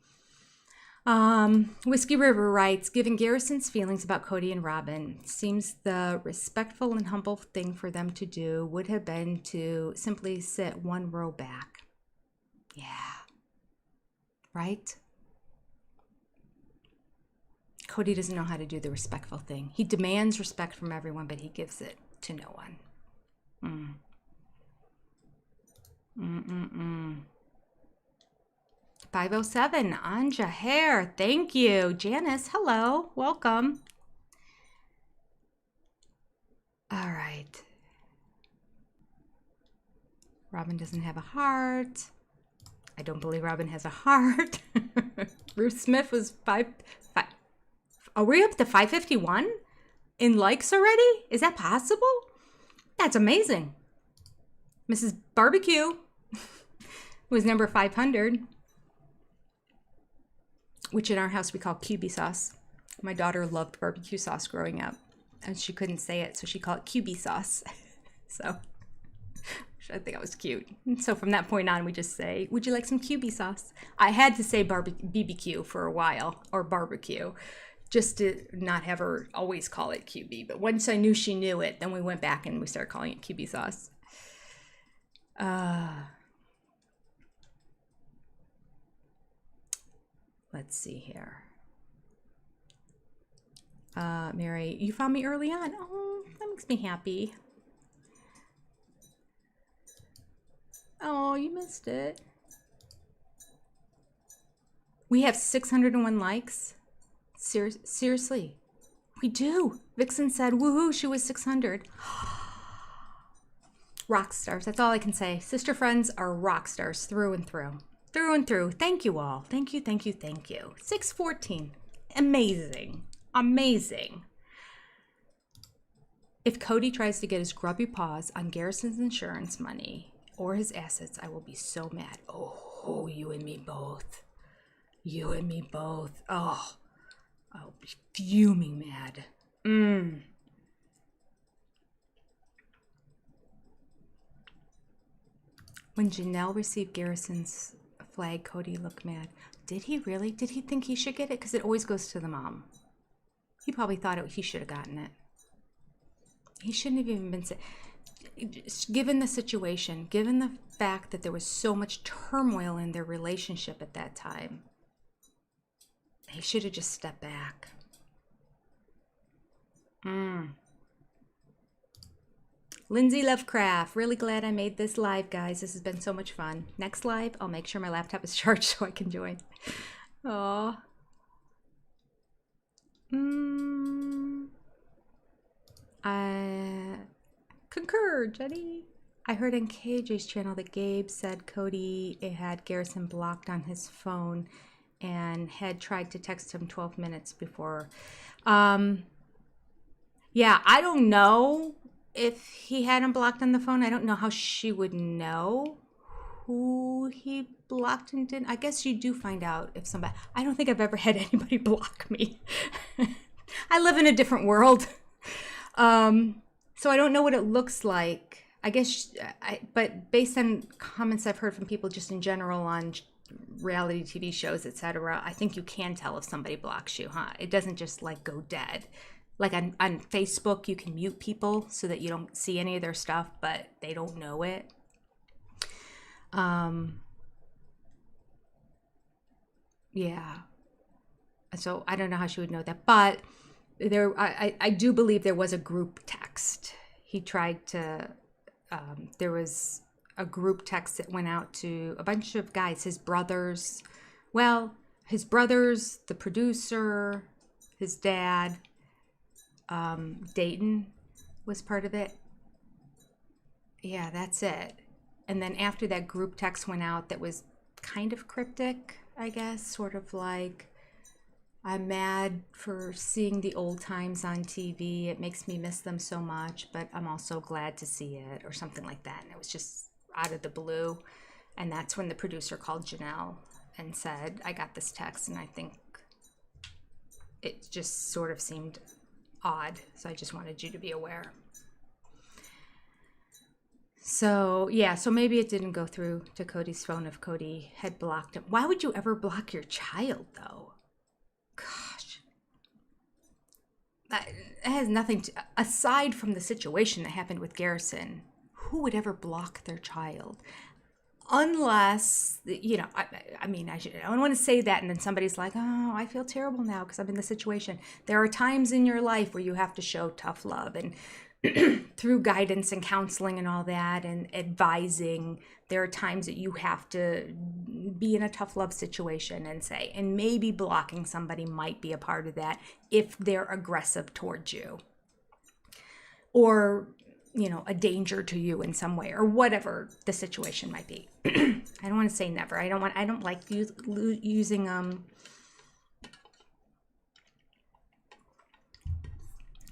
Speaker 1: Whiskey River writes, given Garrison's feelings about Kody and Robin, seems the respectful and humble thing for them to do would have been to simply sit one row back. Yeah. Right? Kody doesn't know how to do the respectful thing. He demands respect from everyone, but he gives it to no one. 507, Anja Hare, thank you. Janice, hello, welcome. All right. Robin doesn't have a heart. I don't believe Robin has a heart. Ruth Smith was 5. Are we up to 551 in likes already? Is that possible? That's amazing. Mrs. Barbecue was number 500. Which in our house we call QB sauce. My daughter loved barbecue sauce growing up, and she couldn't say it, so she called it QB sauce. So I think it was cute. And so from that point on, we just say, would you like some QB sauce? I had to say BBQ for a while, or barbecue, just to not have her always call it QB. But once I knew she knew it, then we went back and we started calling it QB sauce. Let's see here. Meri, you found me early on. Oh, that makes me happy. Oh, you missed it. We have 601 likes. Seriously, we do. Vixen said, woohoo, she was 600. Rock stars. That's all I can say. Sister friends are rock stars through and through. Through and through. Thank you all. Thank you, thank you, thank you. 614. Amazing. Amazing. If Kody tries to get his grubby paws on Garrison's insurance money or his assets, I will be so mad. Oh, you and me both. You and me both. Oh, I'll be fuming mad. When Janelle received Garrison's flag, Kody looked mad. Did he really? Did he think he should get it? Because it always goes to the mom. He probably thought he should have gotten it. He shouldn't have even been... Given the situation, given the fact that there was so much turmoil in their relationship at that time, he should have just stepped back. Lindsay Lovecraft, really glad I made this live, guys. This has been so much fun. Next live, I'll make sure my laptop is charged so I can join. Aww. I concur, Jenny. I heard on KJ's channel that Gabe said Kody had Garrison blocked on his phone and had tried to text him 12 minutes before. Yeah, I don't know if he had him blocked on the phone. I don't know how she would know who he blocked and didn't. I guess you do find out if somebody... I don't think I've ever had anybody block me. I live in a different world. So I don't know what it looks like. I guess, but based on comments I've heard from people just in general on reality TV shows, etc., I think you can tell if somebody blocks you, huh? It doesn't just like go dead. Like on Facebook, you can mute people so that you don't see any of their stuff, but they don't know it. Yeah. So I don't know how she would know that, but I do believe there was a group text. He tried to, there was a group text that went out to a bunch of guys, his brothers, the producer, his dad, Dayton was part of it. Yeah, that's it. And then after that group text went out that was kind of cryptic, I guess, sort of like, I'm mad for seeing the old times on TV. It makes me miss them so much, but I'm also glad to see it, or something like that. And it was just out of the blue. And that's when the producer called Janelle and said, I got this text, and I think it just sort of seemed odd. So I just wanted you to be aware. So, yeah, so maybe it didn't go through to Kody's phone if Kody had blocked him. Why would you ever block your child, though? Gosh. It has nothing to... Aside from the situation that happened with Garrison, who would ever block their child? Unless, you know, I mean, I don't want to say that and then somebody's like, oh, I feel terrible now because I'm in the situation. There are times in your life where you have to show tough love, and through guidance and counseling and all that and advising, there are times that you have to be in a tough love situation and say, and maybe blocking somebody might be a part of that if they're aggressive towards you, or, you know, a danger to you in some way, or whatever the situation might be. I don't want to say never. I don't like using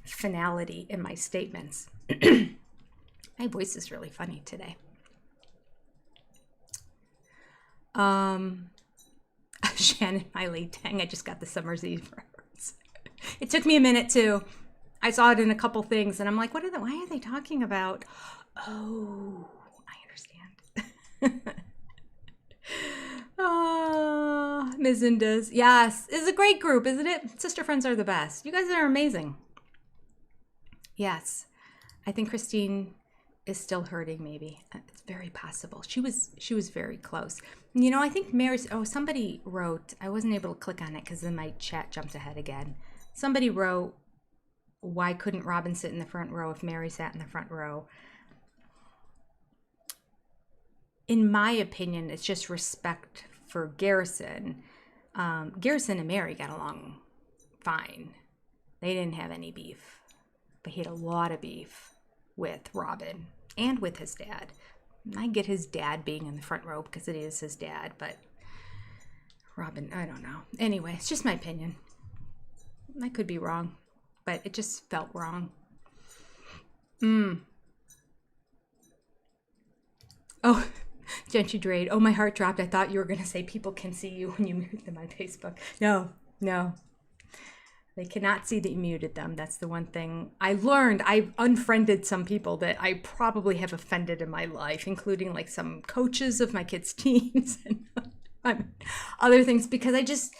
Speaker 1: finality in my statements. My voice is really funny today. Shannon Miley, dang, I just got the Summer's Eve reference. It took me a minute too. I saw it in a couple things and I'm like, why are they talking about? Oh, I understand. Oh, Ms. Indas. Yes, it's a great group, isn't it? Sister friends are the best. You guys are amazing. Yes, I think Christine is still hurting. Maybe it's very possible. She was very close. You know, I think Meri's. Oh, somebody wrote. I wasn't able to click on it because then my chat jumped ahead again. Somebody wrote, "Why couldn't Robin sit in the front row if Meri sat in the front row?" In my opinion, it's just respect for Garrison. Garrison and Meri got along fine. They didn't have any beef. But he had a lot of beef with Robin. and with his dad. I get his dad being in the front row because it is his dad, but Robin, I don't know. Anyway, it's just my opinion. I could be wrong, but it just felt wrong. Oh, Gentry Drade. Oh, my heart dropped. I thought you were going to say people can see you when you mute them on Facebook. No. They cannot see that you muted them. That's the one thing I learned. I've unfriended some people that I probably have offended in my life, including like some coaches of my kids' teams and other things, because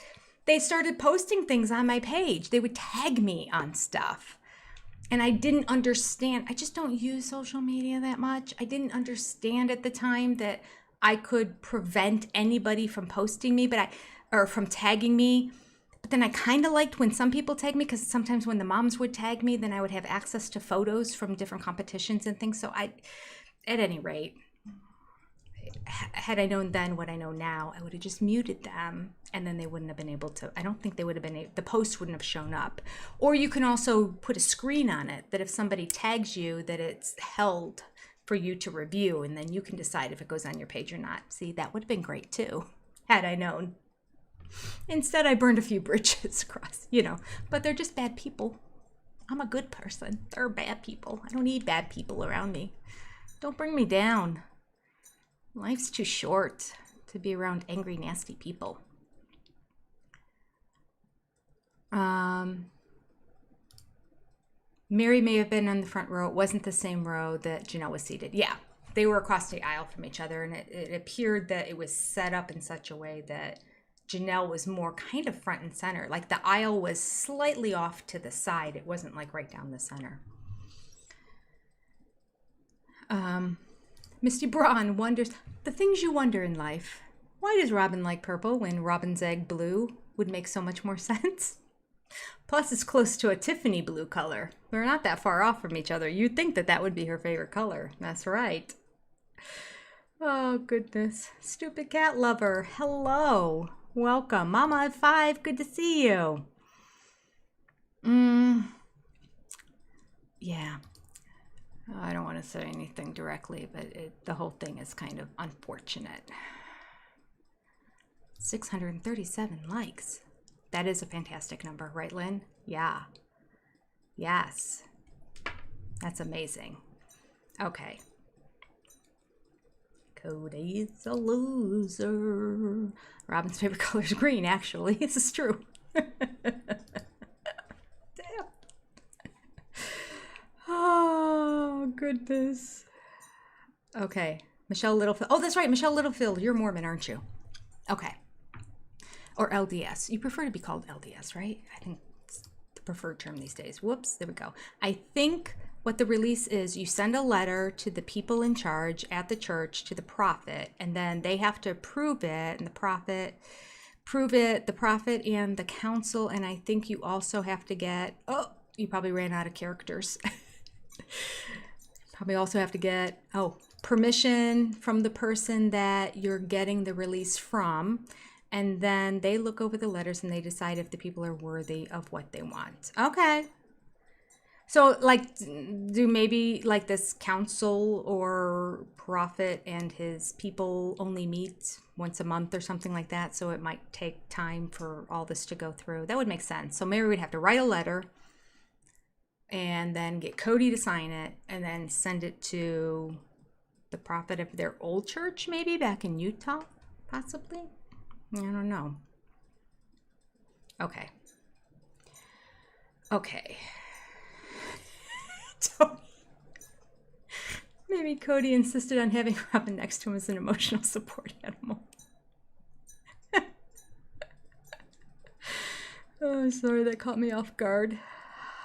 Speaker 1: they started posting things on my page. They would tag me on stuff. And I didn't understand. I just don't use social media that much. I didn't understand at the time that I could prevent anybody from posting me, or from tagging me. But then I kind of liked when some people tag me, because sometimes when the moms would tag me, then I would have access to photos from different competitions and things. So at any rate, had I known then what I know now, I would have just muted them, and then they wouldn't have been able to. I don't think they would have been. The post wouldn't have shown up. Or you can also put a screen on it that if somebody tags you, that it's held for you to review, and then you can decide if it goes on your page or not. See, that would have been great too, had I known. Instead, I burned a few bridges across, but they're just bad people. I'm a good person. They're bad people. I don't need bad people around me. Don't bring me down. Life's too short to be around angry, nasty people. Meri may have been on the front row. It wasn't the same row that Janelle was seated. Yeah, they were across the aisle from each other, and it appeared that it was set up in such a way that Janelle was more kind of front and center. Like the aisle was slightly off to the side. It wasn't like right down the center. Misty Braun wonders, the things you wonder in life. Why does Robin like purple when Robin's egg blue would make so much more sense? Plus, it's close to a Tiffany blue color. They're not that far off from each other. You'd think that would be her favorite color. That's right. Oh, goodness. Stupid cat lover. Hello. Welcome. Mama at 5. Good to see you. Yeah. I don't want to say anything directly, but the whole thing is kind of unfortunate. 637 likes. That is a fantastic number, right, Lynn? Yeah. Yes. That's amazing. Okay. Kody's a loser. Robin's favorite color is green, actually. This is true. Damn. Oh, goodness. Okay. Michelle Littlefield. Oh, that's right. Michelle Littlefield. You're Mormon, aren't you? Okay. Or LDS. You prefer to be called LDS, right? I think it's the preferred term these days. Whoops. There we go. I think what the release is, you send a letter to the people in charge at the church, to the prophet, and then they have to approve it, and the prophet and the council, and I think you also have to get, you probably ran out of characters. Probably also have to get, permission from the person that you're getting the release from, and then they look over the letters and they decide if the people are worthy of what they want. Okay. So, like, do maybe, like, this council or prophet and his people only meet once a month or something like that, so it might take time for all this to go through? That would make sense. So Meri would have to write a letter and then get Kody to sign it and then send it to the prophet of their old church, maybe, back in Utah, possibly? I don't know. Okay. Maybe Kody insisted on having Robin next to him as an emotional support animal. Oh, sorry, that caught me off guard.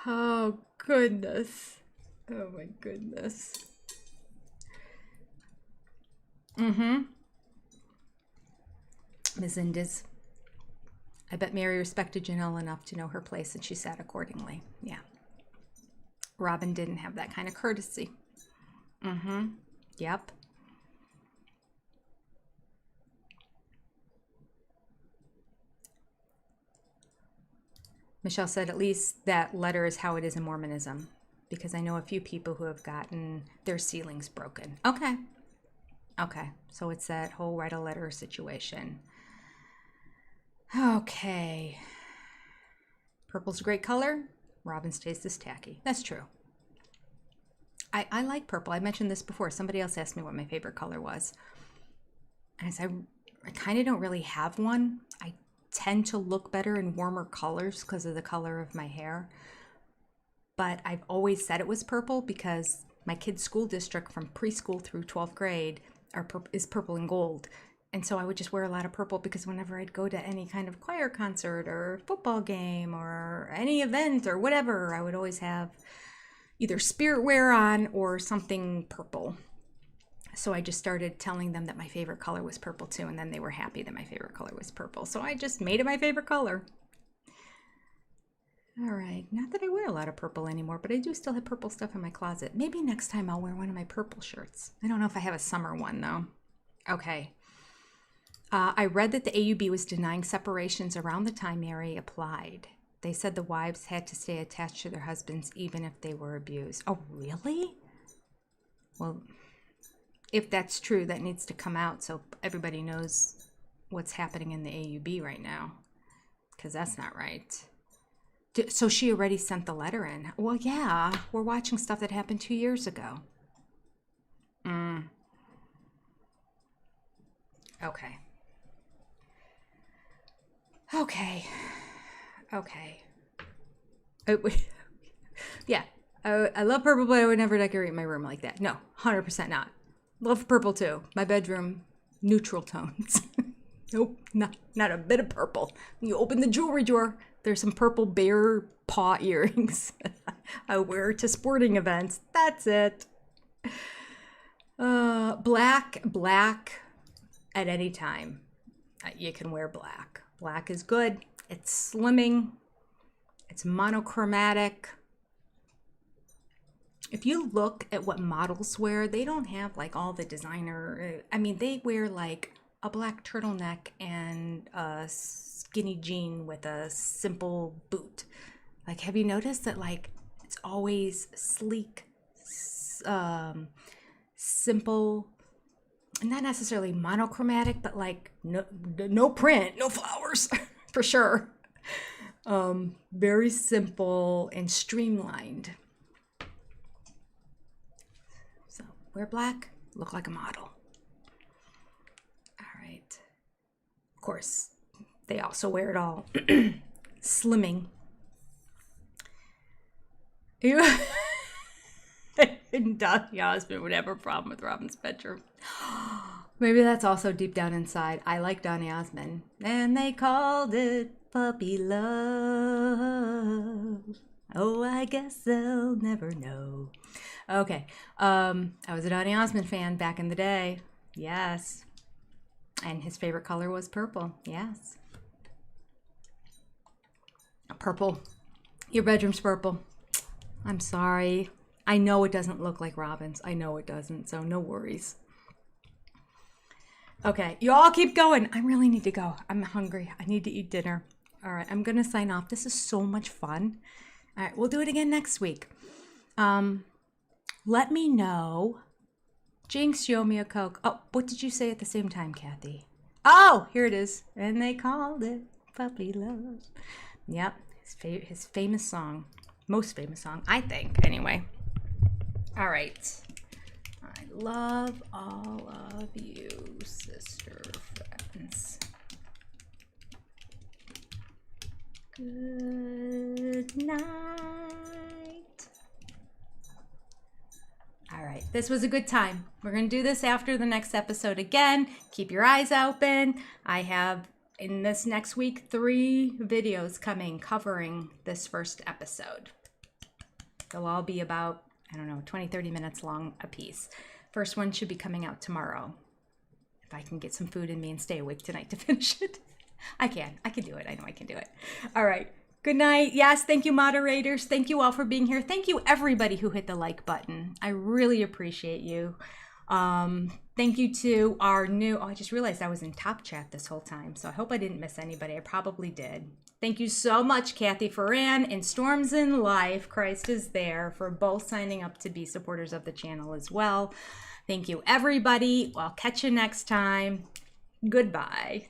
Speaker 1: Oh, goodness. Oh, my goodness. Ms. Indis. I bet Meri respected Janelle enough to know her place, and she sat accordingly. Yeah. Robin didn't have that kind of courtesy. Yep. Michelle said, at least that letter is how it is in Mormonism. because I know a few people who have gotten their ceilings broken. Okay. Okay. So it's that whole write a letter situation. Okay. Purple's a great color. Robin's taste is tacky. That's true. I like purple. I mentioned this before. Somebody else asked me what my favorite color was. And I said, I kind of don't really have one. I tend to look better in warmer colors because of the color of my hair. But I've always said it was purple because my kids' school district from preschool through 12th grade is purple and gold. And so I would just wear a lot of purple because whenever I'd go to any kind of choir concert or football game or any event or whatever, I would always have either spirit wear on or something purple. So I just started telling them that my favorite color was purple too, and then they were happy that my favorite color was purple. So I just made it my favorite color. All right, not that I wear a lot of purple anymore, but I do still have purple stuff in my closet. Maybe next time I'll wear one of my purple shirts. I don't know if I have a summer one though. Okay. I read that the AUB was denying separations around the time Meri applied. They said the wives had to stay attached to their husbands even if they were abused. Oh, really? Well, if that's true, that needs to come out so everybody knows what's happening in the AUB right now, because that's not right. So she already sent the letter in. Well, yeah, we're watching stuff that happened 2 years ago. Okay. Yeah, I love purple, but I would never decorate my room like that. No, 100% not. Love purple too. My bedroom, neutral tones. Nope, not a bit of purple. When you open the jewelry drawer, there's some purple bear paw earrings I wear to sporting events. That's it. Black at any time. You can wear black. Black is good. It's slimming. It's monochromatic. If you look at what models wear, they don't have like all the designer. I mean, they wear like a black turtleneck and a skinny jean with a simple boot. Like, have you noticed that like it's always sleek, simple, not necessarily monochromatic, but like no print, no flowers for sure. Very simple and streamlined. So wear black, look like a model. All right. Of course, they also wear it all. Slimming. And Donnie Osmond would have a problem with Robin's bedroom. Maybe that's also deep down inside. I like Donnie Osmond. And they called it puppy love. Oh, I guess they'll never know. Okay. I was a Donnie Osmond fan back in the day. Yes. And his favorite color was purple. Yes. Purple. Your bedroom's purple. I'm sorry. I know it doesn't look like Robin's. I know it doesn't, so no worries. Okay, you all keep going. I really need to go. I'm hungry. I need to eat dinner. All right, I'm going to sign off. This is so much fun. All right, we'll do it again next week. Let me know. Jinx, you owe me a Coke. Oh, what did you say at the same time, Kathy? Oh, here it is. And they called it puppy love. Yep, his famous song. Most famous song, I think, anyway. All right. I love all of you, sister friends. Good night. All right. This was a good time. We're going to do this after the next episode again. Keep your eyes open. I have, in this next week, 3 videos coming covering this first episode. They'll all be about, 20, 30 minutes long a piece. First one should be coming out tomorrow. If I can get some food in me and stay awake tonight to finish it. I can do it. I know I can do it. All right. Good night. Yes, thank you, moderators. Thank you all for being here. Thank you, everybody who hit the like button. I really appreciate you. Thank you to our new, oh, I just realized I was in top chat this whole time, so I hope I didn't miss anybody. I probably did. Thank you so much, Kathy Ferran and Storms in Life. Christ is there for both signing up to be supporters of the channel as well. Thank you, everybody. I'll catch you next time. Goodbye.